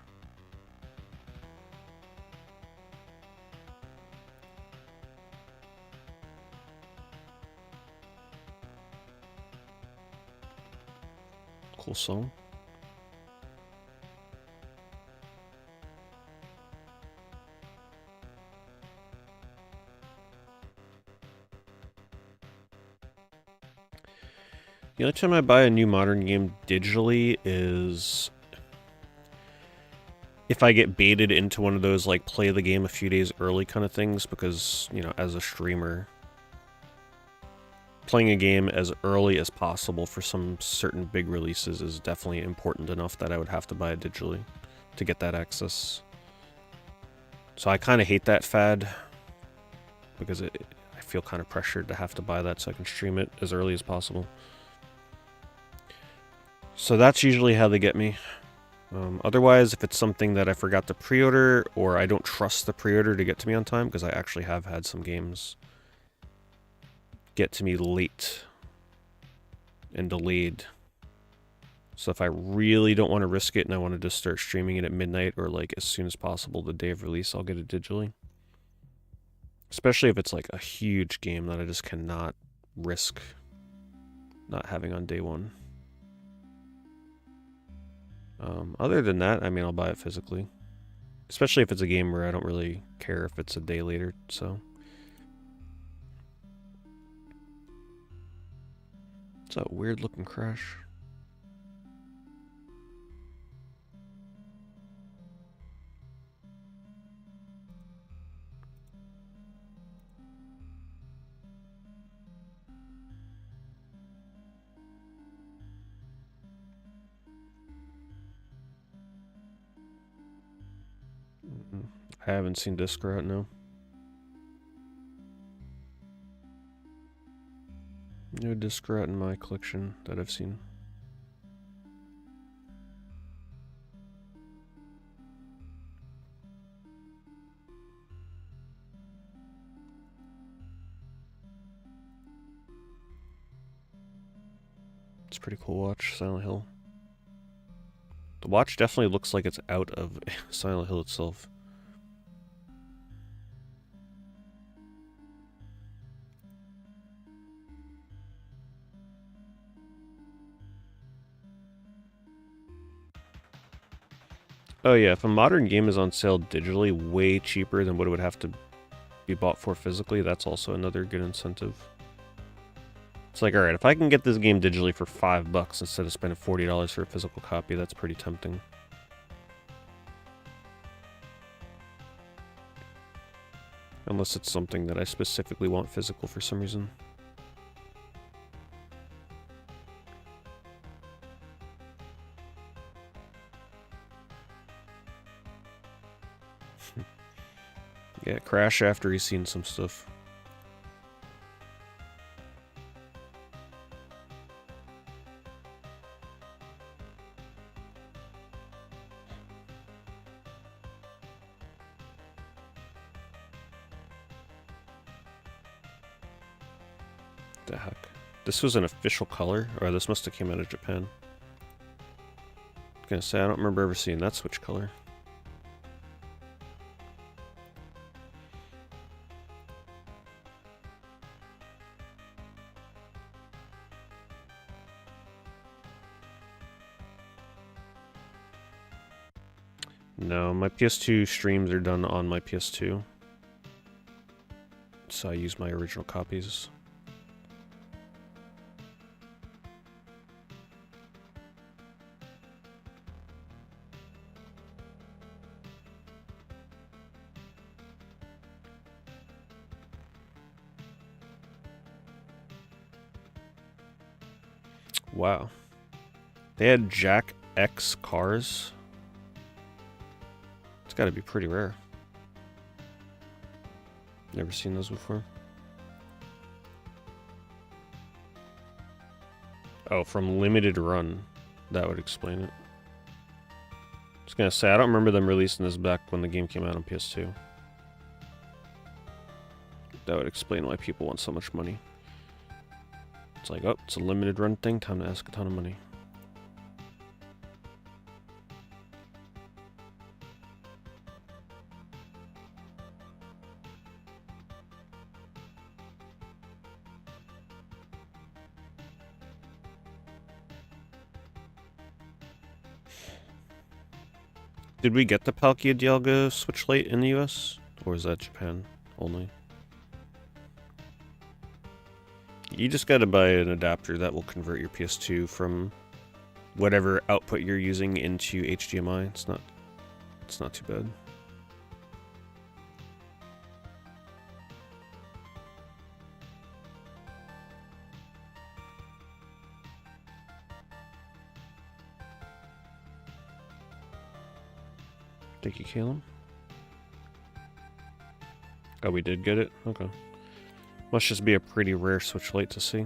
cool song. The only time I buy a new modern game digitally is if I get baited into one of those, like, play the game a few days early kind of things, because, you know, as a streamer, playing a game as early as possible for some certain big releases is definitely important enough that I would have to buy it digitally to get that access. So I kind of hate that fad, because I feel kind of pressured to have to buy that so I can stream it as early as possible. So that's usually how they get me. Otherwise, if it's something that I forgot to pre-order, or I don't trust the pre-order to get to me on time, because I actually have had some games get to me late and delayed. So if I really don't want to risk it and I want to just start streaming it at midnight or like as soon as possible the day of release, I'll get it digitally. Especially if it's like a huge game that I just cannot risk not having on day one. Other than that, I mean, I'll buy it physically. Especially if it's a game where I don't really care if it's a day later, so. It's a weird looking crash. I haven't seen Disc out, no. No Disc in my collection that I've seen. It's a pretty cool watch, Silent Hill. The watch definitely looks like it's out of Silent Hill itself. Oh yeah, if a modern game is on sale digitally way cheaper than what it would have to be bought for physically, that's also another good incentive. It's like, alright, if I can get this game digitally for $5 instead of spending $40 for a physical copy, that's pretty tempting. Unless it's something that I specifically want physical for some reason. Yeah, crash after he's seen some stuff. The heck? This was an official color? Or this must have came out of Japan. I was gonna say, I don't remember ever seeing that switch color. No, my PS2 streams are done on my PS2. So I use my original copies. Wow. They had Jack X cars. It's got to be pretty rare. Never seen those before. Oh, from limited run. That would explain it. I was gonna say, I don't remember them releasing this back when the game came out on PS2. That would explain why people want so much money. It's like, oh, it's a limited run thing, time to ask a ton of money. Did we get the Palkia Dialga Switch Lite in the US? Or is that Japan only? You just gotta buy an adapter that will convert your PS2 from whatever output you're using into HDMI. It's not too bad. Thank you, Caleb. Oh, we did get it? Okay. Must just be a pretty rare Switch Lite to see.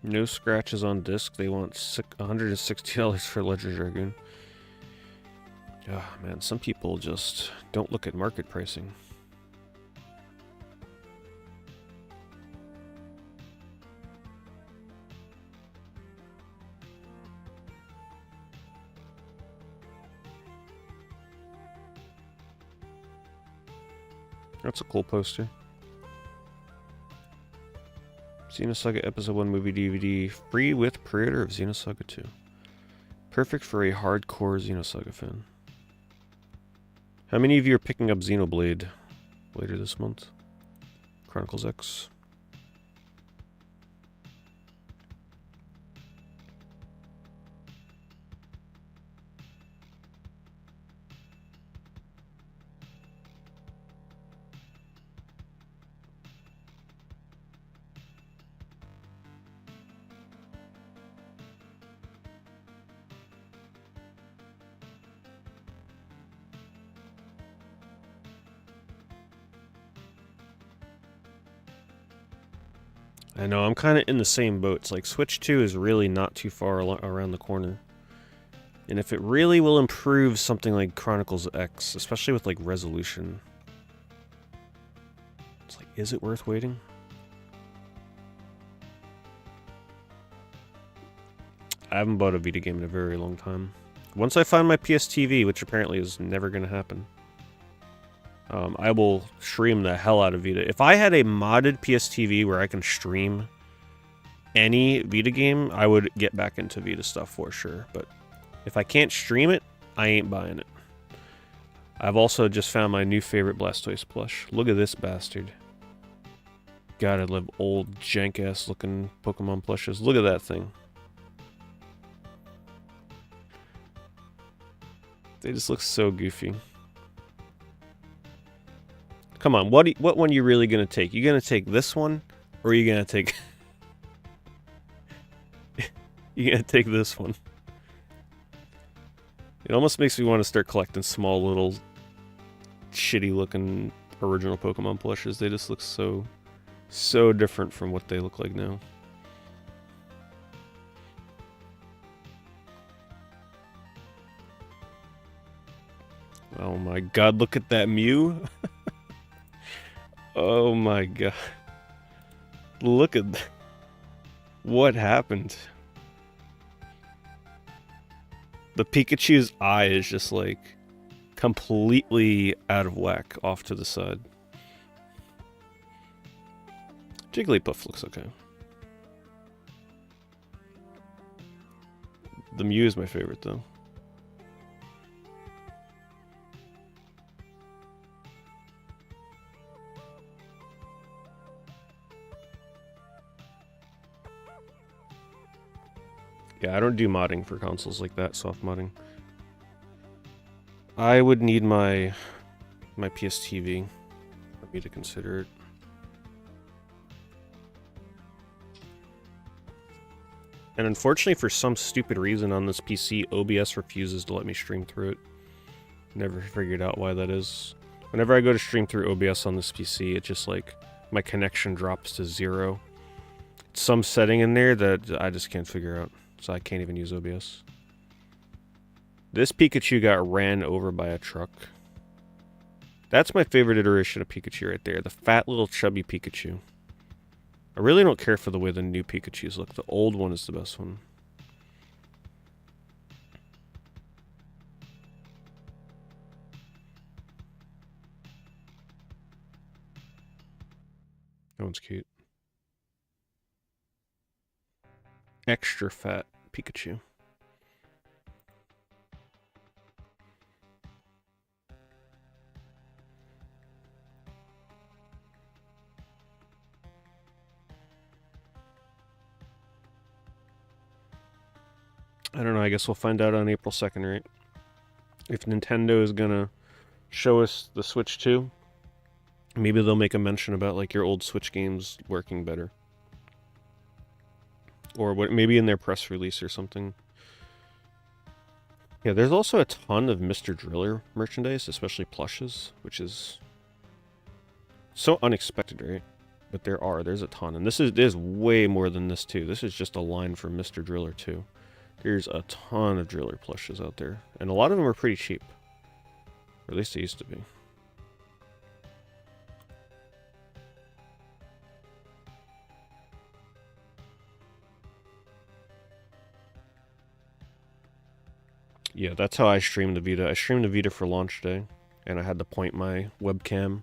No scratches on disc. They want $160 for Legend Dragoon. Oh, man, some people just don't look at market pricing. That's a cool poster. Xenosaga Episode 1 movie DVD free with pre-order of Xenosaga 2. Perfect for a hardcore Xenosaga fan. How many of you are picking up Xenoblade later this month? Chronicles X. I know, I'm kind of in the same boat. It's like Switch 2 is really not too far around the corner. And if it really will improve something like Chronicles X, especially with like resolution, it's like, is it worth waiting? I haven't bought a Vita game in a very long time. Once I find my PS TV, which apparently is never going to happen, I will stream the hell out of Vita. If I had a modded PS TV where I can stream any Vita game, I would get back into Vita stuff for sure. But if I can't stream it, I ain't buying it. I've also just found my new favorite Blastoise plush. Look at this bastard. God, I love old jank-ass looking Pokemon plushes. Look at that thing. They just look so goofy. Come on, what one are you really gonna take? You gonna take this one, or are you gonna take? You gonna take this one? It almost makes me want to start collecting small little, shitty-looking original Pokemon plushes. They just look so different from what they look like now. Oh my God! Look at that Mew. Oh my God. Look at that. What happened? The Pikachu's eye is just like completely out of whack off to the side. Jigglypuff looks okay. The Mew is my favorite though. Yeah, I don't do modding for consoles like that, soft modding. I would need my PS TV for me to consider it. And unfortunately, for some stupid reason on this PC, OBS refuses to let me stream through it. Never figured out why that is. Whenever I go to stream through OBS on this PC, it just like, my connection drops to 0. It's some setting in there that I just can't figure out. So I can't even use OBS. This Pikachu got ran over by a truck. That's my favorite iteration of Pikachu right there. The fat little chubby Pikachu. I really don't care for the way the new Pikachus look. The old one is the best one. one's cute. Extra fat Pikachu. I don't know, I guess we'll find out on April 2nd, right? If Nintendo is gonna show us the Switch 2, maybe they'll make a mention about like your old Switch games working better. Or what, maybe in their press release or something. Yeah, there's also a ton of Mr. Driller merchandise, especially plushes, which is so unexpected, right? But there's a ton. And there's way more than this too. This is just a line from Mr. Driller too. There's a ton of Driller plushes out there. And a lot of them are pretty cheap. Or at least they used to be. Yeah, that's how I streamed the Vita. I streamed the Vita for launch day. And I had to point my webcam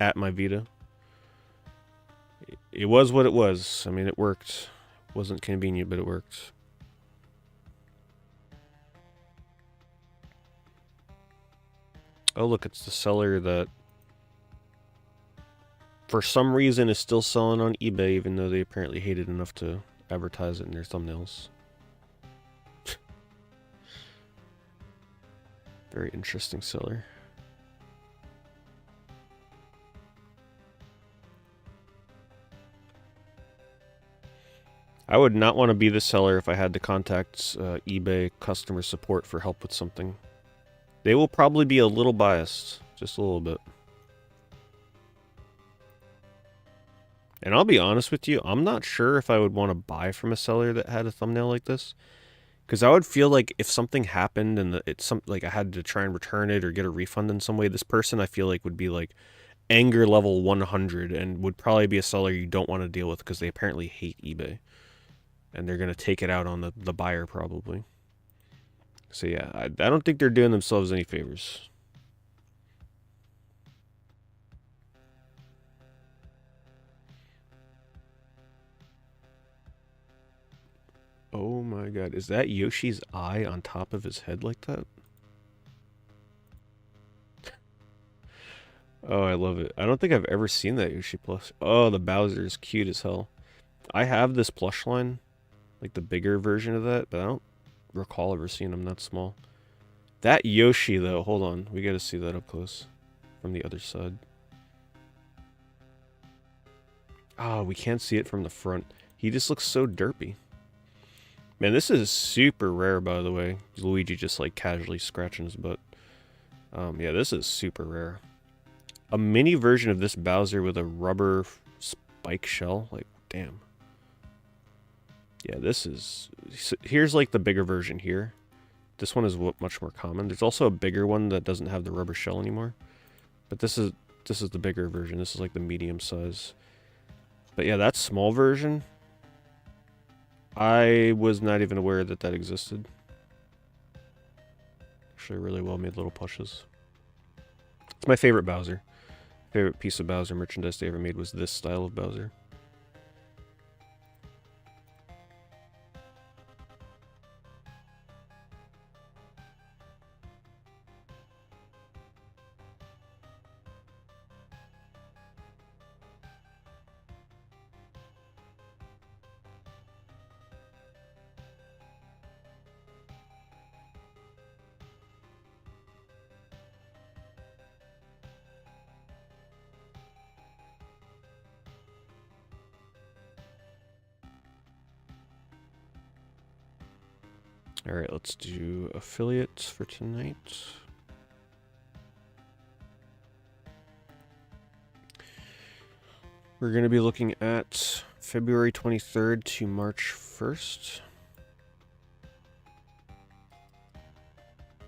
at my Vita. It was what it was. I mean, it worked. It wasn't convenient, but it worked. Oh, look, it's the seller that, for some reason, is still selling on eBay, even though they apparently hate it enough to advertise it in their thumbnails. Very interesting seller. I would not want to be the seller if I had to contact eBay customer support for help with something. They will probably be a little biased, just a little bit. And I'll be honest with you, I'm not sure if I would want to buy from a seller that had a thumbnail like this. Because I would feel like if something happened and like I had to try and return it or get a refund in some way, this person I feel like would be like anger level 100 and would probably be a seller you don't want to deal with because they apparently hate eBay. And they're going to take it out on the buyer probably. So yeah, I don't think they're doing themselves any favors. Oh my god, is that Yoshi's eye on top of his head like that? Oh, I love it. I don't think I've ever seen that Yoshi plush. Oh, the Bowser is cute as hell. I have this plush line, like the bigger version of that, but I don't recall ever seeing him that small. That Yoshi, though, hold on. We gotta see that up close from the other side. Ah, we can't see it from the front. He just looks so derpy. Man, this is super rare, by the way. Luigi just, like, casually scratching his butt. Yeah, this is super rare. A mini version of this Bowser with a rubber spike shell? Like, damn. Yeah, this is... Here's, like, the bigger version here. This one is much more common. There's also a bigger one that doesn't have the rubber shell anymore. But this is the bigger version. This is, like, the medium size. But yeah, that small version... I was not even aware that that existed. Actually, really well made little plushes. It's my favorite Bowser. Favorite piece of Bowser merchandise they ever made was this style of Bowser. Alright, let's do affiliates for tonight. We're going to be looking at February 23rd to March 1st.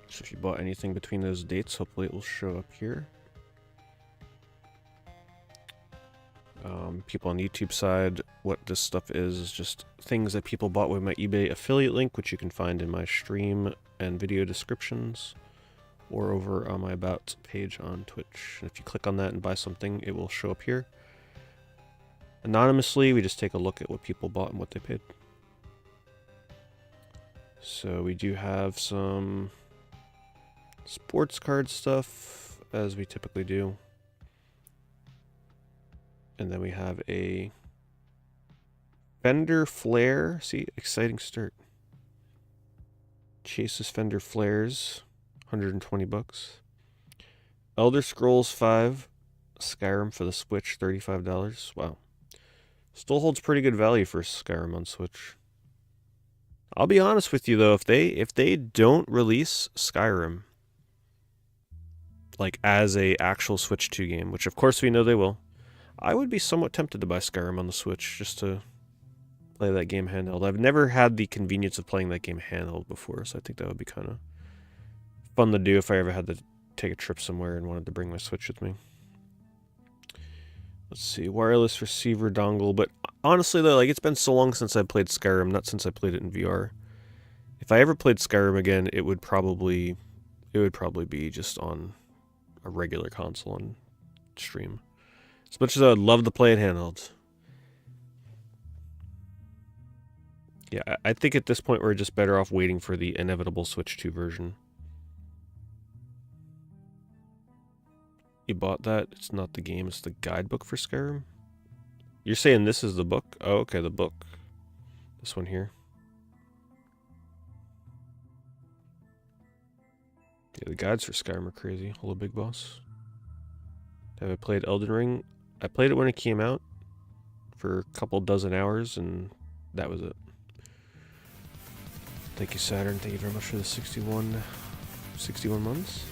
So if you bought anything between those dates, hopefully it will show up here. People on the YouTube side, what this stuff is just things that people bought with my eBay affiliate link, which you can find in my stream and video descriptions, or over on my About page on Twitch. And if you click on that and buy something, it will show up here. Anonymously, we just take a look at what people bought and what they paid. So we do have some sports card stuff, as we typically do. And then we have a Fender Flare. See, exciting start. Chase's Fender Flares, $120. Elder Scrolls 5, Skyrim for the Switch, $35. Wow. Still holds pretty good value for Skyrim on Switch. I'll be honest with you though, if they don't release Skyrim like as a actual Switch 2 game, which of course we know they will, I would be somewhat tempted to buy Skyrim on the Switch just to play that game handheld. I've never had the convenience of playing that game handheld before, so I think that would be kind of fun to do if I ever had to take a trip somewhere and wanted to bring my Switch with me. Let's see, wireless receiver dongle, but honestly though, like, it's been so long since I played Skyrim, not since I played it in VR. If I ever played Skyrim again, it would probably be just on a regular console and stream. As much as I would love to play it handheld. Yeah, I think at this point we're just better off waiting for the inevitable Switch 2 version. You bought that? It's not the game, it's the guidebook for Skyrim? You're saying this is the book? Oh, okay, the book. This one here. Yeah, the guides for Skyrim are crazy. Hello, Big Boss. Have I played Elden Ring? I played it when it came out for a couple dozen hours, and that was it. Thank you, Saturn. Thank you very much for the 61 months.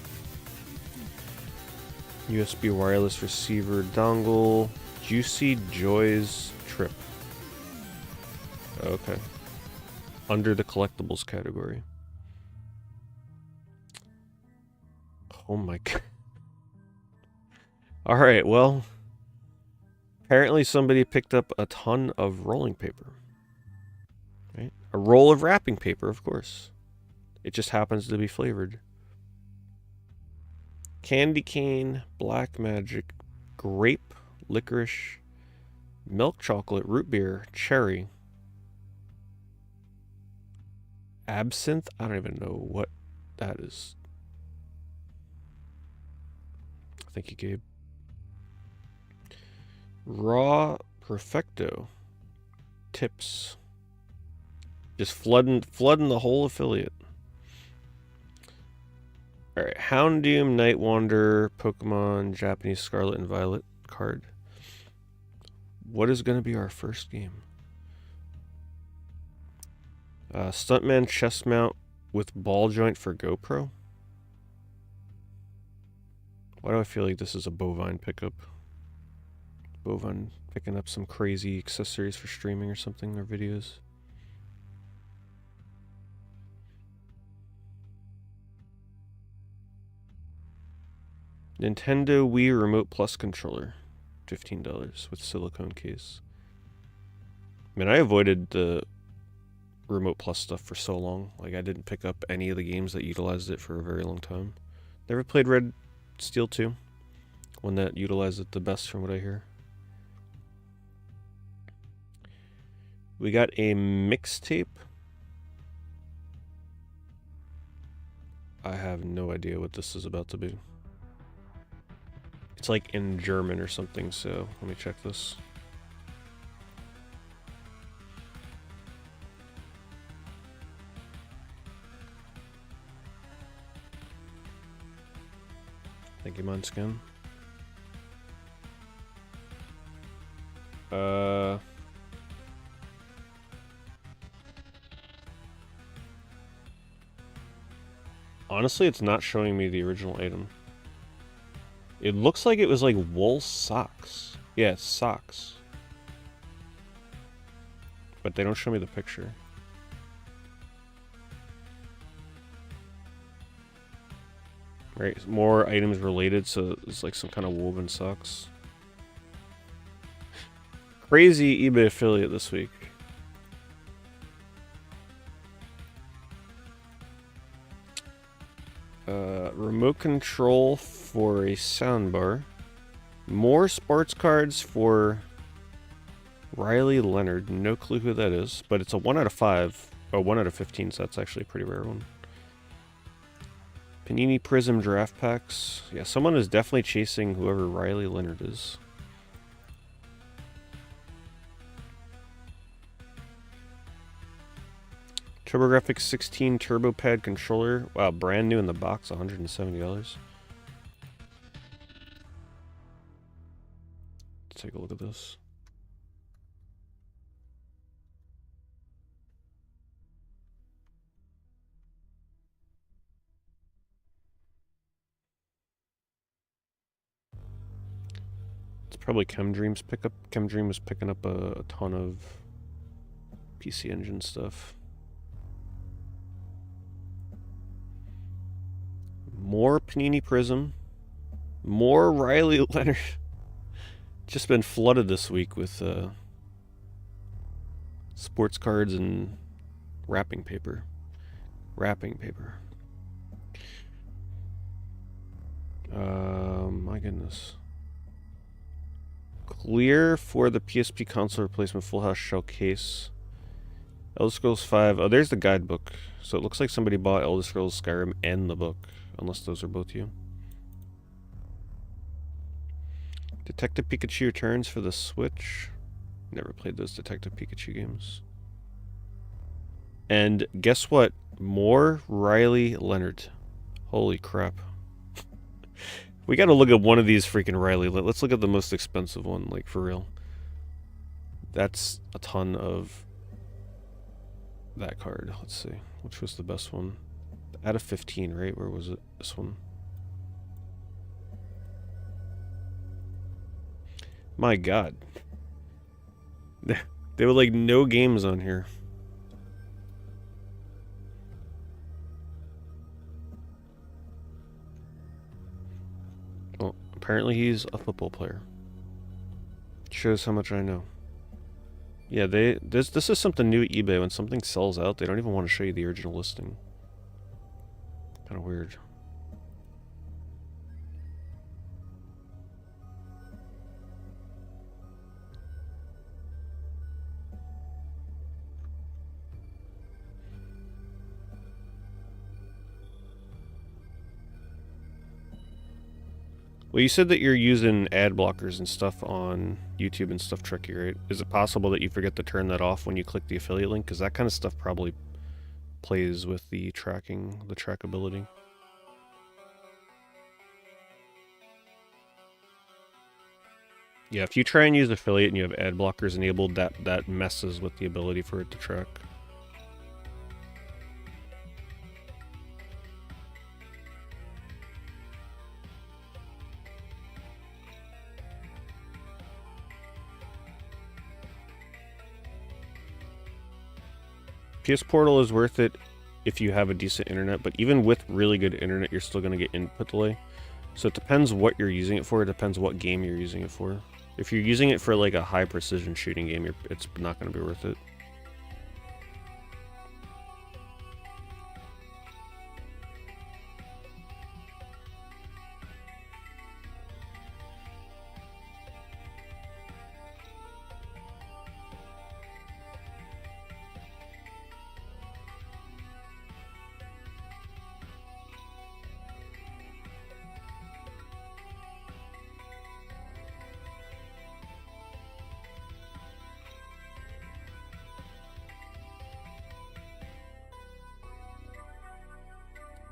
USB wireless receiver dongle. Juicy Joys Trip. Okay. Under the collectibles category. Oh my god. Alright, well. Apparently somebody picked up a ton of rolling paper. Right? A roll of wrapping paper, of course. It just happens to be flavored. Candy cane, black magic, grape, licorice, milk chocolate, root beer, cherry, absinthe. I don't even know what that is. Thank you, Gabe. Raw Perfecto. Tips. Just flooding the whole affiliate. Alright, Houndoom, Night Wander, Pokemon, Japanese Scarlet and Violet card. What is going to be our first game? Stuntman chest mount with ball joint for GoPro. Why do I feel like this is a bovine pickup? Bovine picking up some crazy accessories for streaming or something, or videos. Nintendo Wii Remote Plus controller, $15 with silicone case. I mean, I avoided the Remote Plus stuff for so long. Like, I didn't pick up any of the games that utilized it for a very long time. Never played Red Steel 2, one that utilized it the best from what I hear. We got a mixtape. I have no idea what this is about to be. It's like in German or something, so let me check this. Thank you, Munskin. Honestly, it's not showing me the original item. It looks like it was like wool socks. Yeah, it's socks. But they don't show me the picture. Right, more items related, so it's like some kind of woven socks. Crazy eBay affiliate this week. Remote control for a soundbar. More sports cards for Riley Leonard, no clue who that is, but it's a 1 out of 5. Oh, 1 out of 15, so that's actually a pretty rare one. Panini Prism draft packs. Yeah, someone is definitely chasing whoever Riley Leonard is. TurboGrafx 16 Turbo Pad controller. Wow, brand new in the box, $170. Let's take a look at this. It's probably ChemDream's pickup. ChemDream was picking up a ton of PC Engine stuff. More Panini Prism. More Riley Leonard. Just been flooded this week with sports cards and wrapping paper. My goodness. Clear for the PSP console replacement Full House shell case. Elder Scrolls 5. Oh, there's the guidebook. So it looks like somebody bought Elder Scrolls Skyrim and the book. Unless those are both you. Detective Pikachu returns for the Switch. Never played those Detective Pikachu games. And guess what? More Riley Leonard. Holy crap. We gotta look at one of these freaking Riley. Let's look at the most expensive one, like for real. That's a ton of that card. Let's see. Which was the best one? Out of 15, right? Where was it? This one. My god. There were like no games on here. Well, apparently he's a football player. Shows how much I know. Yeah, this is something new at eBay. When something sells out, they don't even want to show you the original listing. Kind of weird. Well, you said that you're using ad blockers and stuff on YouTube and stuff tricky, right? Is it possible that you forget to turn that off when you click the affiliate link? Because that kind of stuff probably plays with the tracking, the trackability. Yeah, if you try and use affiliate and you have ad blockers enabled, that messes with the ability for it to track. PS Portal is worth it if you have a decent internet, but even with really good internet, you're still going to get input delay. So it depends what you're using it for. It depends what game you're using it for. If you're using it for like a high precision shooting game, it's not going to be worth it.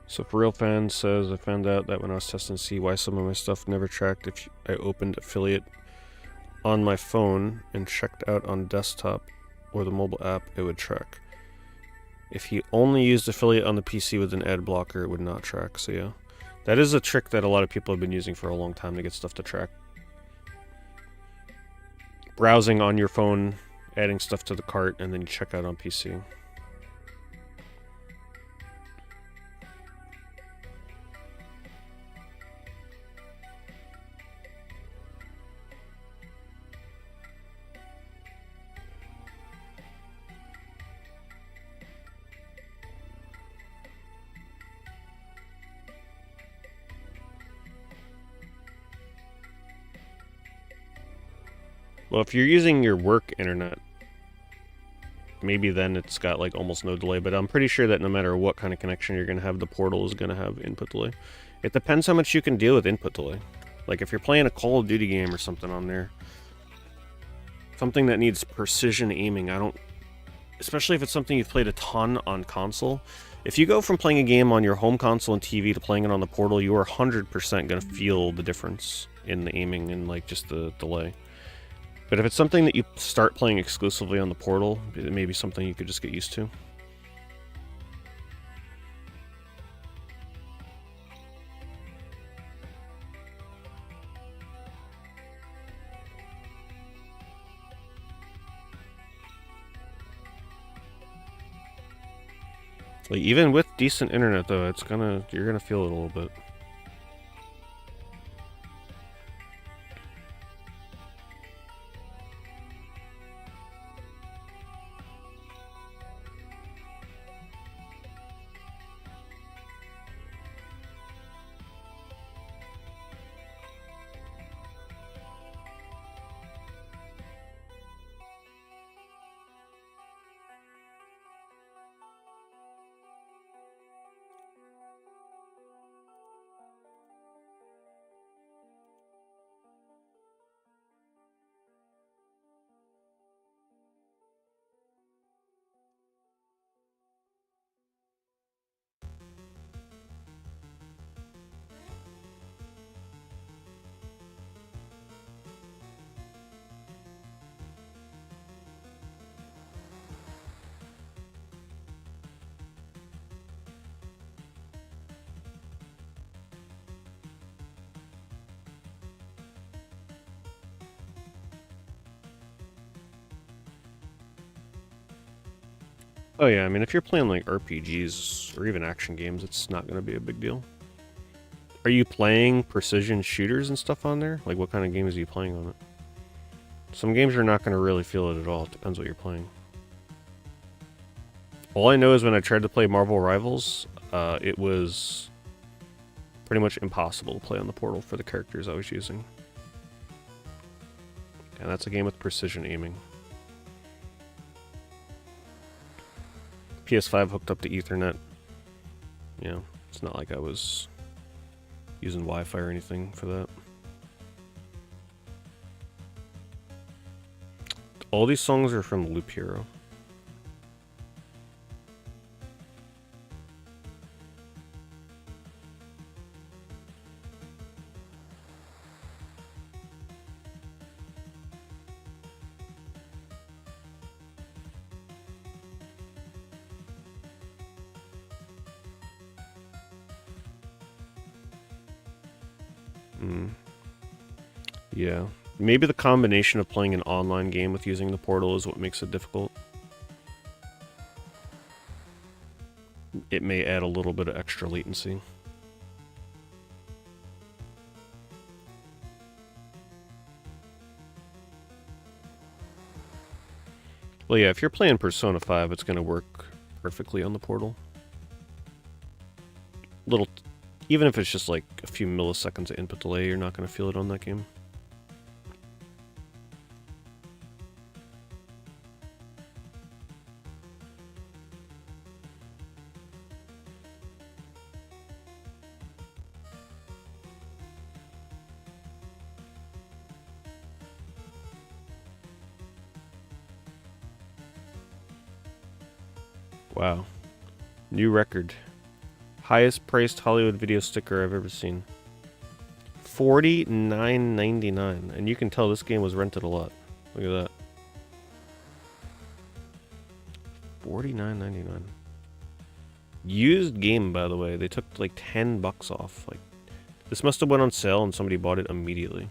So for real fan says, I found out that when I was testing to see why some of my stuff never tracked, if I opened affiliate on my phone and checked out on desktop or the mobile app, it would track. If he only used affiliate on the PC with an ad blocker, it would not track. So yeah, that is a trick that a lot of people have been using for a long time to get stuff to track. Browsing on your phone, adding stuff to the cart, and then you check out on PC. Well, if you're using your work internet, maybe then it's got like almost no delay, but I'm pretty sure that no matter what kind of connection you're going to have, the portal is going to have input delay. It depends how much you can deal with input delay. Like if you're playing a Call of Duty game or something on there, something that needs precision aiming, especially if it's something you've played a ton on console, if you go from playing a game on your home console and TV to playing it on the portal, you are 100% going to feel the difference in the aiming and like just the delay. But if it's something that you start playing exclusively on the portal, it may be something you could just get used to. Like even with decent internet though, you're gonna feel it a little bit. Oh yeah, I mean if you're playing like RPGs or even action games, it's not gonna be a big deal. Are you playing precision shooters and stuff on there? Like what kind of games are you playing on it? Some games you're not gonna really feel it at all. It depends what you're playing. All I know is when I tried to play Marvel Rivals, it was pretty much impossible to play on the portal for the characters I was using. And that's a game with precision aiming. PS5 hooked up to Ethernet. You know, it's not like I was using Wi-Fi or anything for that. All these songs are from Loop Hero. Yeah. Maybe the combination of playing an online game with using the portal is what makes it difficult. It may add a little bit of extra latency. Well, yeah, if you're playing Persona 5, it's going to work perfectly on the portal. Even if it's just like a few milliseconds of input delay, you're not going to feel it on that game. Wow. New record. Highest priced Hollywood video sticker I've ever seen. $49.99. And you can tell this game was rented a lot. Look at that. $49.99. Used game, by the way. They took like $10 off. Like, this must have went on sale and somebody bought it immediately.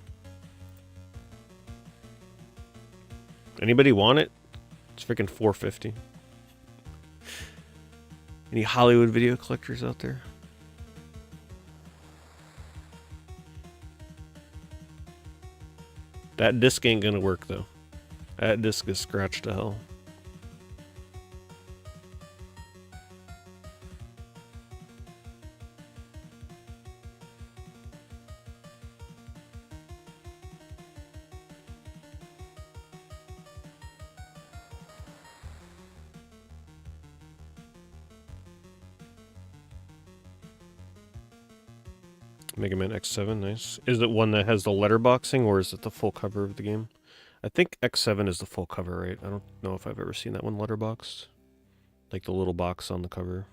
Anybody want it? It's freaking $4.50. Any Hollywood video collectors out there? That disc ain't gonna work though. That disc is scratched to hell. Mega Man X7, nice. Is it one that has the letterboxing, or is it the full cover of the game? I think X7 is the full cover, right? I don't know if I've ever seen that one letterboxed. Like the little box on the cover.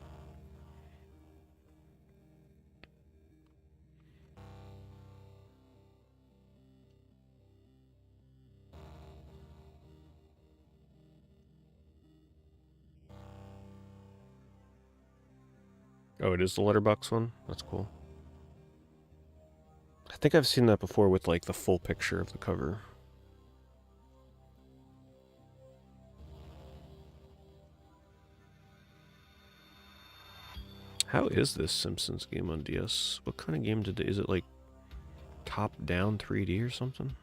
Oh, it is the letterbox one? That's cool. I think I've seen that before with like the full picture of the cover. How is this Simpsons game on DS? What kind of game is it like top-down 3D or something?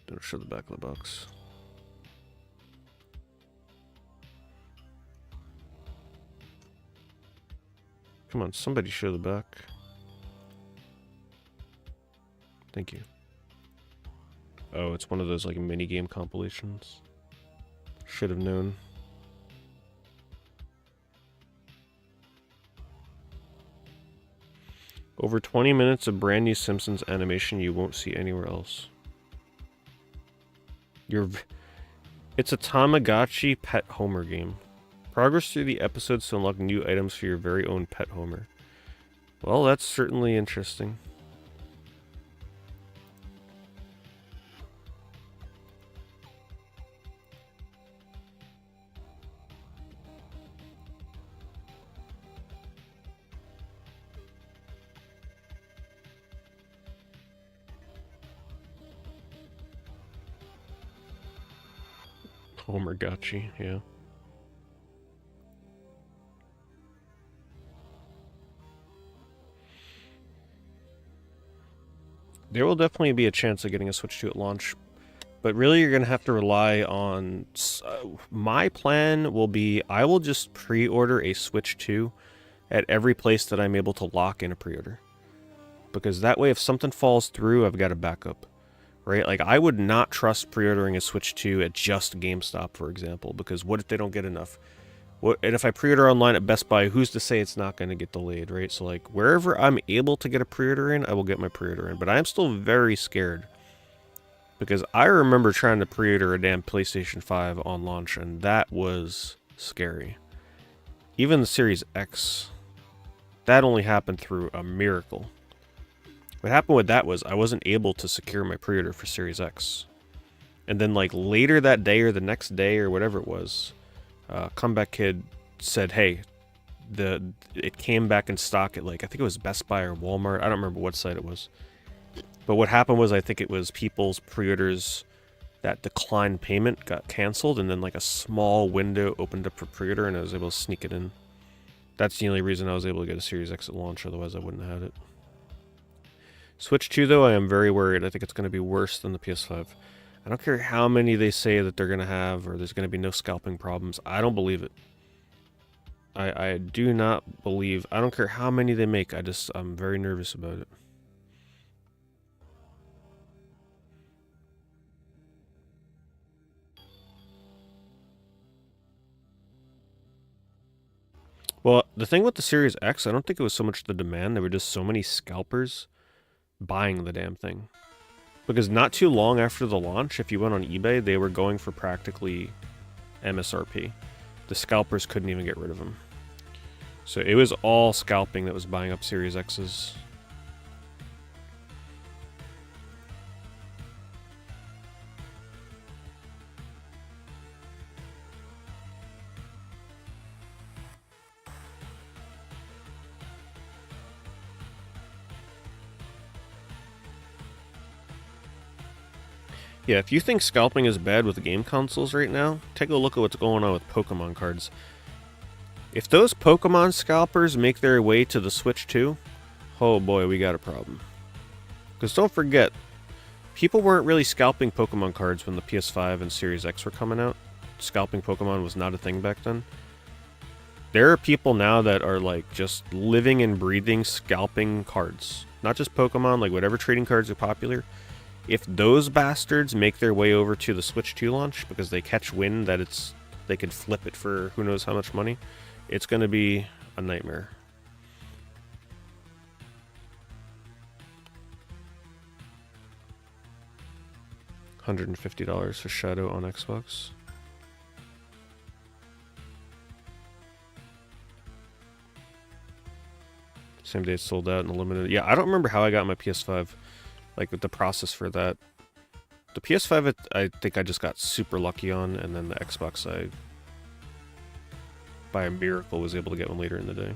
Don't show the back of the box. Come on, somebody show the back. Thank you. Oh, it's one of those like mini game compilations. Should have known. Over 20 minutes of brand new Simpsons animation you won't see anywhere else. It's a Tamagotchi pet Homer game. Progress through the episodes to unlock new items for your very own pet Homer. Well, that's certainly interesting. Homergotchi, yeah. There will definitely be a chance of getting a Switch 2 at launch, but really you're going to have to rely on... my plan will be I will just pre-order a Switch 2 at every place that I'm able to lock in a pre-order. Because that way if something falls through, I've got a backup. Right? Like, I would not trust pre-ordering a Switch 2 at just GameStop, for example, because what if they don't get enough? And if I pre-order online at Best Buy, who's to say it's not going to get delayed, right? So, like, wherever I'm able to get a pre-order in, I will get my pre-order in. But I'm still very scared, because I remember trying to pre-order a damn PlayStation 5 on launch, and that was scary. Even the Series X, that only happened through a miracle. What happened with that was I wasn't able to secure my pre-order for Series X. And then like later that day or the next day or whatever it was, Comeback Kid said, hey, it came back in stock at like, I think it was Best Buy or Walmart. I don't remember what site it was. But what happened was I think it was people's pre-orders that declined payment got canceled, and then like a small window opened up for pre-order and I was able to sneak it in. That's the only reason I was able to get a Series X at launch, otherwise I wouldn't have had it. Switch 2, though, I am very worried. I think it's going to be worse than the PS5. I don't care how many they say that they're going to have, or there's going to be no scalping problems. I don't believe it. I do not believe... I don't care how many they make. I'm very nervous about it. Well, the thing with the Series X, I don't think it was so much the demand. There were just so many scalpers buying the damn thing. Because not too long after the launch, if you went on eBay, they were going for practically MSRP. The scalpers couldn't even get rid of them. So it was all scalping that was buying up Series X's. Yeah, if you think scalping is bad with game consoles right now, take a look at what's going on with Pokemon cards. If those Pokemon scalpers make their way to the Switch 2, oh boy, we got a problem. Because don't forget, people weren't really scalping Pokemon cards when the PS5 and Series X were coming out. Scalping Pokemon was not a thing back then. There are people now that are like just living and breathing scalping cards. Not just Pokemon, like whatever trading cards are popular. If those bastards make their way over to the Switch 2 launch because they catch wind that they could flip it for who knows how much money, it's going to be a nightmare. $150 for Shadow on Xbox. Same day it's sold out and limited. Yeah, I don't remember how I got my PS5. Like, with the process for that. The PS5, I think I just got super lucky on, and then the Xbox, I, by a miracle, was able to get one later in the day.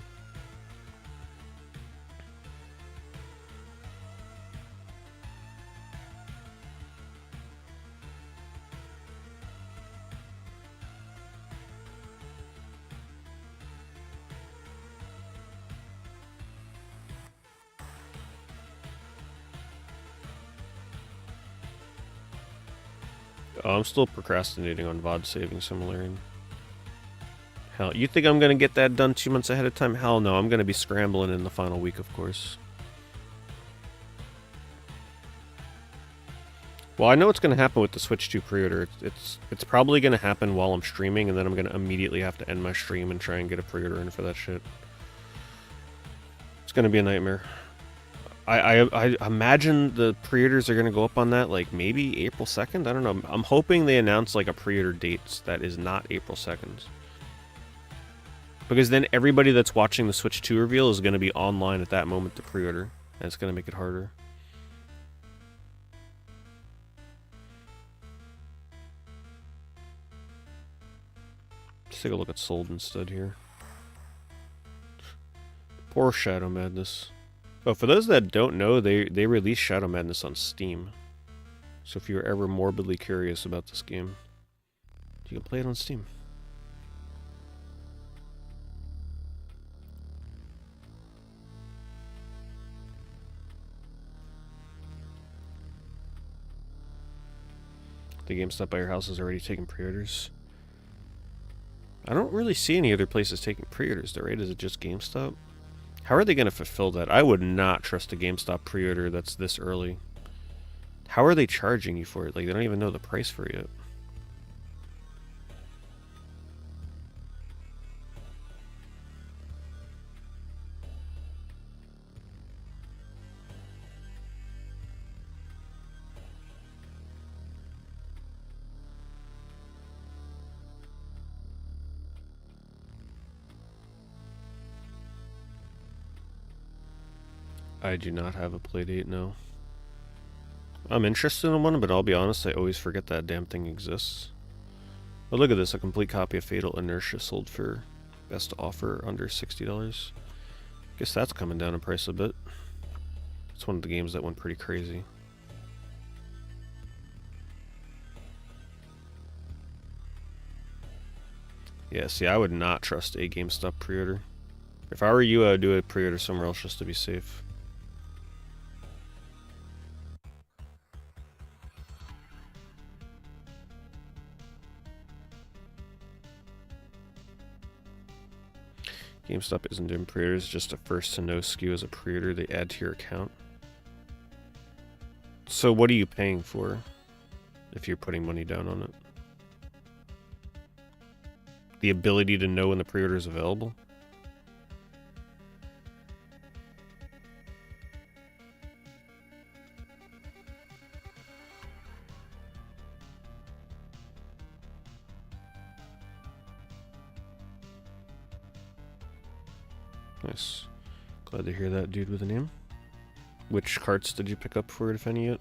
Oh, I'm still procrastinating on VOD saving Similarian. Hell, you think I'm gonna get that done 2 months ahead of time? Hell no, I'm gonna be scrambling in the final week, of course. Well, I know what's gonna happen with the Switch 2 pre-order. It's probably gonna happen while I'm streaming, and then I'm gonna immediately have to end my stream and try and get a pre-order in for that shit. It's gonna be a nightmare. I imagine the pre-orders are gonna go up on that like maybe April 2nd. I don't know. I'm hoping they announce like a pre-order date that is not April 2nd. Because then everybody that's watching the Switch 2 reveal is gonna be online at that moment to pre-order, and it's gonna make it harder. Let's take a look at sold instead here. Poor Shadow Madness. Oh, for those that don't know, they released Shadow Madness on Steam. So if you're ever morbidly curious about this game, you can play it on Steam. The GameStop by your house is already taking pre-orders. I don't really see any other places taking pre-orders though, right? Is it just GameStop? How are they going to fulfill that? I would not trust a GameStop pre-order that's this early. How are they charging you for it? Like, they don't even know the price for it yet. I do not have a playdate, no. I'm interested in one, but I'll be honest, I always forget that damn thing exists. Oh, look at this, a complete copy of Fatal Inertia sold for best offer under $60. Guess that's coming down in price a bit. It's one of the games that went pretty crazy. Yeah, see, I would not trust a GameStop pre-order. If I were you, I would do a pre-order somewhere else just to be safe. GameStop isn't doing pre-orders, just a first to know SKU as a pre-order they add to your account. So what are you paying for if you're putting money down on it? The ability to know when the pre-order is available? Nice. Glad to hear that, dude with a name. Which carts did you pick up for it, if any, yet?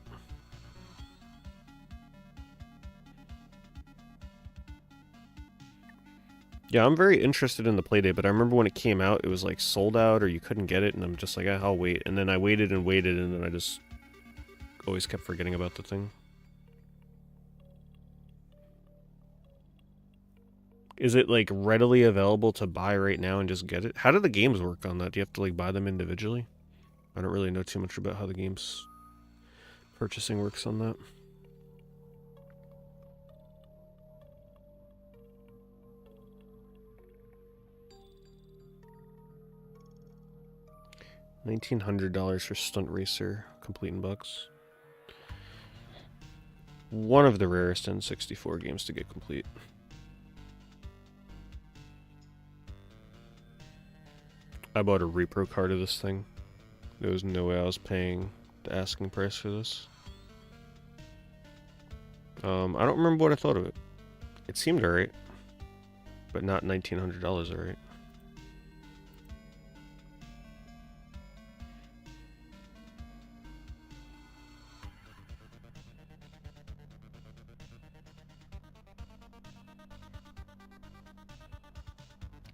Yeah, I'm very interested in the Playdate, but I remember when it came out, it was like sold out or you couldn't get it, and I'm just like, I'll wait. And then I waited and waited, and then I just always kept forgetting about the thing. Is it like readily available to buy right now and just get it? How do the games work on that? Do you have to like buy them individually? I don't really know too much about how the game's purchasing works on that. $1,900 for Stunt Racer complete in bucks. One of the rarest N64 games to get complete. I bought a repro card of this thing. There was no way I was paying the asking price for this. I don't remember what I thought of it. It seemed alright, but not $1,900 alright.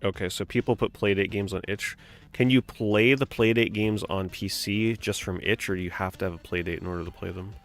Okay, so people put Playdate games on itch. Can you play the Playdate games on PC just from itch, or do you have to have a Playdate in order to play them?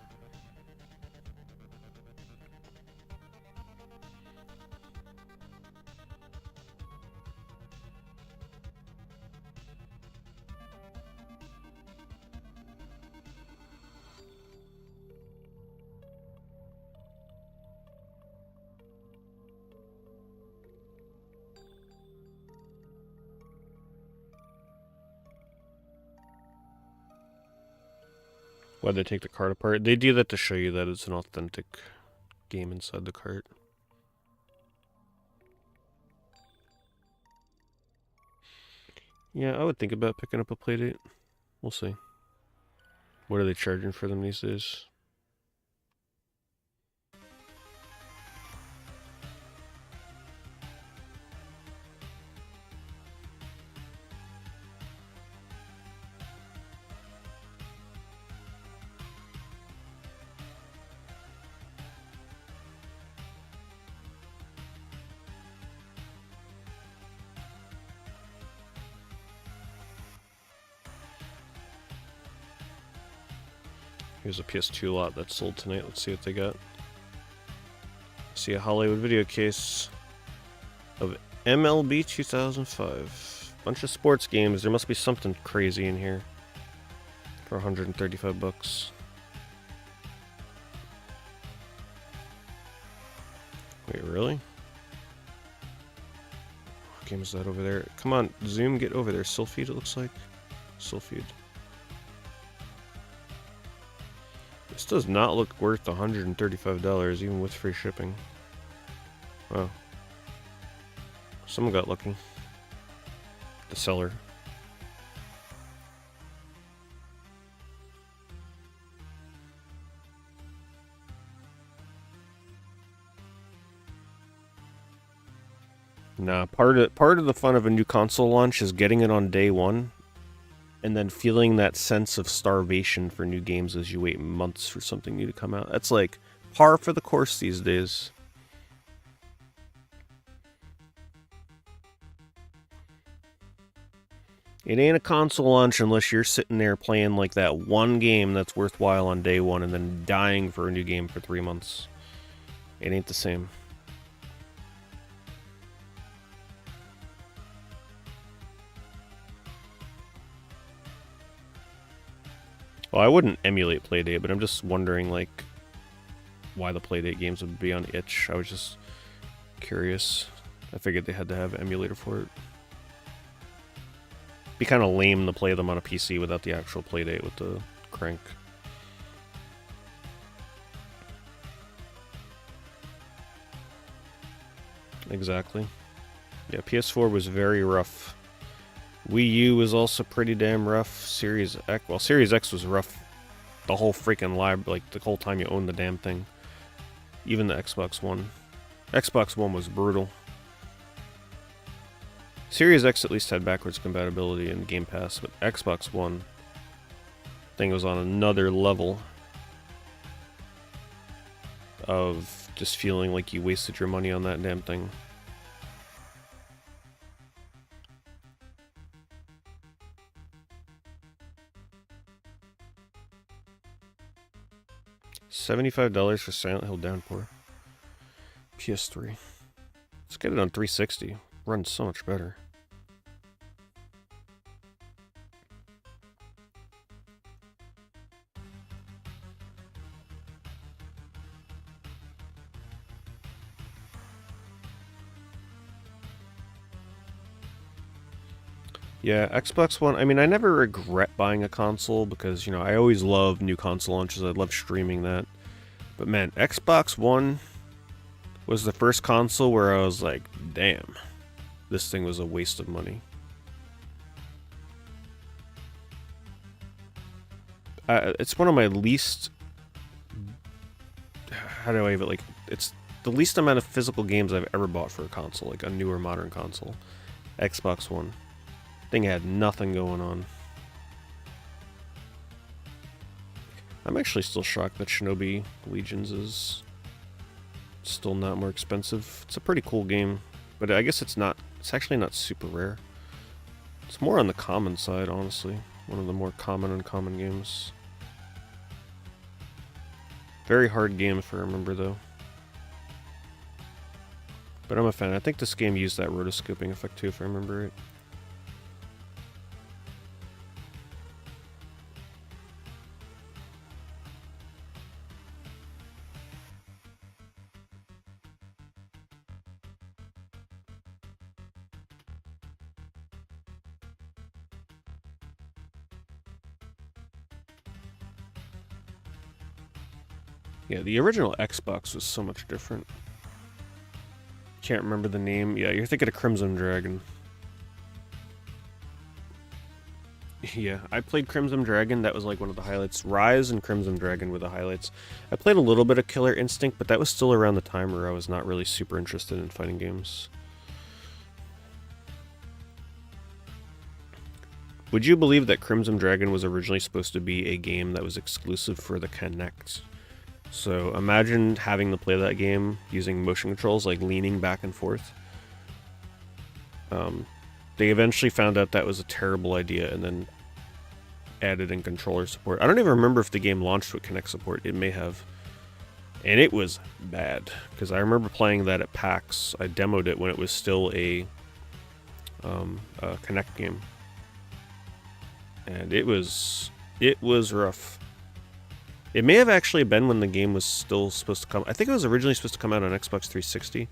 Why'd they take the cart apart? They do that to show you that it's an authentic game inside the cart. Yeah, I would think about picking up a Playdate. We'll see. What are they charging for them these days? Here's a PS2 lot that sold tonight. Let's see what they got. See a Hollywood video case of MLB 2005. Bunch of sports games. There must be something crazy in here for 135 bucks. Wait, really? What game is that over there? Come on, zoom, get over there. Sylphied, it looks like. Sylphied. This does not look worth $135, even with free shipping. Wow. Someone got lucky. The seller. Nah, part of the fun of a new console launch is getting it on day one, and then feeling that sense of starvation for new games as you wait months for something new to come out. That's like par for the course these days. It ain't a console launch unless you're sitting there playing like that one game that's worthwhile on day one and then dying for a new game for 3 months. It ain't the same. Well, I wouldn't emulate Playdate, but I'm just wondering, like, why the Playdate games would be on itch. I was just curious. I figured they had to have an emulator for it. Be kind of lame to play them on a PC without the actual Playdate with the crank. Exactly. Yeah, PS4 was very rough. Wii U was also pretty damn rough. Series X, well, Series X was rough the whole freaking live, like the whole time you owned the damn thing. Even the Xbox One. Xbox One was brutal. Series X at least had backwards compatibility and Game Pass, but Xbox One thing was on another level of just feeling like you wasted your money on that damn thing. $75 for Silent Hill Downpour. PS3. Let's get it on 360. Runs so much better. Yeah, Xbox One, I mean, I never regret buying a console because, you know, I always love new console launches. I love streaming that. But man, Xbox One was the first console where I was like, damn, this thing was a waste of money. It's one of my least... how do I even, like, it's the least amount of physical games I've ever bought for a console, like a newer modern console. Xbox One. Thing had nothing going on. I'm actually still shocked that Shinobi Legions is still not more expensive. It's a pretty cool game, but I guess it's actually not super rare. It's more on the common side, honestly. One of the more common uncommon games. Very hard game if I remember, though. But I'm a fan. I think this game used that rotoscoping effect too, if I remember it. Yeah, the original Xbox was so much different. Can't remember the name. Yeah, you're thinking of Crimson Dragon. Yeah, I played Crimson Dragon. That was like one of the highlights. Rise and Crimson Dragon were the highlights. I played a little bit of Killer Instinct, but that was still around the time where I was not really super interested in fighting games. Would you believe that Crimson Dragon was originally supposed to be a game that was exclusive for the Kinect? So imagine having to play that game using motion controls, like leaning back and forth. They eventually found out that was a terrible idea and then added in controller support. I don't even remember if the game launched with Kinect support. It may have. And it was bad, because I remember playing that at PAX. I demoed it when it was still a Kinect game. And it was rough. It may have actually been when the game was still supposed to come. I think it was originally supposed to come out on Xbox 360,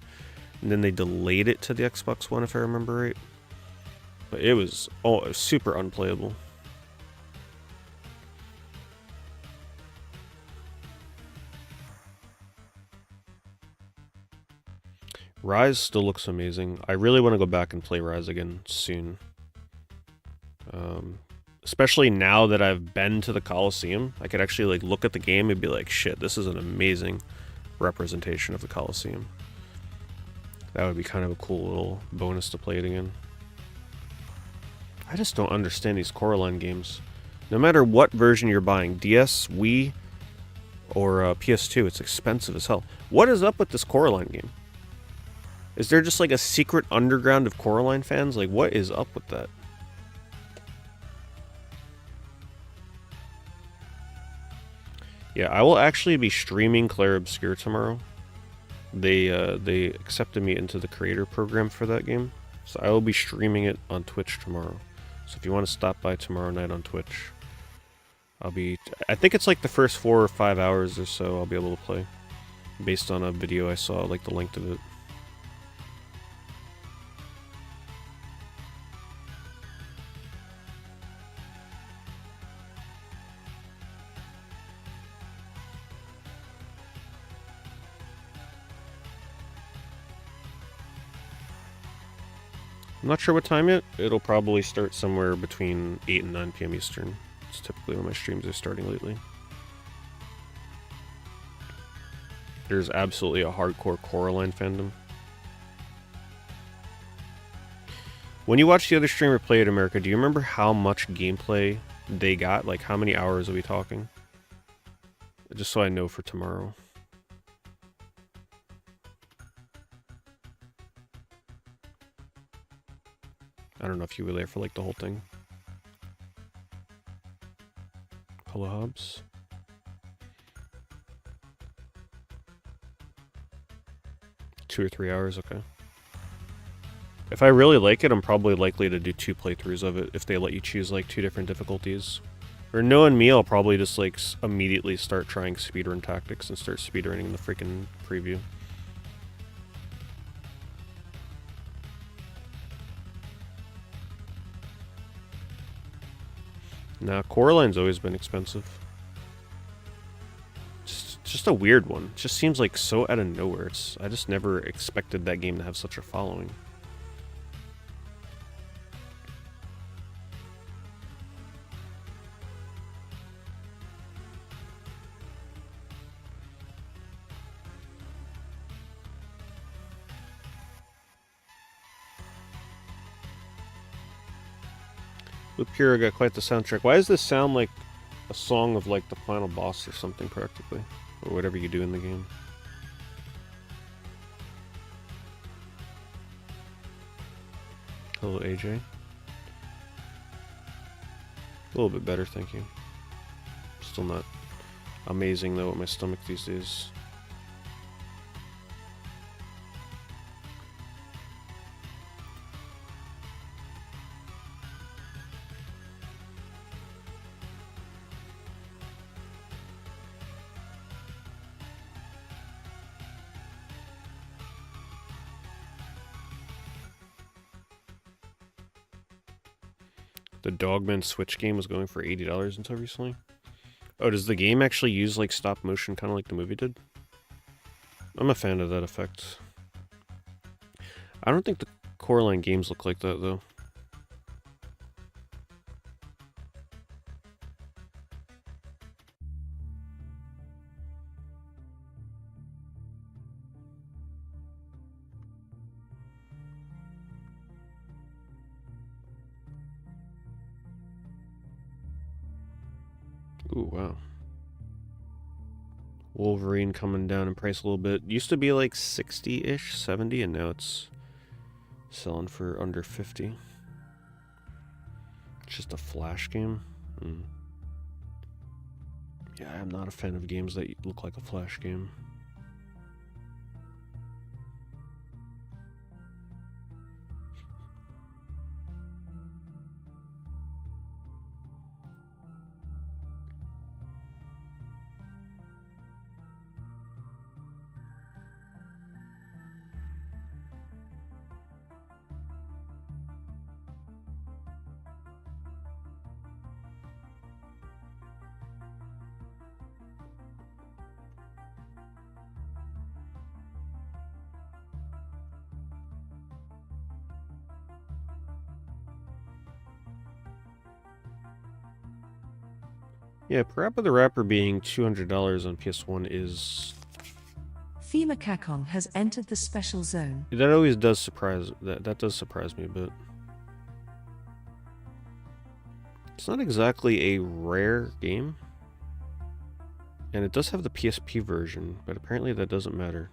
and then they delayed it to the Xbox One, if I remember right. But it was super unplayable. Rise still looks amazing. I really want to go back and play Rise again soon. Especially now that I've been to the Coliseum, I could actually like look at the game and be like, shit, this is an amazing representation of the Coliseum. That would be kind of a cool little bonus to play it again. I just don't understand these Coraline games. No matter what version you're buying, DS, Wii, or PS2, it's expensive as hell. What is up with this Coraline game? Is there just like a secret underground of Coraline fans? Like, what is up with that? Yeah, I will actually be streaming Clair Obscur tomorrow. They accepted me into the creator program for that game, so I will be streaming it on Twitch tomorrow. So if you want to stop by tomorrow night on Twitch, I think it's like the first 4 or 5 hours or so I'll be able to play, based on a video I saw, like the length of it. I'm not sure what time yet. It'll probably start somewhere between 8 and 9 p.m. Eastern. It's typically when my streams are starting lately. There's absolutely a hardcore Coraline fandom. When you watch the other streamer play at America, do you remember how much gameplay they got? Like, how many hours are we talking? Just so I know for tomorrow. I don't know if you were there for like the whole thing. Hello, Hobbs. Two or 3 hours, okay. If I really like it, I'm probably likely to do 2 playthroughs of it if they let you choose like 2 different difficulties. Or knowing me, I'll probably just like immediately start trying speedrun tactics and start speedrunning the freaking preview. Nah, Coraline's always been expensive. Just a weird one. It just seems like so out of nowhere. I just never expected that game to have such a following. With Pura got quite the soundtrack. Why does this sound like a song of like the final boss or something practically? Or whatever you do in the game. Hello, AJ. A little bit better, thank you. Still not amazing though with my stomach these days. The Dogman Switch game was going for $80 until recently. Oh, does the game actually use like stop motion, kind of like the movie did? I'm a fan of that effect. I don't think the Coraline games look like that though. Ooh, wow. Wolverine coming down in price a little bit. Used to be like 60-ish, 70, and now it's selling for under 50. It's just a Flash game. Yeah, I'm not a fan of games that look like a Flash game. Yeah, Parappa the Rapper being $200 on PS1 is...
Thema Kakong has entered the special zone.
That always does surprise... That does surprise me a bit. It's not exactly a rare game. And it does have the PSP version, but apparently that doesn't matter.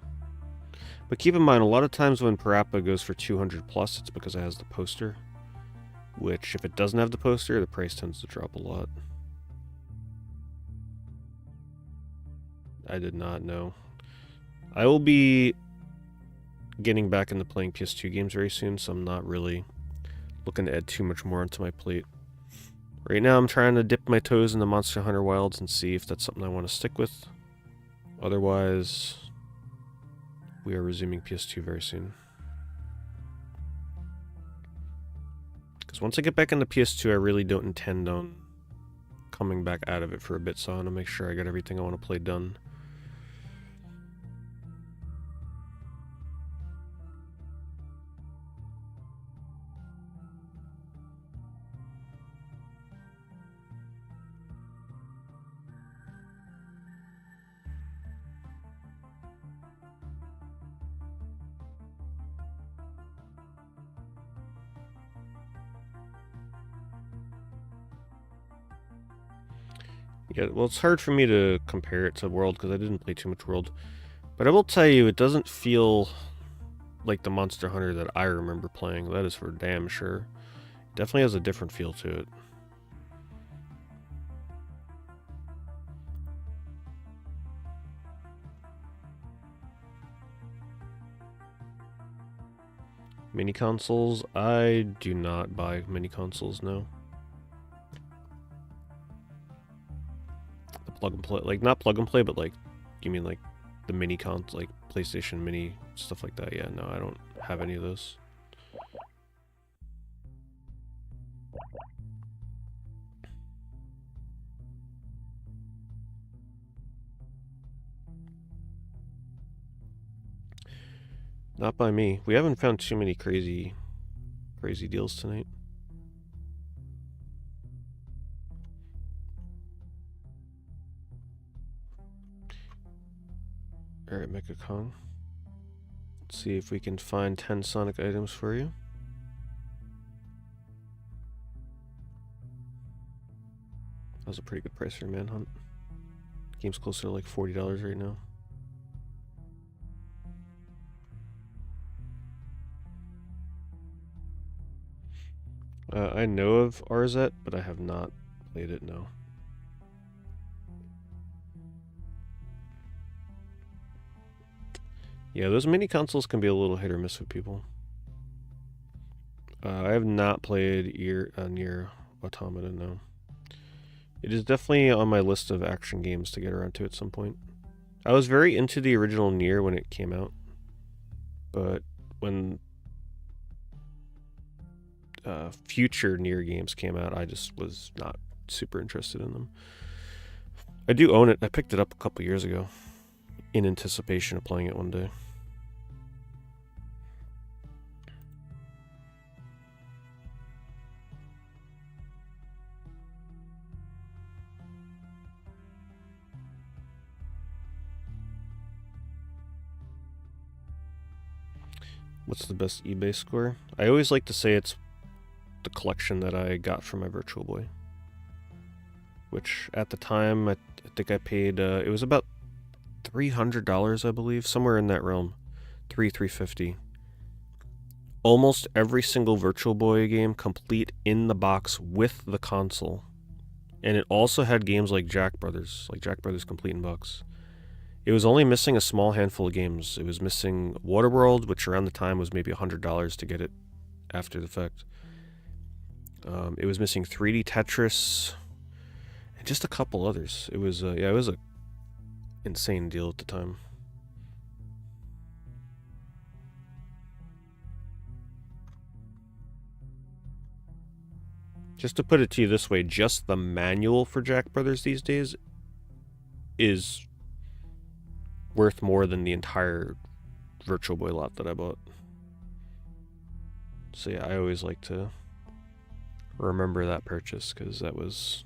But keep in mind, a lot of times when Parappa goes for 200 plus, it's because it has the poster. Which, if it doesn't have the poster, the price tends to drop a lot. I did not know. I will be getting back into playing PS2 games very soon, so I'm not really looking to add too much more onto my plate. Right now I'm trying to dip my toes into Monster Hunter Wilds and see if that's something I want to stick with. Otherwise, we are resuming PS2 very soon. Because once I get back into PS2, I really don't intend on coming back out of it for a bit, so I want to make sure I got everything I want to play done. Yeah, well, it's hard for me to compare it to World because I didn't play too much World. But I will tell you, it doesn't feel like the Monster Hunter that I remember playing. That is for damn sure. It definitely has a different feel to it. Mini consoles? I do not buy mini consoles, no. The plug and play, like not plug and play, but like, you mean like the mini console, like PlayStation Mini, stuff like that? Yeah, no, I don't have any of those. Not by me. We haven't found too many crazy deals tonight. Alright, Mecha Kong. Let's see if we can find 10 Sonic items for you. That was a pretty good price for Manhunt. Game's closer to like $40 right now. I know of RZ, but I have not played it, no. Yeah, those mini consoles can be a little hit or miss with people. I have not played Nier Automata, no. It is definitely on my list of action games to get around to at some point. I was very into the original Nier when it came out, but when future Nier games came out, I just was not super interested in them. I do own it. I picked it up a couple years ago in anticipation of playing it one day. What's the best eBay score? I always like to say it's the collection that I got from my Virtual Boy, which at the time I think I paid it was about $300, I believe, somewhere in that realm. $350. Almost every single Virtual Boy game complete in the box with the console. And it also had games like Jack Brothers complete in box. It was only missing a small handful of games. It was missing Waterworld, which around the time was maybe $100 to get it after the fact. It was missing 3D Tetris and just a couple others. It was it was a insane deal at the time. Just to put it to you this way, just the manual for Jack Brothers these days is worth more than the entire Virtual Boy lot that I bought. So yeah, I always like to remember that purchase, because that was...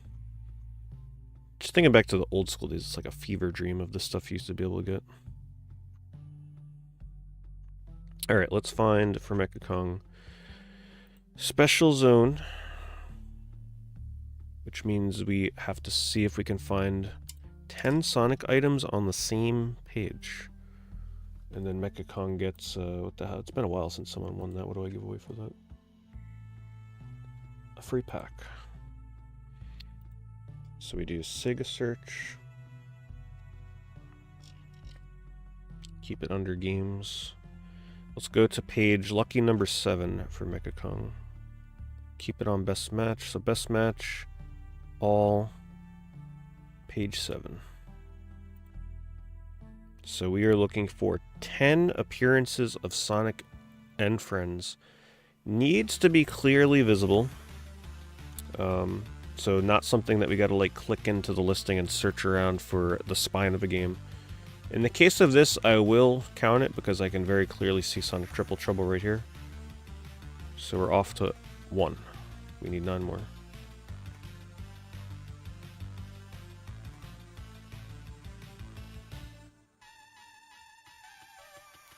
Just thinking back to the old school days, it's like a fever dream of the stuff you used to be able to get. Alright, let's find for Mecha Kong Special Zone, which means we have to see if we can find 10 Sonic items on the same page. And then Mecha Kong gets, what the hell? It's been a while since someone won that. What do I give away for that? A free pack. So we do Sega search. Keep it under games. Let's go to page lucky number 7 for Mecha Kong. Keep it on best match. So best match, all, page 7. So we are looking for 10 appearances of Sonic and Friends. Needs to be clearly visible. So not something that we gotta like click into the listing and search around for the spine of a game. In the case of this, I will count it because I can very clearly see Sonic Triple Trouble right here. So we're off to 1. We need 9 more.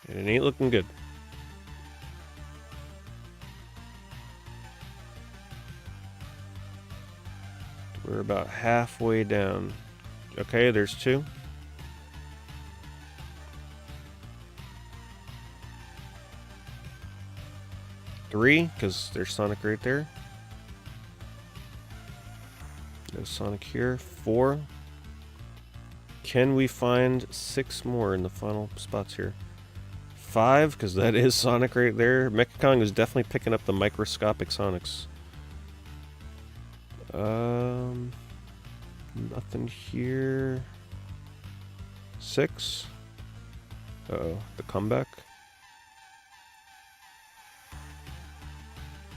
And it ain't looking good. We're about halfway down. Okay, there's 2. Three, because there's Sonic right there. No Sonic here. 4. Can we find 6 more in the final spots here? 5, because that is Sonic right there. Mecha Kong is definitely picking up the microscopic Sonics. Nothing here. 6. Uh-oh, the comeback.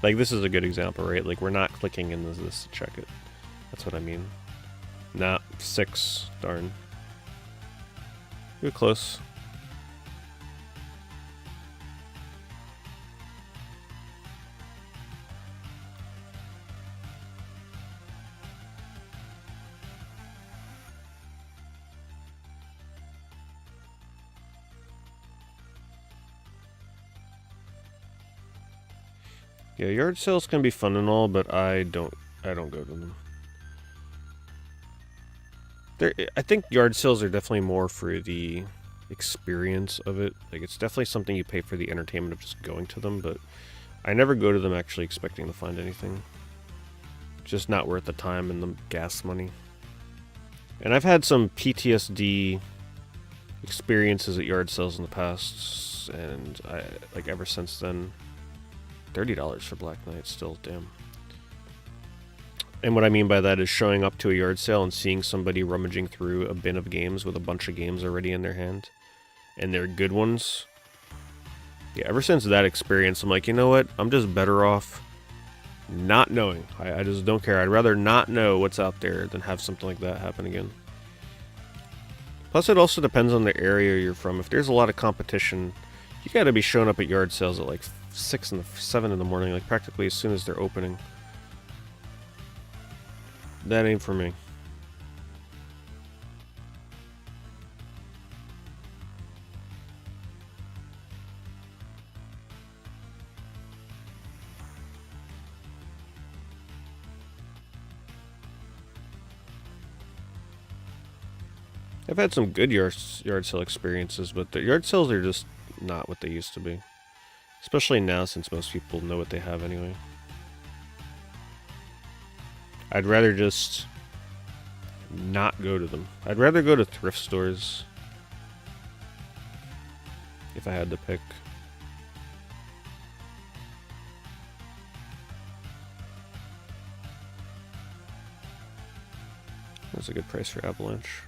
Like, this is a good example, right? Like, we're not clicking in this to check it. That's what I mean. Nah, 6. Darn. You're close. Yeah, yard sales can be fun and all, but I don't go to them. I think yard sales are definitely more for the experience of it. Like, it's definitely something you pay for the entertainment of just going to them, but I never go to them actually expecting to find anything. Just not worth the time and the gas money. And I've had some PTSD experiences at yard sales in the past, and like ever since then, $30 for Black Knight, still, damn. And what I mean by that is showing up to a yard sale and seeing somebody rummaging through a bin of games with a bunch of games already in their hand, and they're good ones. Yeah, ever since that experience, I'm like, you know what? I'm just better off not knowing. I just don't care. I'd rather not know what's out there than have something like that happen again. Plus, it also depends on the area you're from. If there's a lot of competition, you gotta be showing up at yard sales at like 6 and 7 in the morning, like practically as soon as they're opening. That ain't for me. I've had some good yard sale experiences, but the yard sales are just not what they used to be. Especially now, since most people know what they have anyway. I'd rather just not go to them. I'd rather go to thrift stores if I had to pick. That's a good price for Avalanche.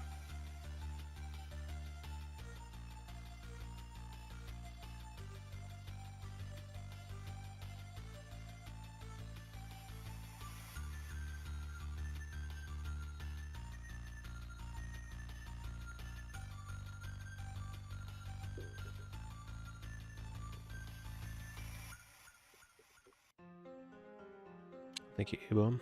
Thank you, A-Bomb.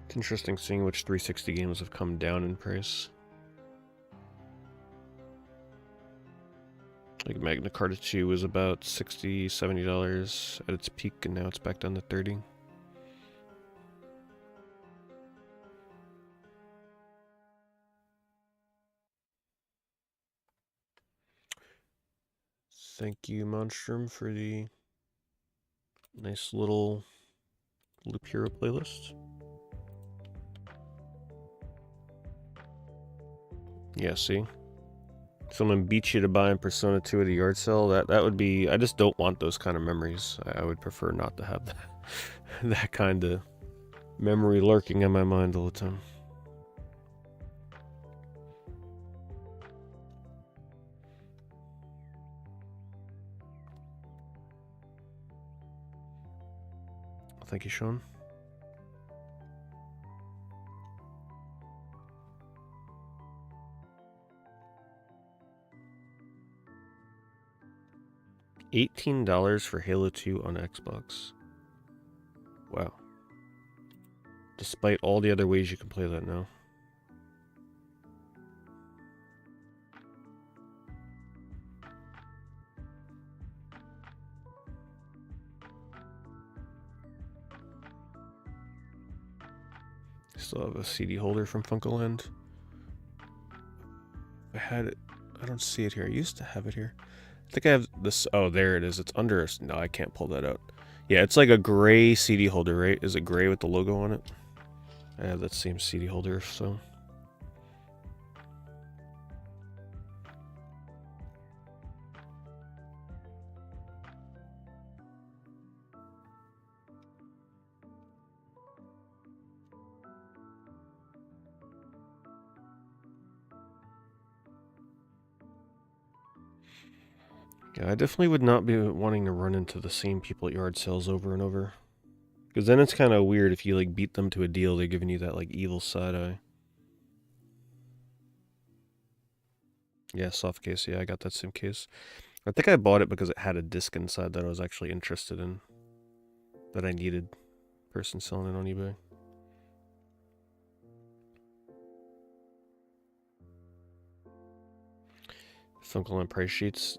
It's interesting seeing which 360 games have come down in price. Like Magna Carta 2 was about $60, $70 at its peak, and now it's back down to $30. Thank you, Monstrum, for the nice little Loop Hero playlist. Yeah, see? Someone beat you to buy in Persona 2 at a yard sale. That would be... I just don't want those kind of memories. I would prefer not to have that, that kind of memory lurking in my mind all the time. Thank you, Sean. $18 for Halo 2 on Xbox. Wow. Despite all the other ways you can play that now. Still have a CD holder from Funkoland. I had it. I don't see it here. I used to have it here. I think I have this. Oh, there it is. It's under us. No, I can't pull that out. Yeah, it's like a gray CD holder, right? Is it gray with the logo on it? I have that same CD holder, so. Yeah, I definitely would not be wanting to run into the same people at yard sales over and over. Because then it's kind of weird if you like beat them to a deal, they're giving you that like evil side eye. Yeah, soft case. Yeah, I got that same case. I think I bought it because it had a disc inside that I was actually interested in. That I needed. Person selling it on eBay. Funko price sheets.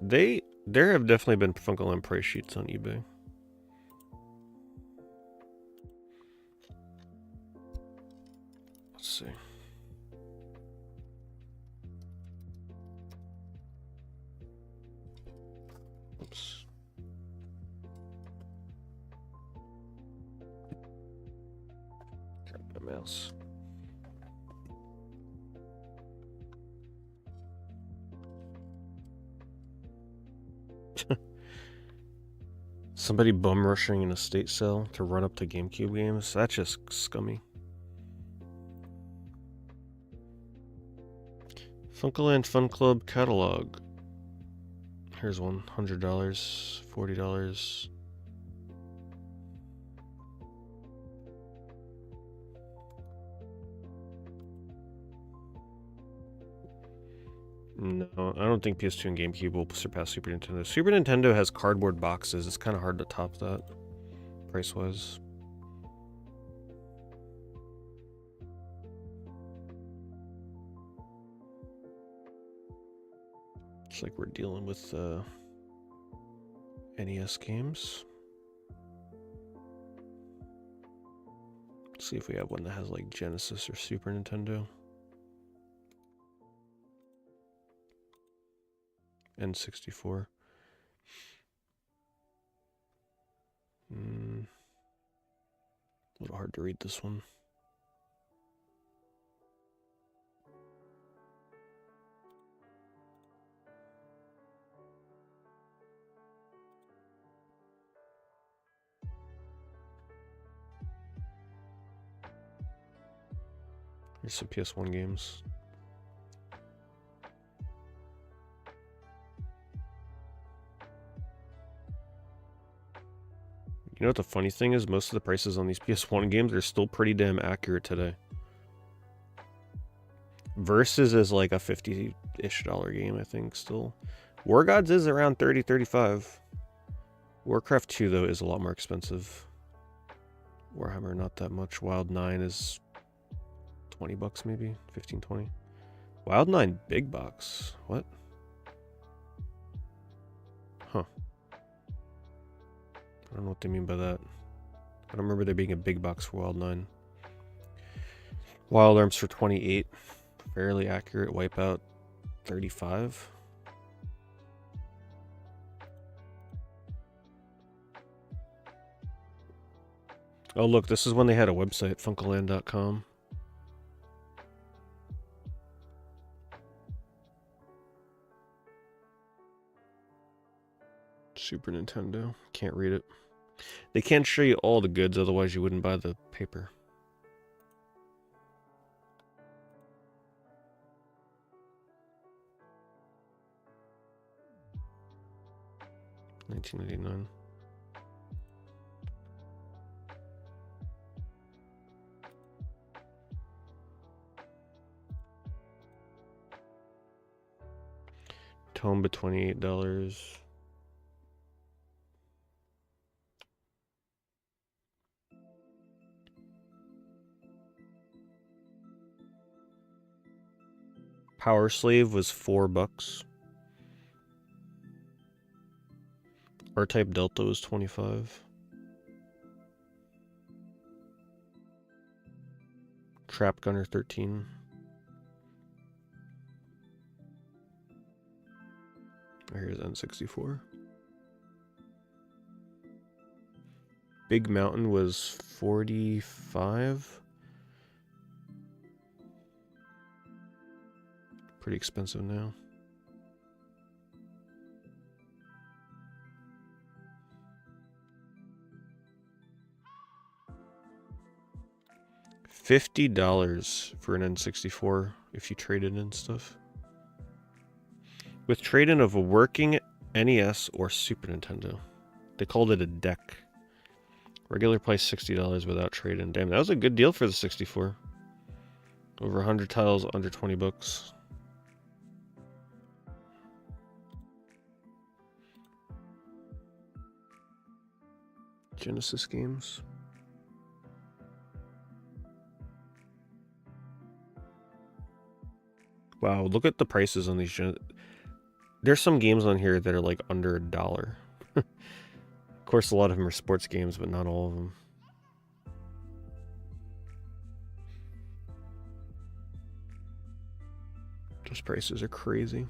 There have definitely been Funko price sheets on eBay. Let's see. Oops. Grab my mouse. Somebody bum rushing an estate sale to run up to GameCube games? That's just scummy. Funkoland Fun Club catalog. Here's one. $100, $40. No, I don't think PS2 and GameCube will surpass Super Nintendo. Super Nintendo has cardboard boxes. It's kind of hard to top that, price-wise. It's like we're dealing with NES games. Let's see if we have one that has like Genesis or Super Nintendo. N64. A little hard to read this one. Here's some PS1 games. You know what the funny thing is? Most of the prices on these PS1 games are still pretty damn accurate today. Versus is like a $50-ish game, I think, still. War Gods is around 30, 35. Warcraft 2, though, is a lot more expensive. Warhammer, not that much. Wild 9 is 20 bucks, maybe? 15, 20. Wild 9 big box. What? Huh. I don't know what they mean by that. I don't remember there being a big box for Wild 9. Wild Arms for 28. Fairly accurate. Wipeout 35. Oh, look, this is when they had a website, funkoland.com. Super Nintendo. Can't read it. They can't show you all the goods, otherwise you wouldn't buy the paper. $19.99. Tomba, $28. Power Slave was $4. R-Type Delta was 25. Trap Gunner 13. Here's N64. Big Mountain was 45. Pretty expensive now. $50 for an N64 if you trade it in stuff. With trade-in of a working NES or Super Nintendo. They called it a deck. Regular price $60 without trade-in. Damn, that was a good deal for the 64. Over 100 titles, under 20 bucks. Genesis games. Wow, look at the prices on these. There's some games on here that are like under $1. Of course, a lot of them are sports games, but not all of them. Those prices are crazy.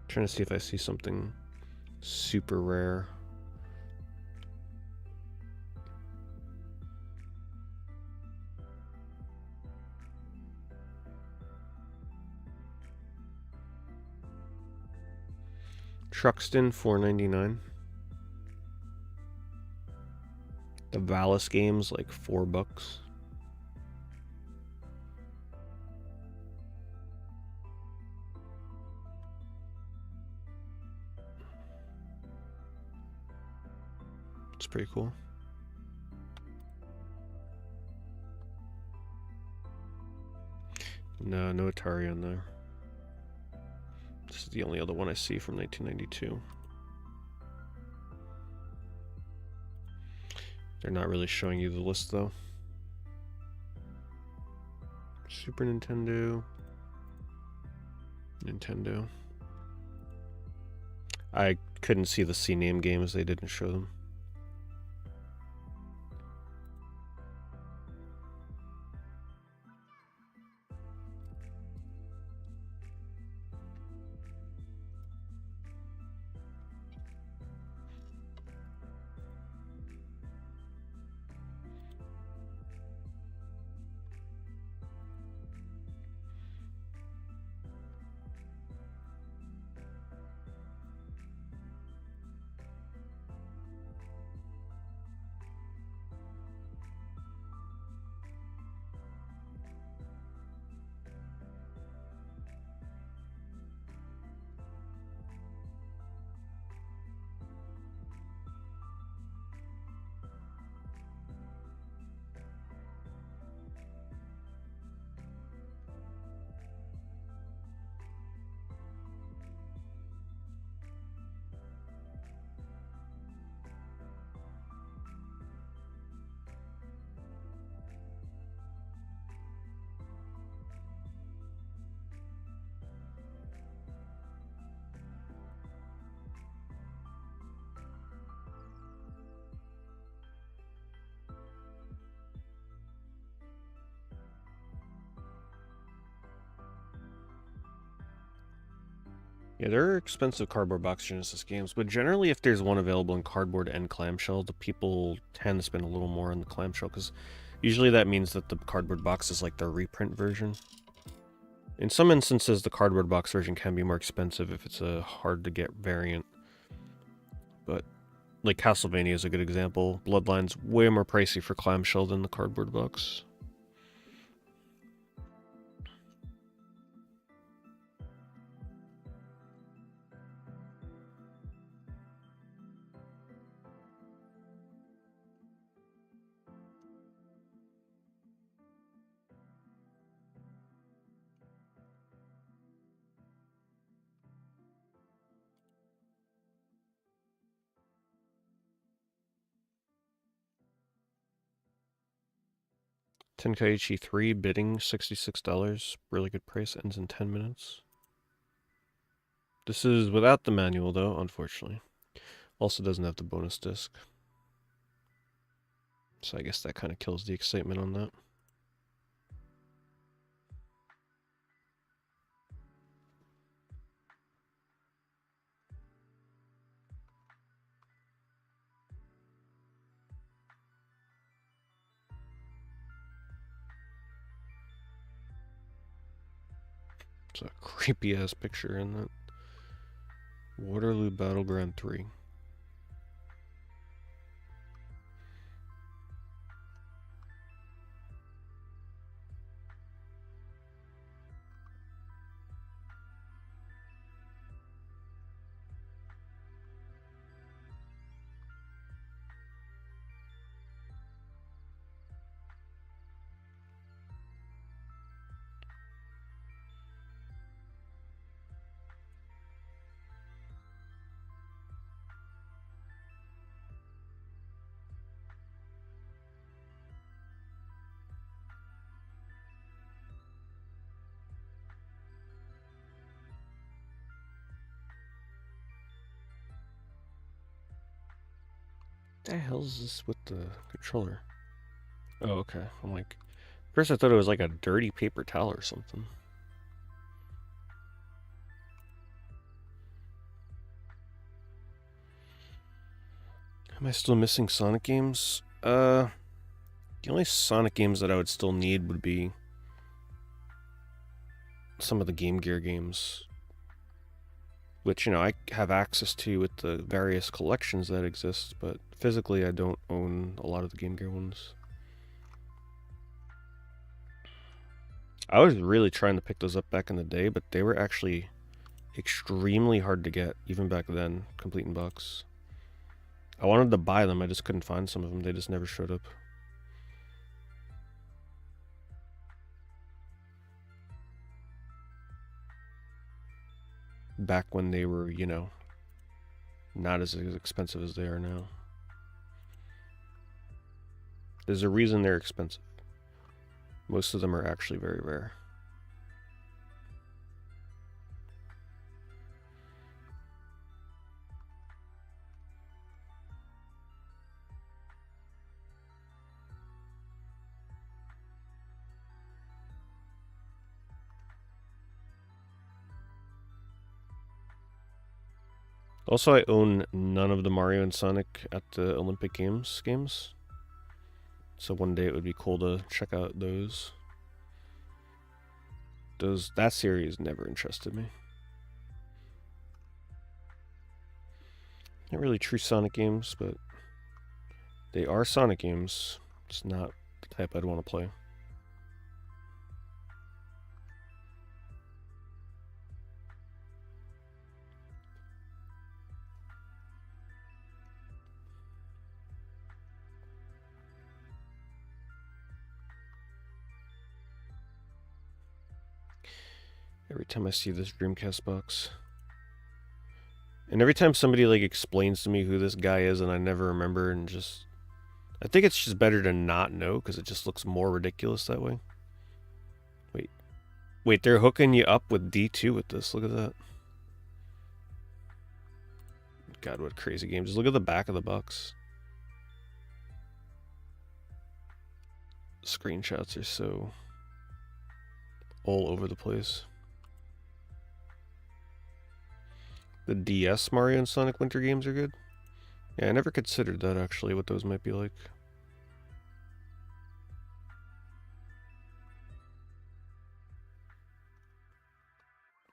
Trying to see if I see something super rare. Truxton, $4.99. The Valis games, like $4. It's pretty cool. No, no Atari on there. This is the only other one I see from 1992. They're not really showing you the list though. Super Nintendo. Nintendo. I couldn't see the C-name games, they didn't show them. Yeah, there are expensive cardboard box Genesis games, but generally if there's one available in cardboard and clamshell, the people tend to spend a little more on the clamshell, because usually that means that the cardboard box is like the reprint version. In some instances, the cardboard box version can be more expensive if it's a hard-to-get variant. But, like, Castlevania is a good example. Bloodline's way more pricey for clamshell than the cardboard box. Tenkaichi 3 bidding $66. Really good price. Ends in 10 minutes. This is without the manual though, unfortunately. Also doesn't have the bonus disc. So I guess that kind of kills the excitement on that. It's a creepy ass picture in that. Waterloo Battleground 3. The hell is this with the controller? Oh, okay. I'm like, first I thought it was like a dirty paper towel or something. Am I still missing Sonic games? The only Sonic games that I would still need would be some of the Game Gear games, which, you know, I have access to with the various collections that exist, but physically I don't own a lot of the Game Gear ones. I was really trying to pick those up back in the day, but they were actually extremely hard to get, even back then, complete in box. I wanted to buy them, I just couldn't find some of them, they just never showed up. Back when they were, you know, not as expensive as they are now. There's a reason they're expensive. Most of them are actually very rare. Also, I own none of the Mario and Sonic at the Olympic games. So one day it would be cool to check out those. That series never interested me. Not really true Sonic games, but they are Sonic games. It's not the type I'd want to play. Every time I see this Dreamcast box. And every time somebody like explains to me who this guy is and I never remember, and just I think it's just better to not know because it just looks more ridiculous that way. Wait, they're hooking you up with D2 with this. Look at that. God, what a crazy game. Just look at the back of the box. Screenshots are so all over the place. The DS Mario and Sonic Winter games are good. Yeah, I never considered that actually, what those might be like.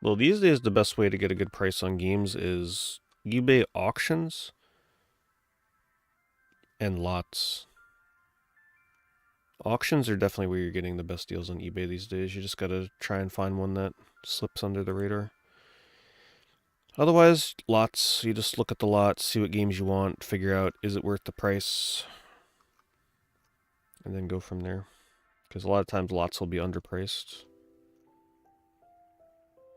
Well, these days the best way to get a good price on games is eBay auctions and lots. Auctions are definitely where you're getting the best deals on eBay these days. You just gotta try and find one that slips under the radar. Otherwise, lots. You just look at the lot, see what games you want, figure out is it worth the price, and then go from there. Because a lot of times lots will be underpriced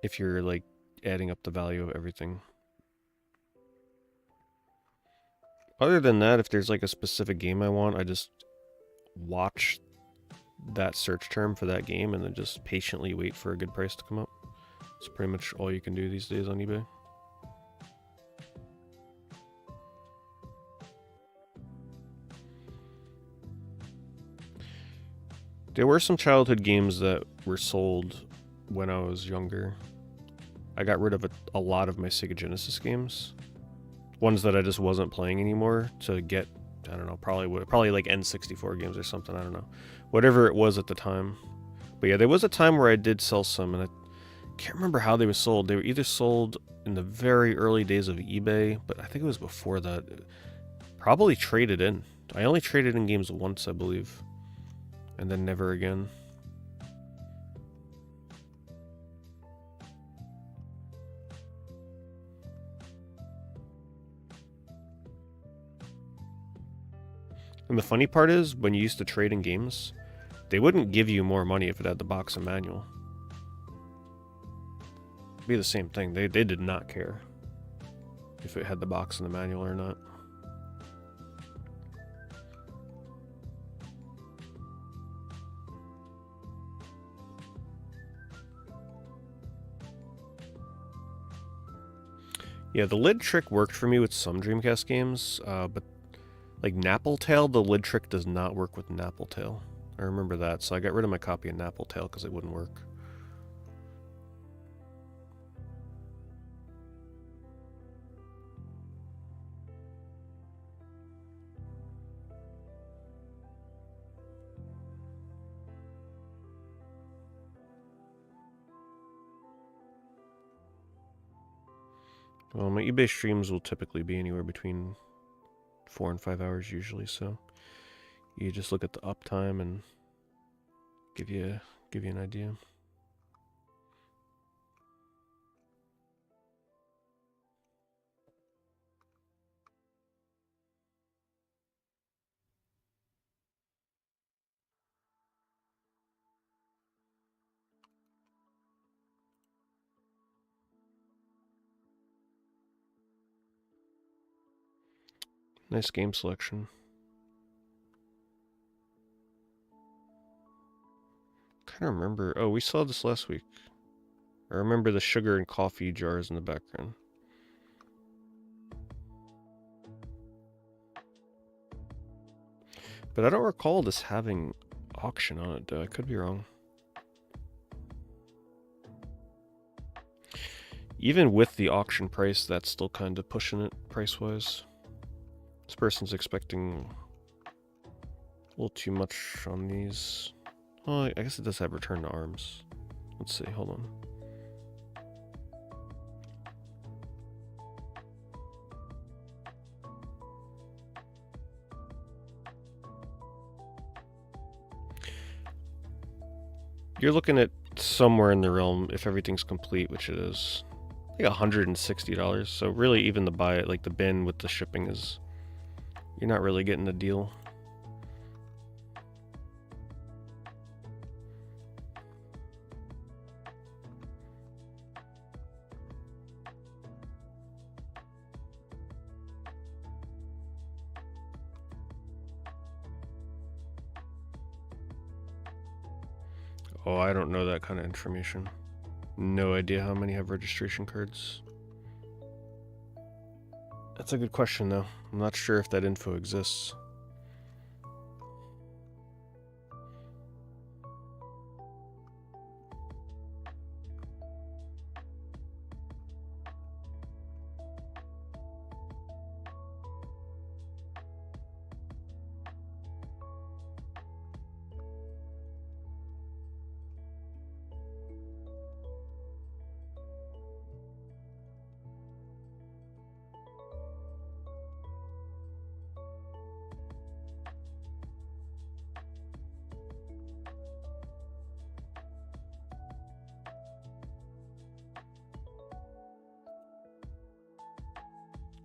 if you're like adding up the value of everything. Other than that, if there's like a specific game I want, I just watch that search term for that game and then just patiently wait for a good price to come up. It's pretty much all you can do these days on eBay. There were some childhood games that were sold when I was younger. I got rid of a lot of my Sega Genesis games. Ones that I just wasn't playing anymore to get, I don't know, probably like N64 games or something, I don't know. Whatever it was at the time. But yeah, there was a time where I did sell some, and I can't remember how they were sold. They were either sold in the very early days of eBay, but I think it was before that. Probably traded in. I only traded in games once, I believe. And then never again. And the funny part is, when you used to trade in games, they wouldn't give you more money if it had the box and manual. It'd be the same thing. They did not care if it had the box and the manual or not. Yeah, the lid trick worked for me with some Dreamcast games, but Like Nappletail, the lid trick does not work with Nappletail. I remember that, so I got rid of my copy of Nappletail because it wouldn't work. Well, my eBay streams will typically be anywhere between 4 and 5 hours usually, so you just look at the uptime and give you an idea. Nice game selection. Kind of remember. Oh, we saw this last week. I remember the sugar and coffee jars in the background. But I don't recall this having auction on it, though. I could be wrong. Even with the auction price, that's still kind of pushing it price-wise. This person's expecting a little too much on these. Oh, I guess it does have return to arms. Let's see, hold on. You're looking at somewhere in the realm, if everything's complete, which it is, like $160. So really, even to buy it, like the bin with the shipping is, you're not really getting the deal. Oh, I don't know that kind of information. No idea how many have registration cards. That's a good question, though. I'm not sure if that info exists.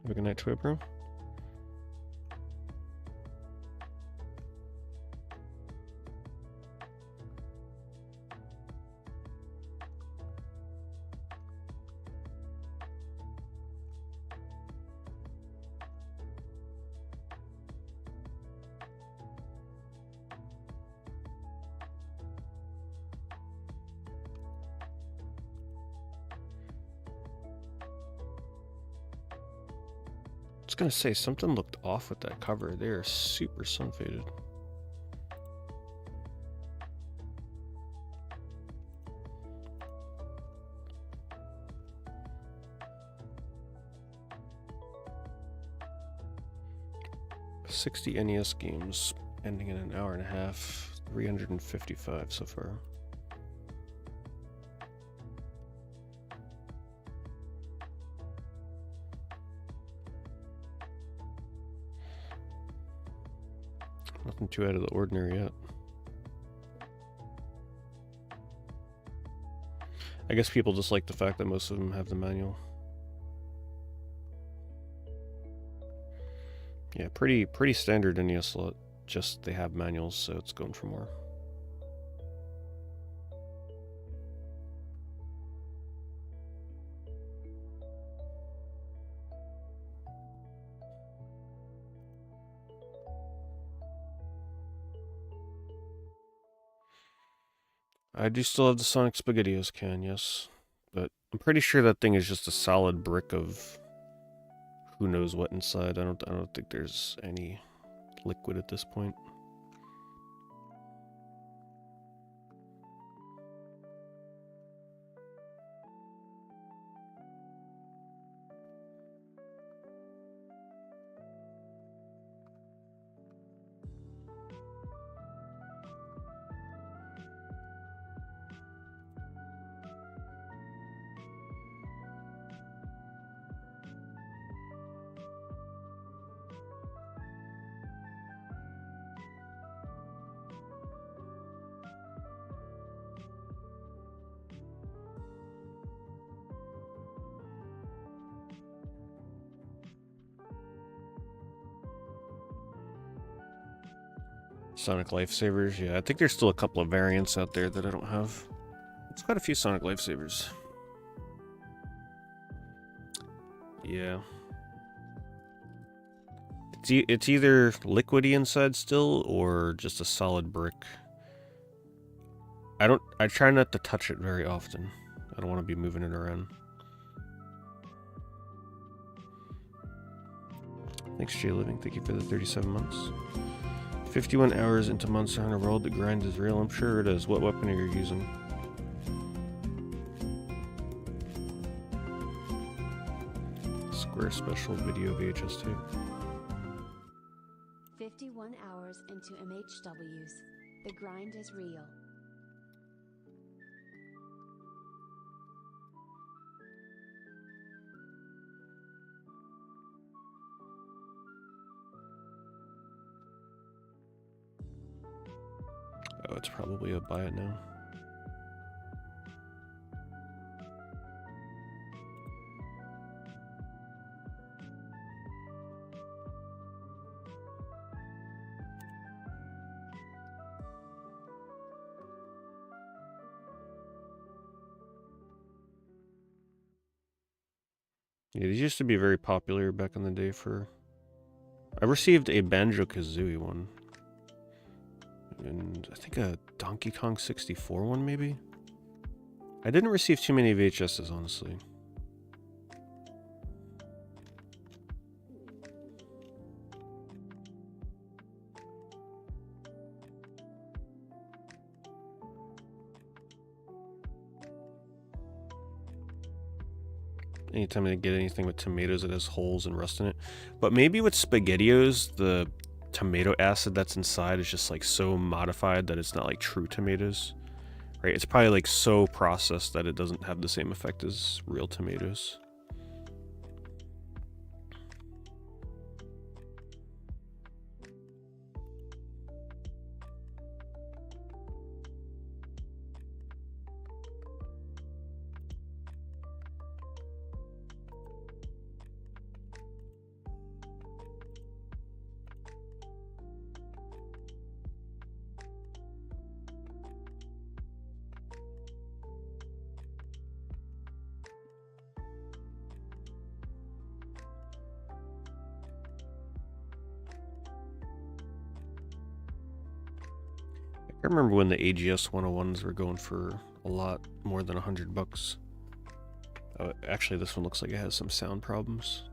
Have a good night, Toy Bro. I was gonna say, something looked off with that cover. They are super sun faded. $60 NES games, ending in an hour and a half. 355 so far. Nothing too out of the ordinary yet. I guess people just like the fact that most of them have the manual. Yeah, pretty standard NES slot. Just they have manuals, so it's going for more. I do still have the Sonic SpaghettiOs can, yes. But I'm pretty sure that thing is just a solid brick of who knows what inside. I don't think there's any liquid at this point. Sonic Lifesavers, yeah, I think there's still a couple of variants out there that I don't have. It's quite a few Sonic Lifesavers. Yeah. It's either liquidy inside still or just a solid brick. I try not to touch it very often. I don't want to be moving it around. Thanks, Jay Living. Thank you for the 37 months. 51 hours into Monster Hunter World. The grind is real. I'm sure it is. What weapon are you using? Square Special Video VHS tape.
51 hours into MHWs. The grind is real.
Oh, it's probably a buy it now. Yeah, these used to be very popular back in the day for... I received a Banjo-Kazooie one. And I think a Donkey Kong 64 one, maybe? I didn't receive too many VHSs, honestly. Anytime I get anything with tomatoes, it has holes and rust in it. But maybe with SpaghettiOs, the tomato acid that's inside is just like so modified that it's not like true tomatoes. Right? It's probably like so processed that it doesn't have the same effect as real tomatoes. I remember when the AGS 101s were going for a lot more than $100. Actually, this one looks like it has some sound problems.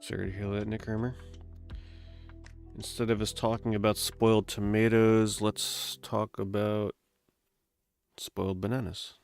Sorry to hear that, Nick Rimmer. Instead of us talking about spoiled tomatoes, let's talk about Spoiled bananas.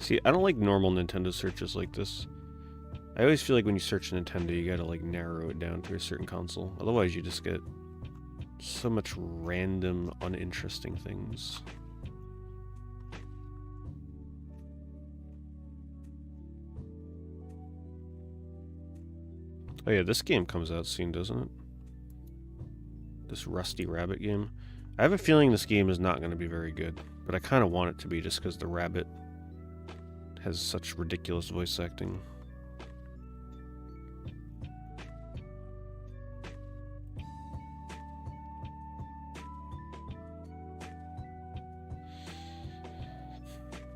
See, I don't like normal Nintendo searches like this. I always feel like when you search Nintendo, you gotta like narrow it down to a certain console. Otherwise, you just get so much random, uninteresting things. Oh yeah, this game comes out soon, doesn't it? This Rusty Rabbit game. I have a feeling this game is not going to be very good, but I kind of want it to be just because the rabbit has such ridiculous voice acting.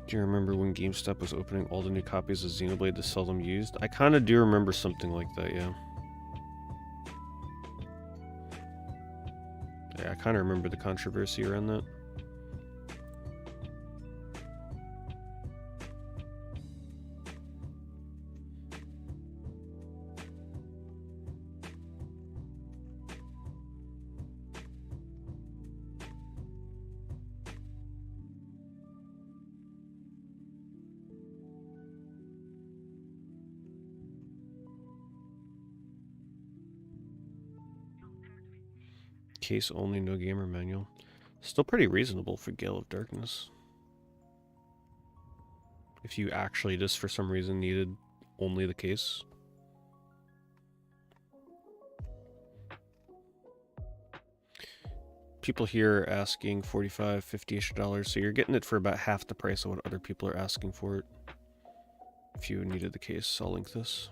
Do you remember when GameStop was opening all the new copies of Xenoblade to sell them used? I kind of do remember something like that, yeah. Yeah, I kind of remember the controversy around that. Case only, no gamer manual. Still pretty reasonable for Gale of Darkness. If you actually just for some reason needed only the case. People here are asking $45, $50-ish, so you're getting it for about half the price of what other people are asking for it. If you needed the case, I'll link this.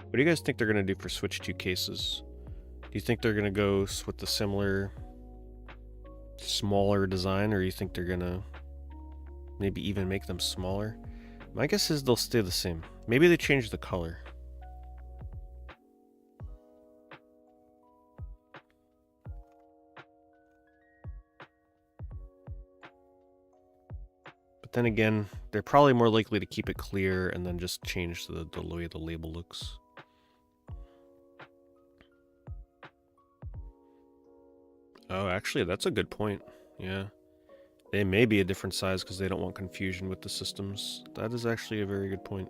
What do you guys think they're going to do for Switch 2 cases? Do you think they're going to go with the similar, smaller design, or do you think they're going to maybe even make them smaller? My guess is they'll stay the same. Maybe they change the color. But then again, they're probably more likely to keep it clear and then just change the way the label looks. Oh, actually, that's a good point. Yeah. They may be a different size because they don't want confusion with the systems. That is actually a very good point.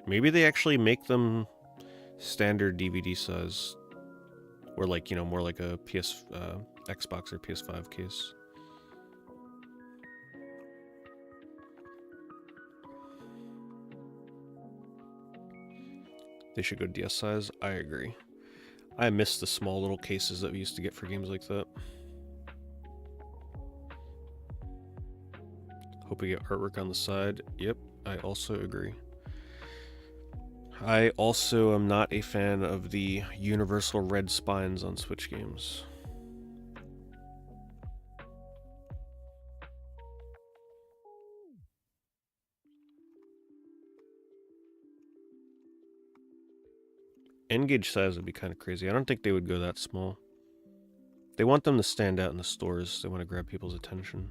Maybe they actually make them standard DVD size. Or like, you know, more like a Xbox or PS5 case. They should go DS size. I agree. I miss the small little cases that we used to get for games like that. Hope we get artwork on the side. Yep, I also agree. I also am not a fan of the universal red spines on Switch games. N-gauge size would be kind of crazy. I don't think they would go that small. They want them to stand out in the stores. They want to grab people's attention.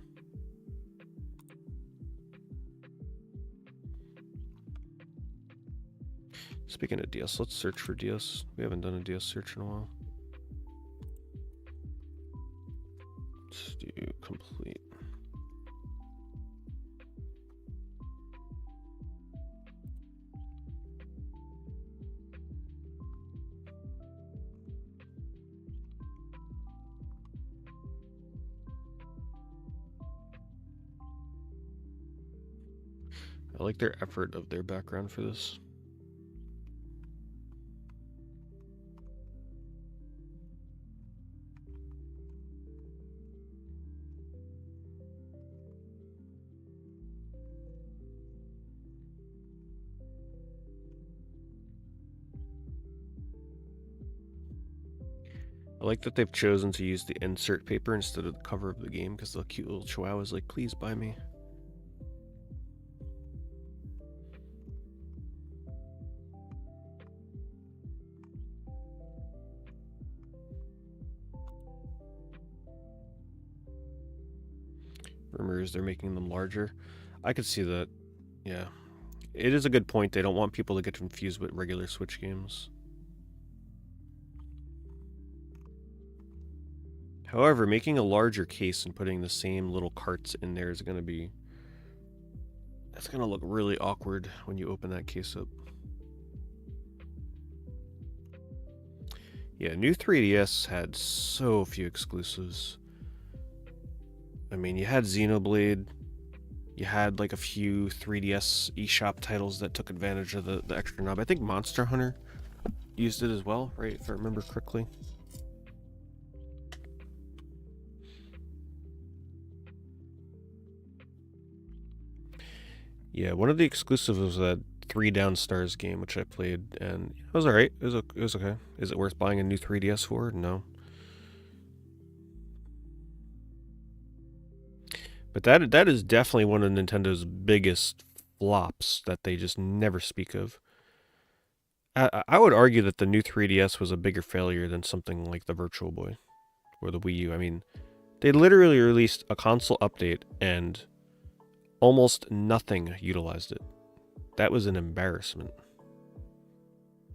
Speaking of DS, let's search for DS. We haven't done a DS search in a while. Let's do complete. I like their effort of their background for this. I like that they've chosen to use the insert paper instead of the cover of the game because the cute little chihuahua is like, please buy me. Rumors they're making them larger. I could see that. Yeah. It is a good point. They don't want people to get confused with regular Switch games. However, making a larger case and putting the same little carts in there is going to be... That's going to look really awkward when you open that case up. Yeah, new 3DS had so few exclusives. I mean, you had Xenoblade. You had like a few 3DS eShop titles that took advantage of the extra knob. I think Monster Hunter used it as well, right? If I remember correctly. Yeah, one of the exclusives was that 3 Down Stars game, which I played, and it was alright. It was okay. Is it worth buying a new 3DS for? No. But that is definitely one of Nintendo's biggest flops that they just never speak of. I would argue that the new 3DS was a bigger failure than something like the Virtual Boy or the Wii U. I mean, they literally released a console update and almost nothing utilized it. That was an embarrassment.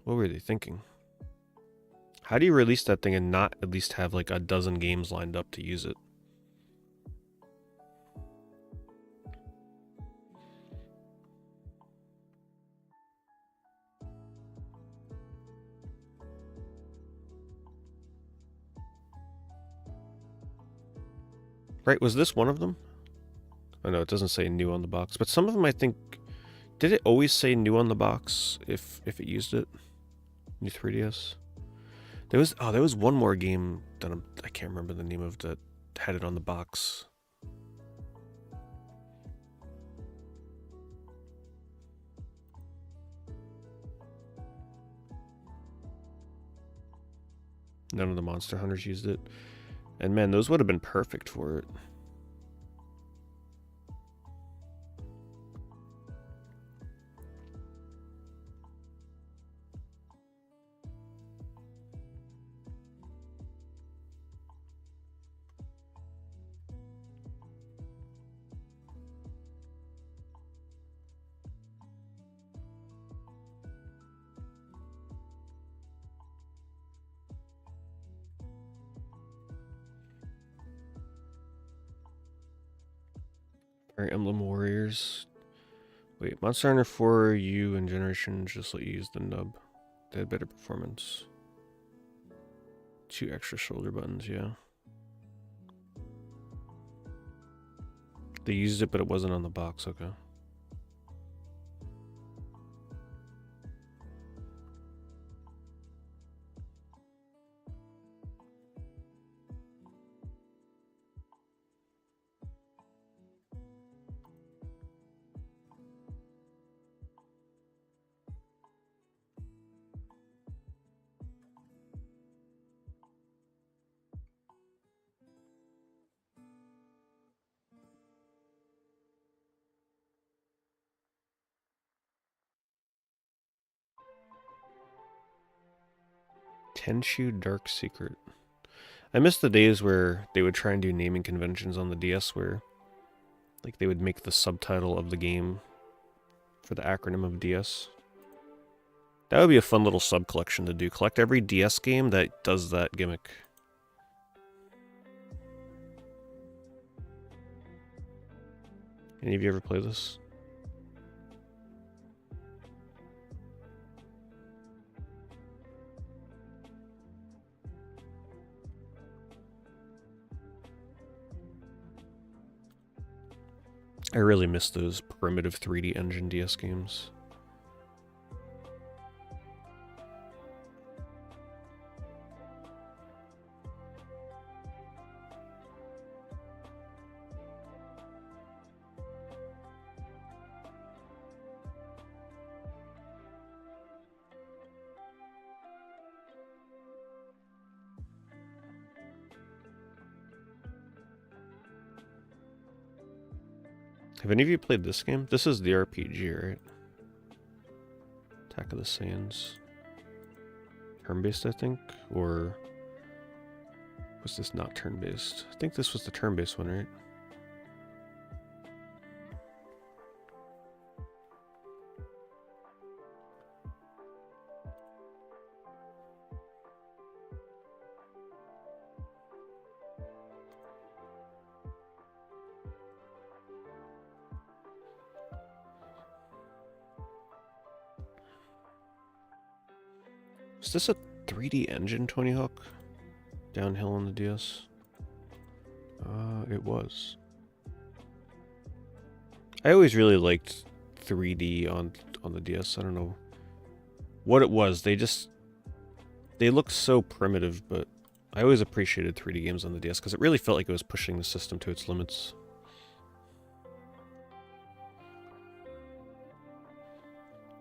What were they thinking? How do you release that thing and not at least have like a dozen games lined up to use it? Right, was this one of them? I know it doesn't say new on the box, but some of them I think... Did it always say new on the box if it used it? New 3DS? There was one more game that I can't remember the name of that had it on the box. None of the Monster Hunters used it. And man, those would have been perfect for it. Fire Emblem Warriors. Wait, Monster Hunter 4 U and Generation just let you use the nub. They had better performance. 2 extra shoulder buttons, yeah. They used it, but it wasn't on the box, okay. Tenchu Dark Secret. I miss the days where they would try and do naming conventions on the DS where like they would make the subtitle of the game for the acronym of DS. That would be a fun little sub collection to do. Collect every DS game that does that gimmick. Any of you ever play this? I really miss those primitive 3D engine DS games. Have any of you played this game? This is the RPG, right? Attack of the Saiyans. Turn-based, I think? Or was this not turn-based? I think this was the turn-based one, right? Is this a 3D engine, Tony Hawk? Downhill on the DS? It was. I always really liked 3D on the DS. I don't know what it was. They looked so primitive, but I always appreciated 3D games on the DS because it really felt like it was pushing the system to its limits.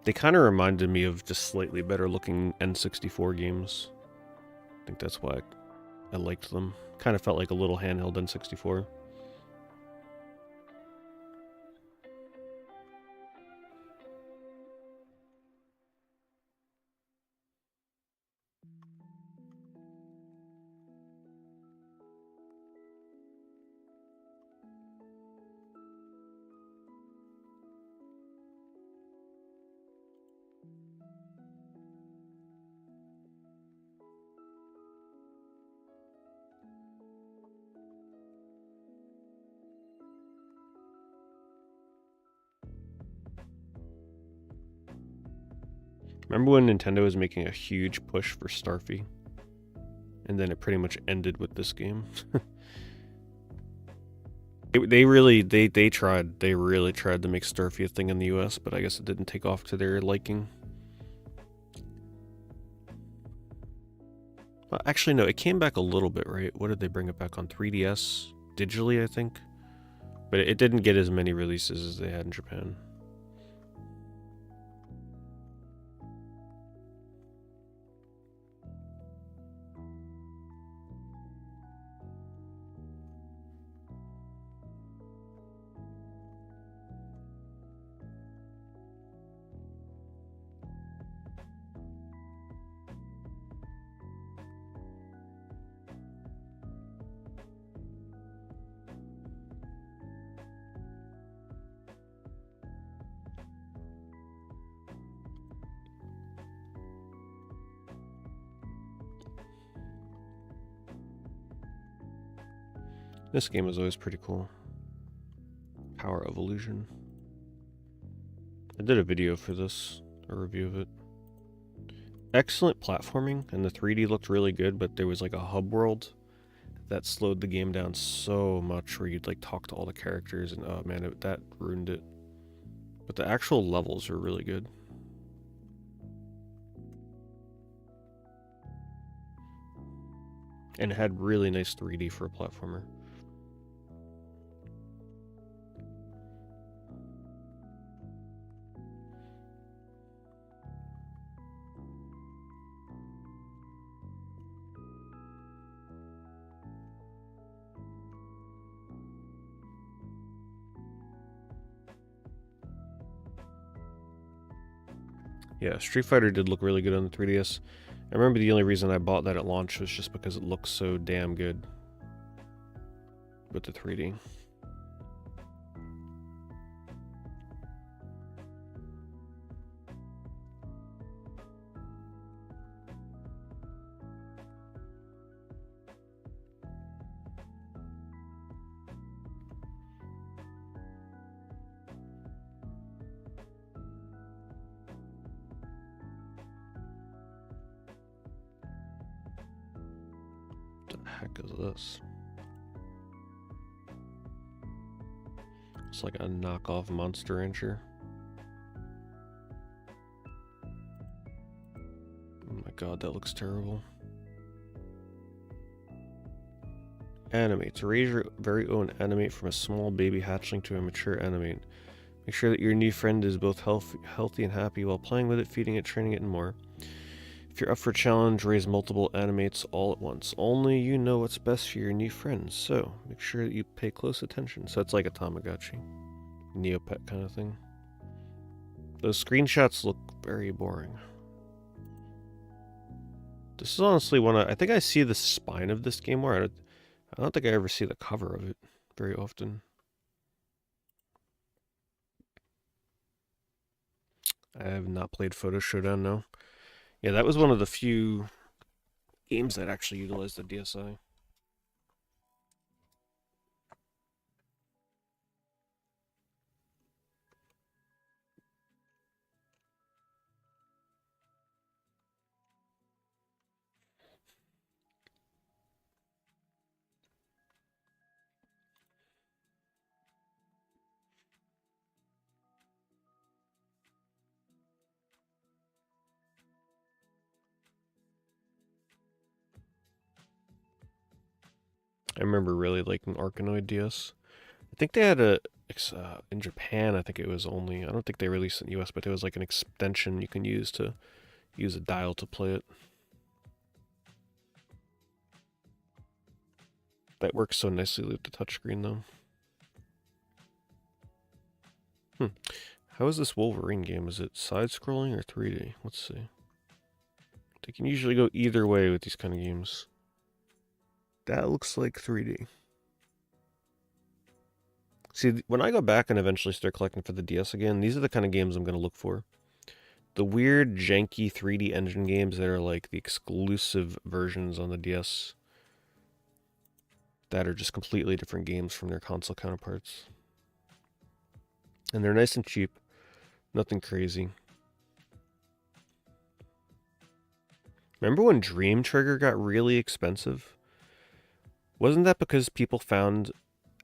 They kind of reminded me of just slightly better looking N64 games. I think that's why I liked them. Kind of felt like a little handheld N64. Remember when Nintendo was making a huge push for Starfy? And then it pretty much ended with this game. They really tried. They really tried to make Starfy a thing in the US, but I guess it didn't take off to their liking. Well, actually, no, it came back a little bit, right? What did they bring it back on? 3DS? Digitally, I think? But it didn't get as many releases as they had in Japan. This game was always pretty cool. Power of Illusion. I did a video for this, a review of it. Excellent platforming, and the 3D looked really good, but there was like a hub world that slowed the game down so much where you'd like talk to all the characters, and oh man, that ruined it. But the actual levels were really good. And it had really nice 3D for a platformer. Yeah, Street Fighter did look really good on the 3DS. I remember the only reason I bought that at launch was just because it looks so damn good with the 3D. What the heck is this? It's like a knockoff Monster Rancher. Oh my god, that looks terrible. Animate. To raise your very own animate from a small baby hatchling to a mature animate. Make sure that your new friend is both healthy and happy while playing with it, feeding it, training it, and more. If you're up for a challenge, raise multiple animates all at once. Only you know what's best for your new friends, so make sure that you pay close attention. So it's like a Tamagotchi. Neopet kind of thing. Those screenshots look very boring. This is honestly one I think I see the spine of this game more. I don't think I ever see the cover of it very often. I have not played Photo Showdown, no. Yeah, that was one of the few games that actually utilized the DSi. I remember really liking Arkanoid DS. I think they had in Japan, I think it was only, I don't think they released it in the US, but it was like an extension you can use to use a dial to play it. That works so nicely with the touchscreen though. How is this Wolverine game? Is it side-scrolling or 3D? Let's see. They can usually go either way with these kind of games. That looks like 3D. See, when I go back and eventually start collecting for the DS again, these are the kind of games I'm going to look for. The weird, janky 3D engine games that are like the exclusive versions on the DS that are just completely different games from their console counterparts. And they're nice and cheap. Nothing crazy. Remember when Dream Trigger got really expensive? Wasn't that because people found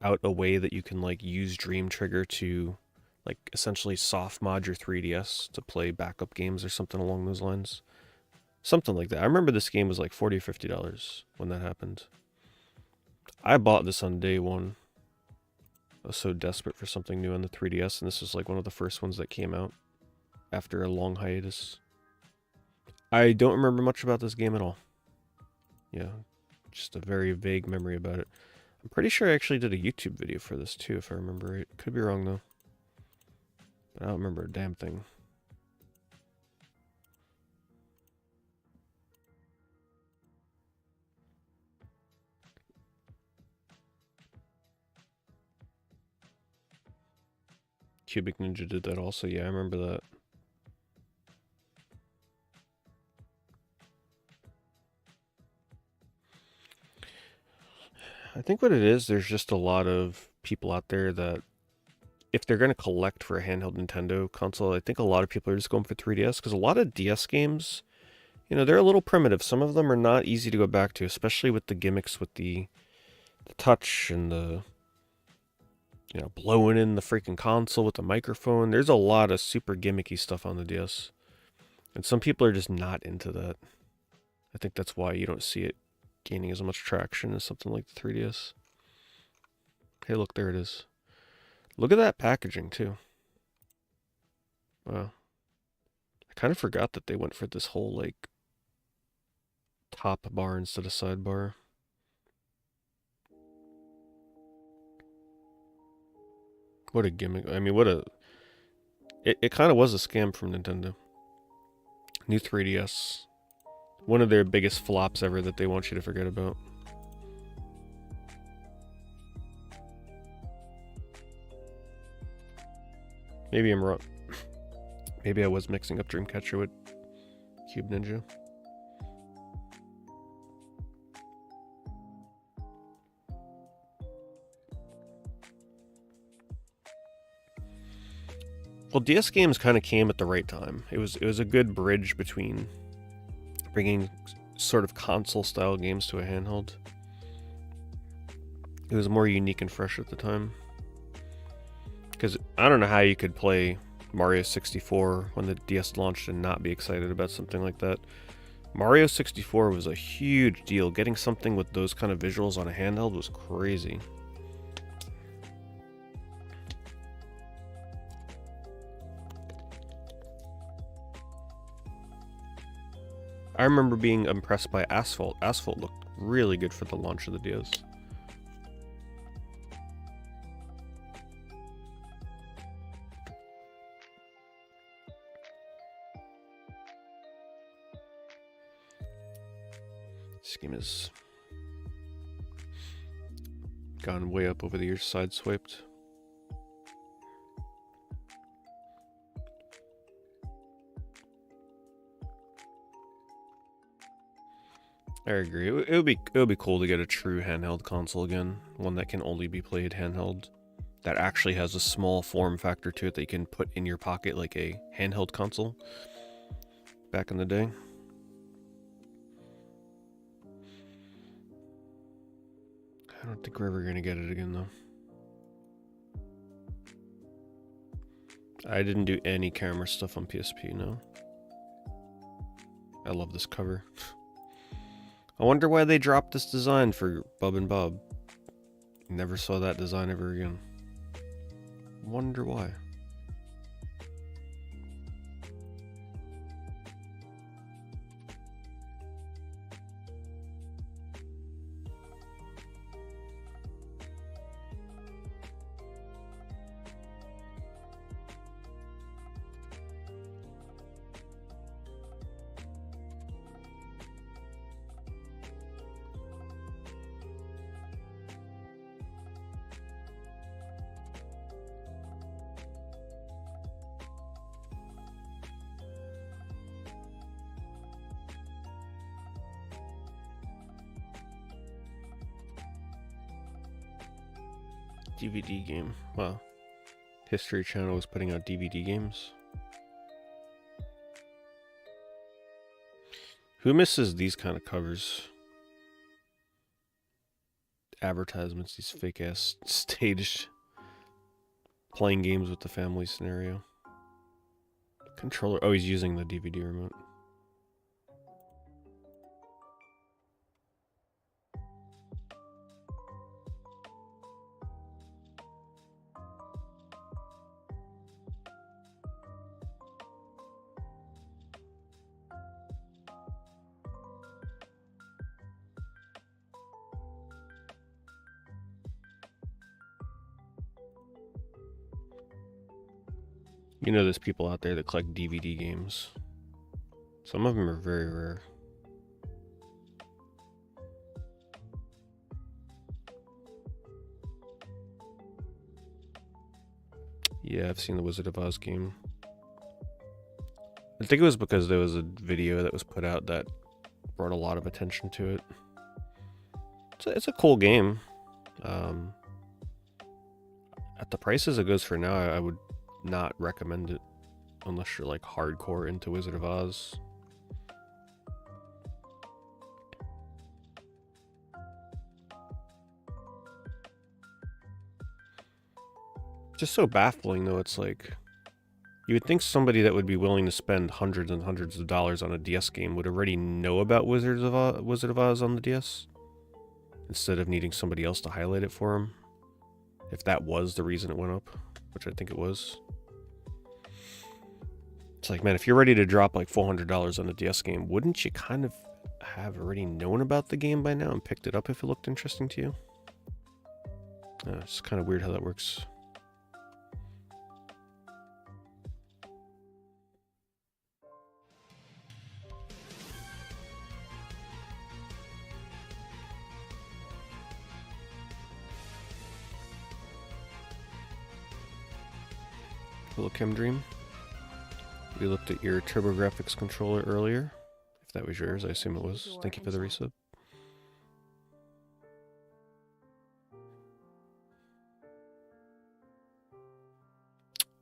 out a way that you can like use Dream Trigger to like essentially soft mod your 3DS to play backup games or something along those lines? Something like that. I remember this game was like $40 or $50 when that happened. I bought this on day one. I was so desperate for something new on the 3DS, and this was like one of the first ones that came out after a long hiatus. I don't remember much about this game at all. Yeah, just a very vague memory about it. I'm pretty sure I actually did a YouTube video for this too, if I remember right. Could be wrong though. But I don't remember a damn thing. Cubic Ninja did that also. Yeah, I remember that. I think what it is, there's just a lot of people out there that if they're going to collect for a handheld Nintendo console, I think a lot of people are just going for 3DS because a lot of DS games, you know, they're a little primitive. Some of them are not easy to go back to, especially with the gimmicks with the touch and the, you know, blowing in the freaking console with the microphone. There's a lot of super gimmicky stuff on the DS. And some people are just not into that. I think that's why you don't see it gaining as much traction as something like the 3DS. Hey, look, there it is. Look at that packaging, too. Wow. I kind of forgot that they went for this whole, like, top bar instead of sidebar. What a gimmick. I mean, what a... It kind of was a scam from Nintendo. New 3DS. One of their biggest flops ever that they want you to forget about. Maybe I'm wrong. Maybe I was mixing up Dreamcatcher with Cube Ninja. Well, DS games kind of came at the right time. It was a good bridge between bringing sort of console-style games to a handheld. It was more unique and fresh at the time. Because I don't know how you could play Mario 64 when the DS launched and not be excited about something like that. Mario 64 was a huge deal. Getting something with those kind of visuals on a handheld was crazy. I remember being impressed by Asphalt. Asphalt looked really good for the launch of the DS. This game has gone way up over the years, sideswiped. I agree. It would be cool to get a true handheld console again, one that can only be played handheld, that actually has a small form factor to it that you can put in your pocket like a handheld console back in the day. I don't think we're ever gonna get it again though. I didn't do any camera stuff on PSP, no. I love this cover. I wonder why they dropped this design for Bub and Bob. Never saw that design ever again. Wonder why. DVD game. Wow. History Channel was putting out DVD games. Who misses these kind of covers? Advertisements, these fake ass staged playing games with the family scenario. Controller. Oh, he's using the DVD remote. You know, there's people out there that collect DVD games. Some of them are very rare. Yeah, I've seen the Wizard of Oz game. I think it was because there was a video that was put out that brought a lot of attention to it. It's a cool game. At the prices it goes for now, I would not recommend it unless you're like hardcore into Wizard of Oz. Just so baffling though. It's like, you would think somebody that would be willing to spend hundreds and hundreds of dollars on a DS game would already know about Wizard of Oz on the DS, instead of needing somebody else to highlight it for them. If that was the reason it went up, which I think it was. It's like, man, if you're ready to drop like $400 on a DS game, wouldn't you kind of have already known about the game by now and picked it up if it looked interesting to you? It's kind of weird how that works. Hello, Chem Dream. We looked at your TurboGrafx controller earlier. If that was yours, I assume it was. Thank you for the resub.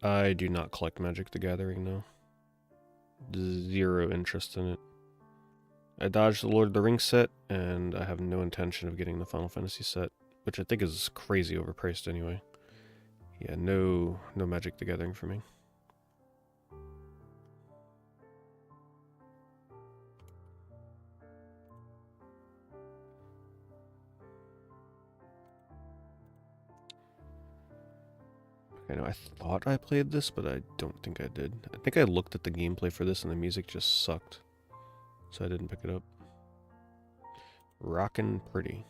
I do not collect Magic the Gathering, no. Zero interest in it. I dodged the Lord of the Rings set, and I have no intention of getting the Final Fantasy set, which I think is crazy overpriced anyway. Yeah, no Magic the Gathering for me. I know I thought I played this, but I don't think I did. I think I looked at the gameplay for this and the music just sucked. So I didn't pick it up. Rockin' Pretty.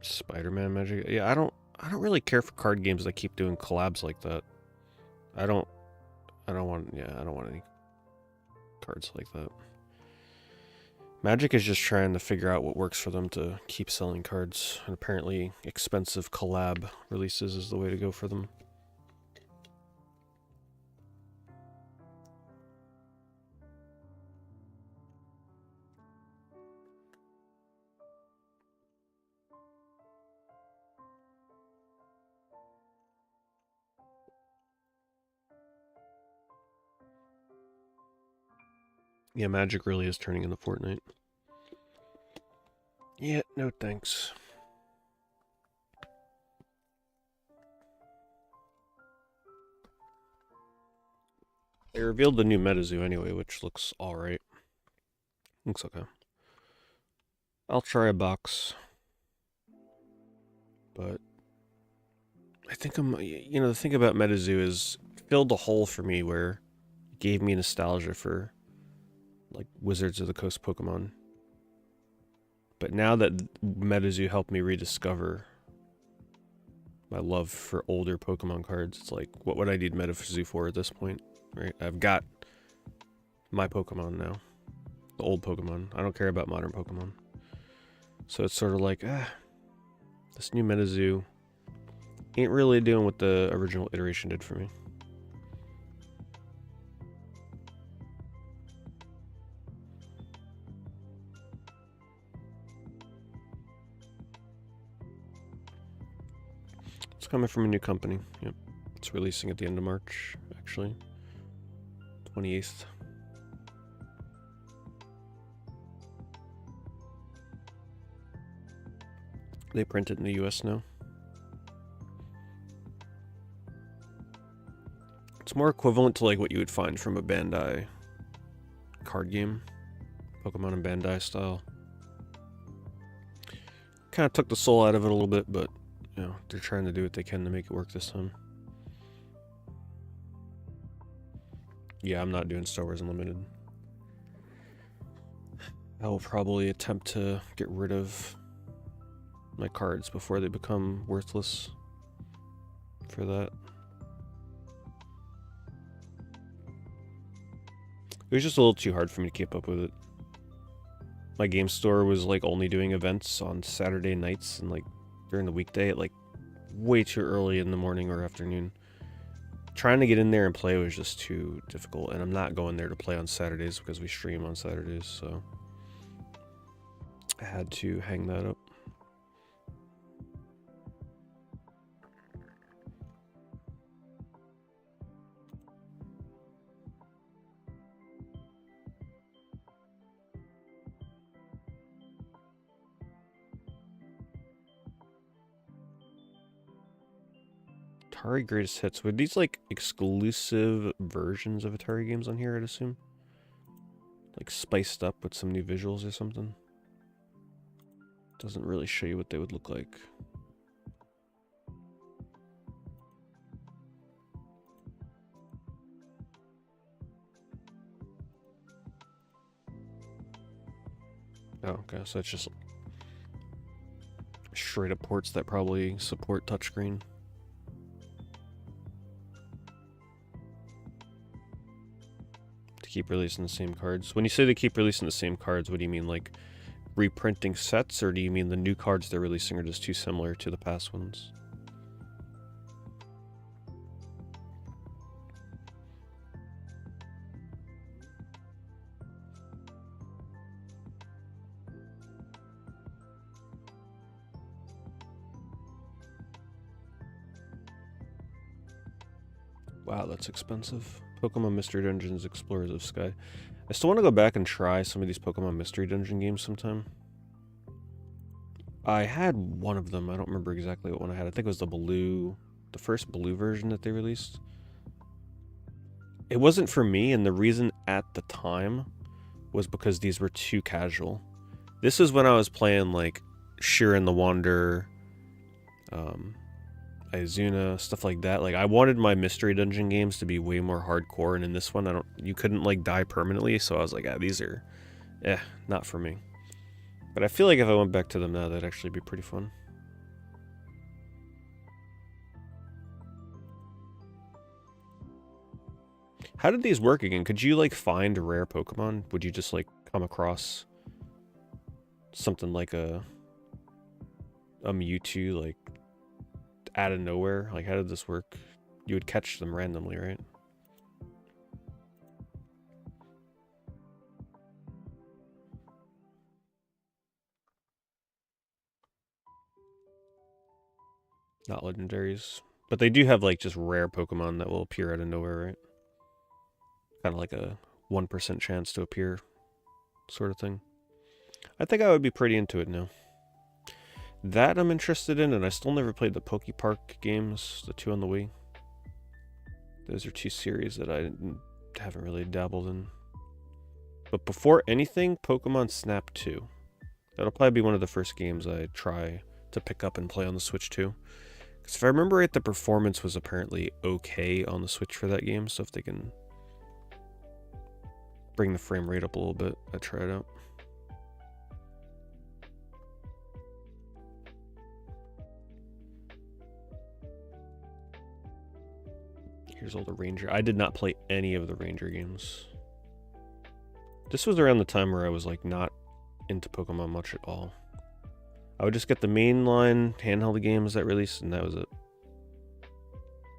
Spider-Man Magic. Yeah, I don't really care for card games that keep doing collabs like that. I don't want any cards like that. Magic is just trying to figure out what works for them to keep selling cards, and apparently expensive collab releases is the way to go for them. Yeah, Magic really is turning into Fortnite. Yeah, no thanks. They revealed the new MetaZoo anyway, which looks alright. Looks okay. I'll try a box. But I think the thing about MetaZoo is it filled a hole for me where it gave me nostalgia for like Wizards of the Coast Pokemon. But now that MetaZoo helped me rediscover my love for older Pokemon cards, it's like, what would I need MetaZoo for at this point? Right? I've got my Pokemon now. The old Pokemon. I don't care about modern Pokemon. So it's sort of like, this new MetaZoo ain't really doing what the original iteration did for me. It's coming from a new company. Yep. It's releasing at the end of March, actually. 28th. They print it in the US now. It's more equivalent to like what you would find from a Bandai card game. Pokemon and Bandai style. Kind of took the soul out of it a little bit, but you know, they're trying to do what they can to make it work this time. Yeah, I'm not doing Star Wars Unlimited. I will probably attempt to get rid of my cards before they become worthless for that. It was just a little too hard for me to keep up with it. My game store was like only doing events on Saturday nights and like during the weekday at like way too early in the morning or afternoon. Trying to get in there and play was just too difficult, and I'm not going there to play on Saturdays because we stream on Saturdays, so I had to hang that up. Atari Greatest Hits. Were these like exclusive versions of Atari games on here, I'd assume? Like spiced up with some new visuals or something? Doesn't really show you what they would look like. Oh, okay, so it's just straight up ports that probably support touchscreen. To keep releasing the same cards. When you say they keep releasing the same cards, what do you mean? Like reprinting sets, or do you mean the new cards they're releasing are just too similar to the past ones? Wow, that's expensive. Pokemon Mystery Dungeons, Explorers of Sky. I still want to go back and try some of these Pokemon Mystery Dungeon games sometime. I had one of them. I don't remember exactly what one I had. I think it was the first blue version that they released. It wasn't for me, and the reason at the time was because these were too casual. This is when I was playing like Shiren the Wanderer, Izuna, stuff like that. Like I wanted my mystery dungeon games to be way more hardcore, and in this one you couldn't like die permanently, so I was like, these are not for me. But I feel like if I went back to them now, that'd actually be pretty fun. How did these work again? Could you like find rare Pokemon? Would you just like come across something like a Mewtwo like out of nowhere? Like how did this work? You would catch them randomly, right? Not legendaries. But they do have like just rare Pokemon that will appear out of nowhere, right? Kind of like a 1% chance to appear sort of thing. I think I would be pretty into it now. That I'm interested in, and I still never played the Poke Park games, the two on the Wii. Those are two series that I haven't really dabbled in. But before anything, Pokemon Snap 2. That'll probably be one of the first games I try to pick up and play on the Switch too. Because if I remember right, the performance was apparently okay on the Switch for that game, so if they can bring the frame rate up a little bit, I'd try it out. Here's all the Ranger. I did not play any of the Ranger games. This was around the time where I was like not into Pokemon much at all. I would just get the mainline handheld games that released, and that was it.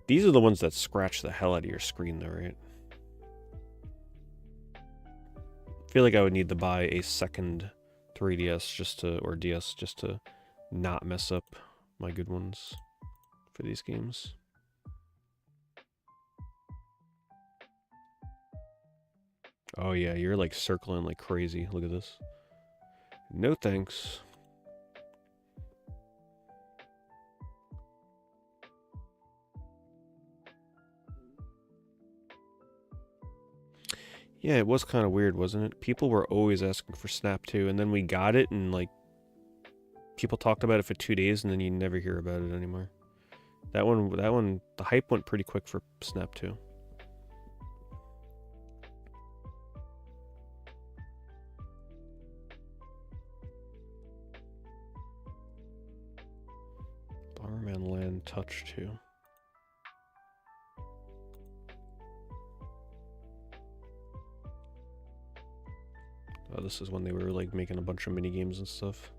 These are the ones that scratch the hell out of your screen though, right? I feel like I would need to buy a second 3DS or DS just to not mess up my good ones for these games. Oh yeah, you're like circling like crazy. Look at this. No thanks. Yeah, it was kind of weird, wasn't it? People were always asking for Snap 2, and then we got it, and like people talked about it for 2 days, and then you never hear about it anymore. That one, the hype went pretty quick for Snap 2. Bomberman Land Touch 2. Oh, this is when they were like making a bunch of mini games and stuff.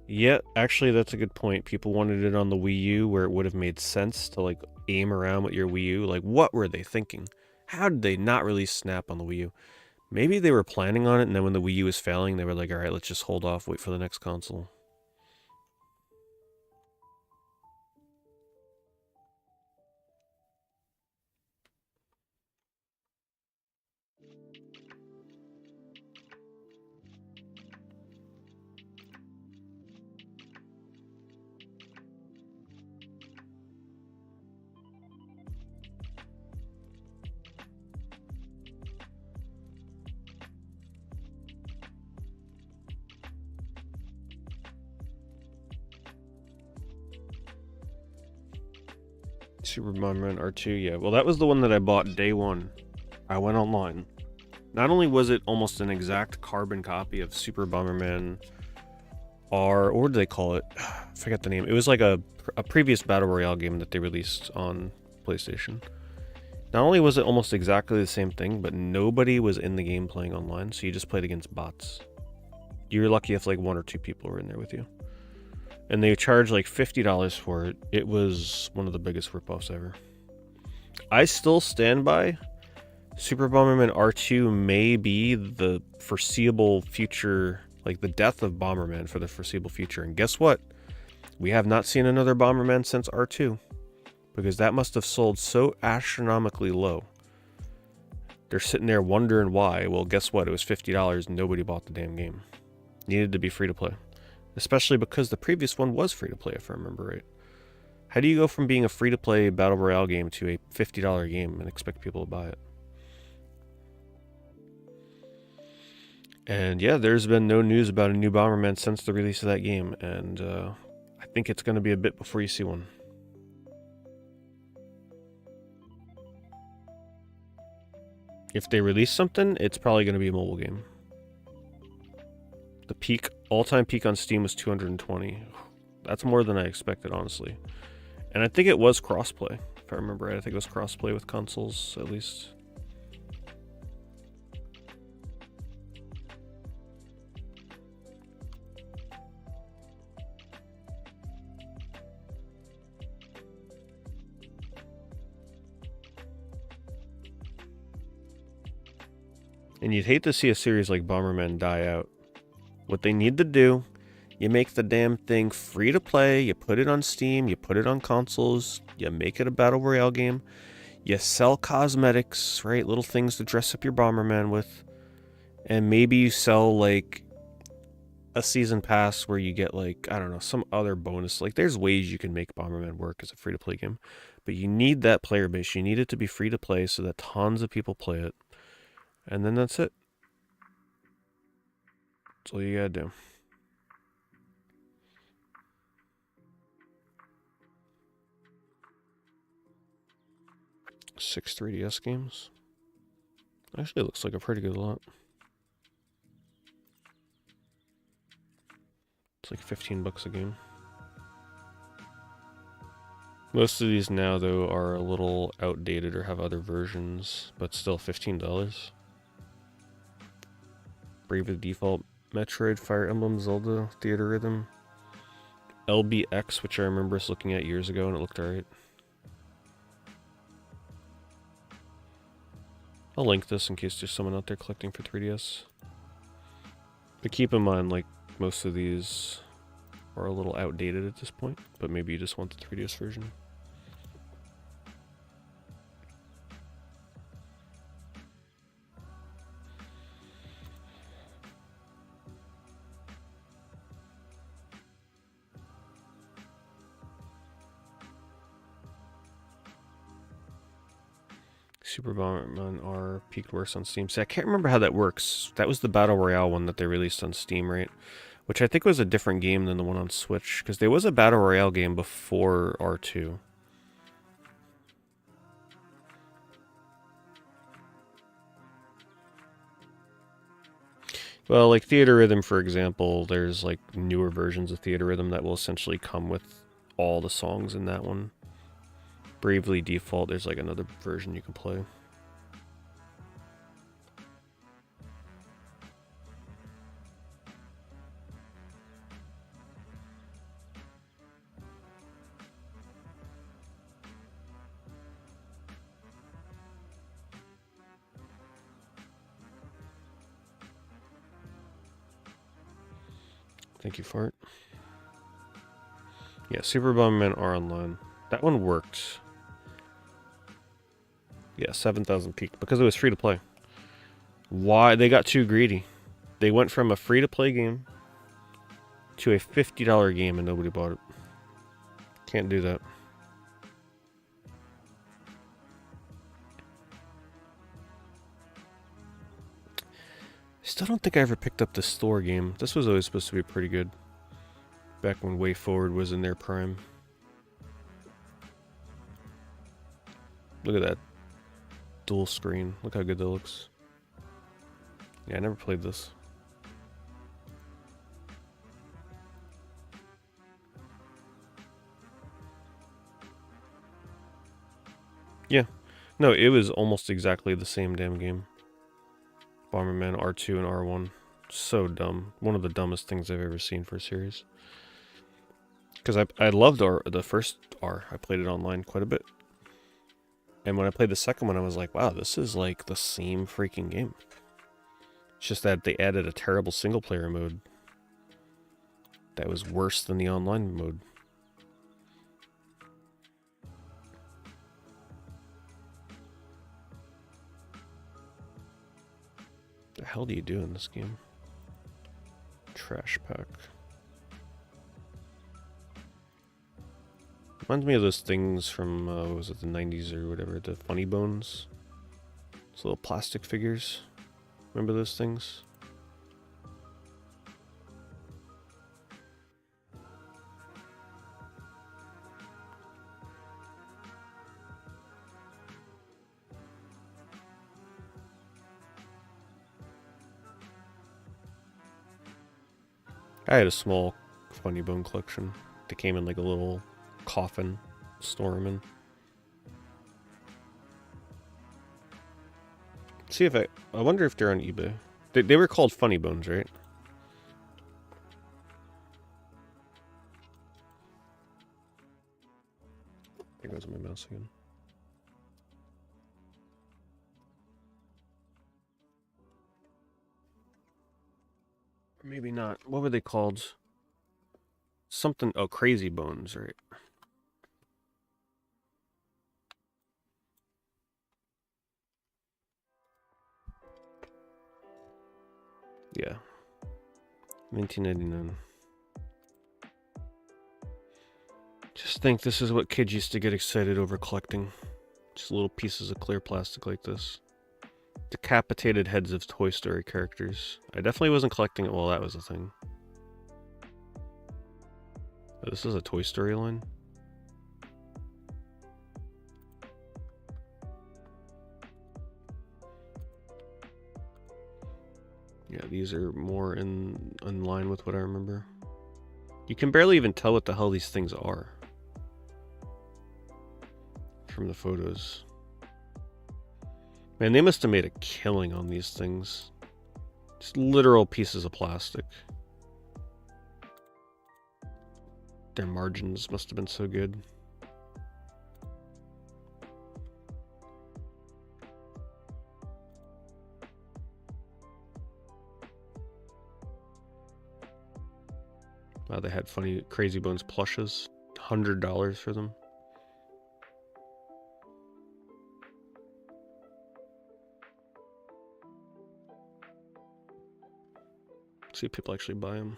Yeah, actually that's a good point. People wanted it on the Wii U where it would have made sense to like aim around with your Wii U. Like what were they thinking? How did they not release Snap on the Wii U? Maybe they were planning on it, and then when the Wii U was failing, they were like, all right, let's just hold off, wait for the next console. Super Bomberman R2, yeah. Well, that was the one that I bought day one. I went online. Not only was it almost an exact carbon copy of Super Bomberman R, or what did they call it? I forget the name. It was like a previous Battle Royale game that they released on PlayStation. Not only was it almost exactly the same thing, but nobody was in the game playing online, so you just played against bots. You were lucky if like 1 or 2 people were in there with you. And they charged like $50 for it. It was one of the biggest ripoffs ever. I still stand by Super Bomberman R2 may be the foreseeable future, like the death of Bomberman for the foreseeable future. And guess what? We have not seen another Bomberman since R2. Because that must have sold so astronomically low. They're sitting there wondering why. Well, guess what? It was $50 and nobody bought the damn game. Needed to be free to play. Especially because the previous one was free to play, if I remember right. How do you go from being a free to play Battle Royale game to a $50 game and expect people to buy it? And yeah, there's been no news about a new Bomberman since the release of that game. And I think it's going to be a bit before you see one. If they release something, it's probably going to be a mobile game. The all-time peak on Steam was 220. That's more than I expected, honestly. And I think it was crossplay, if I remember right. I think it was crossplay with consoles, at least. And you'd hate to see a series like Bomberman die out. What they need to do, you make the damn thing free to play, you put it on Steam, you put it on consoles, you make it a Battle Royale game, you sell cosmetics, right? Little things to dress up your Bomberman with. And maybe you sell like a season pass where you get like, I don't know, some other bonus. Like there's ways you can make Bomberman work as a free to play game. But you need that player base. You need it to be free to play so that tons of people play it. And then that's it. That's all you gotta do. Six 3DS games. Actually, it looks like a pretty good lot. It's like $15 a game. Most of these now, though, are a little outdated or have other versions, but still $15. Bravely Default, Metroid, Fire Emblem, Zelda, Theater Rhythm, LBX, which I remember us looking at years ago and it looked alright. I'll link this in case there's someone out there collecting for 3DS. But keep in mind, like, most of these are a little outdated at this point, but maybe you just want the 3DS version. Super Bomberman R peaked worse on Steam. See, I can't remember how that works. That was the Battle Royale one that they released on Steam, right? Which I think was a different game than the one on Switch, because there was a Battle Royale game before R2. Well, like Theater Rhythm, for example, there's like newer versions of Theater Rhythm that will essentially come with all the songs in that one. Bravely Default, there's like another version you can play. Thank you for it. Yeah, Super Bomberman R Online. That one worked. Yeah, 7,000 peaked because it was free to play. Why? They got too greedy. They went from a free to play game to a $50 game and nobody bought it. Can't do that. Still don't think I ever picked up the store game. This was always supposed to be pretty good. Back when Way Forward was in their prime. Look at that dual screen. Look how good that looks. Yeah, I never played this. Yeah. No, it was almost exactly the same damn game. Bomberman R2 and R1. So dumb. One of the dumbest things I've ever seen for a series. Because I loved the first R. I played it online quite a bit. And when I played the second one, I was like, wow, this is like the same freaking game. It's just that they added a terrible single-player mode that was worse than the online mode. The hell do you do in this game? Trash pack. Reminds me of those things from, what was it, the 90s or whatever, the Funny Bones? Those little plastic figures. Remember those things? I had a small Funny Bone collection. They came in like a little coffin, store them in. See if I wonder if they're on eBay. They were called Funny Bones, right? There goes my mouse again. Or maybe not. What were they called? Something, oh, Crazy Bones, right? Yeah. 1999. Just think this is what kids used to get excited over collecting. Just little pieces of clear plastic like this. Decapitated heads of Toy Story characters. I definitely wasn't collecting it while that was a thing. Oh, this is a Toy Story line? Yeah, these are more in line with what I remember. You can barely even tell what the hell these things are from the photos. Man, they must have made a killing on these things. Just literal pieces of plastic. Their margins must have been so good. Wow, they had funny Crazy Bones plushes. $100 for them. See if people actually buy them.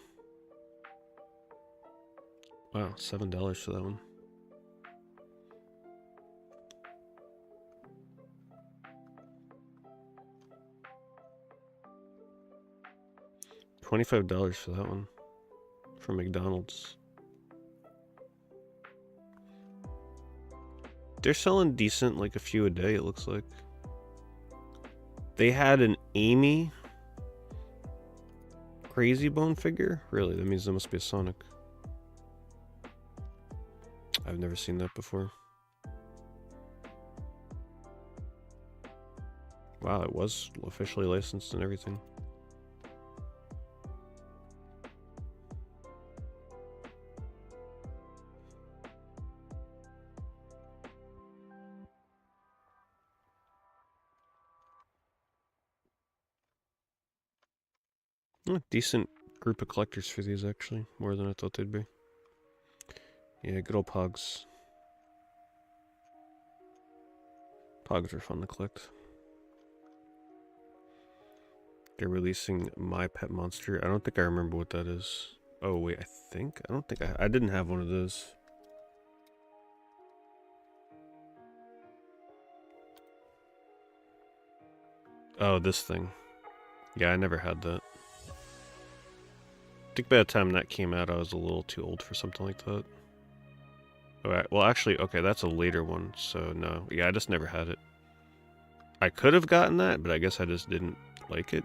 Wow, $7 for that one. $25 for that one. From McDonald's. They're selling decent, like a few a day, it looks like. They had an Amy Crazy Bone figure? Really? That means there must be a Sonic. I've never seen that before. Wow, it was officially licensed and everything. Decent group of collectors for these, actually. More than I thought they'd be. Yeah, good old Pogs. Pogs are fun to collect. They're releasing My Pet Monster. I don't think I remember what that is. Oh, wait, I don't think I didn't have one of those. Oh, this thing. Yeah, I never had that. I think by the time that came out, I was a little too old for something like that. Well, actually, okay, that's a later one, so no. Yeah, I just never had it. I could have gotten that, but I guess I just didn't like it.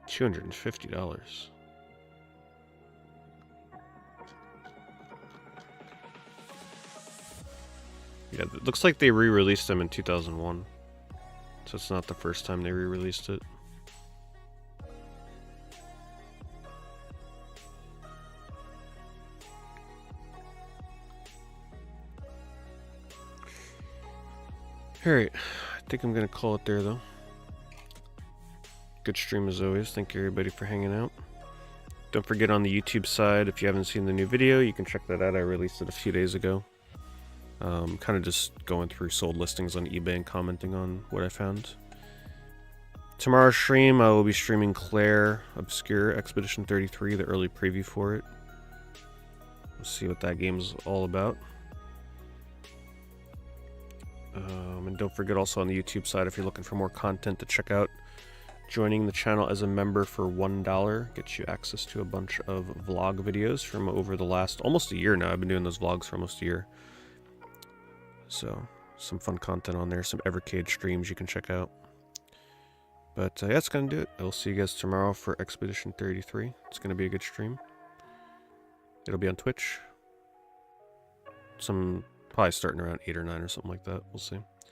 $250. Yeah, it looks like they re-released them in 2001. So it's not the first time they re-released it. Alright, I think I'm gonna call it there though. Good stream as always. Thank you everybody for hanging out. Don't forget on the YouTube side, if you haven't seen the new video, you can check that out. I released it a few days ago. Kind of just going through sold listings on eBay and commenting on what I found. Tomorrow's stream, I will be streaming Claire Obscure Expedition 33, the early preview for it. We'll see what that game's all about. And don't forget also on the YouTube side, if you're looking for more content to check out, joining the channel as a member for $1 gets you access to a bunch of vlog videos from over the last almost a year now. I've been doing those vlogs for almost a year. So, some fun content on there, some Evercade streams you can check out. But yeah, that's going to do it. I will see you guys tomorrow for Expedition 33. It's going to be a good stream. It'll be on Twitch. Probably starting around 8 or 9 or something like that. We'll see.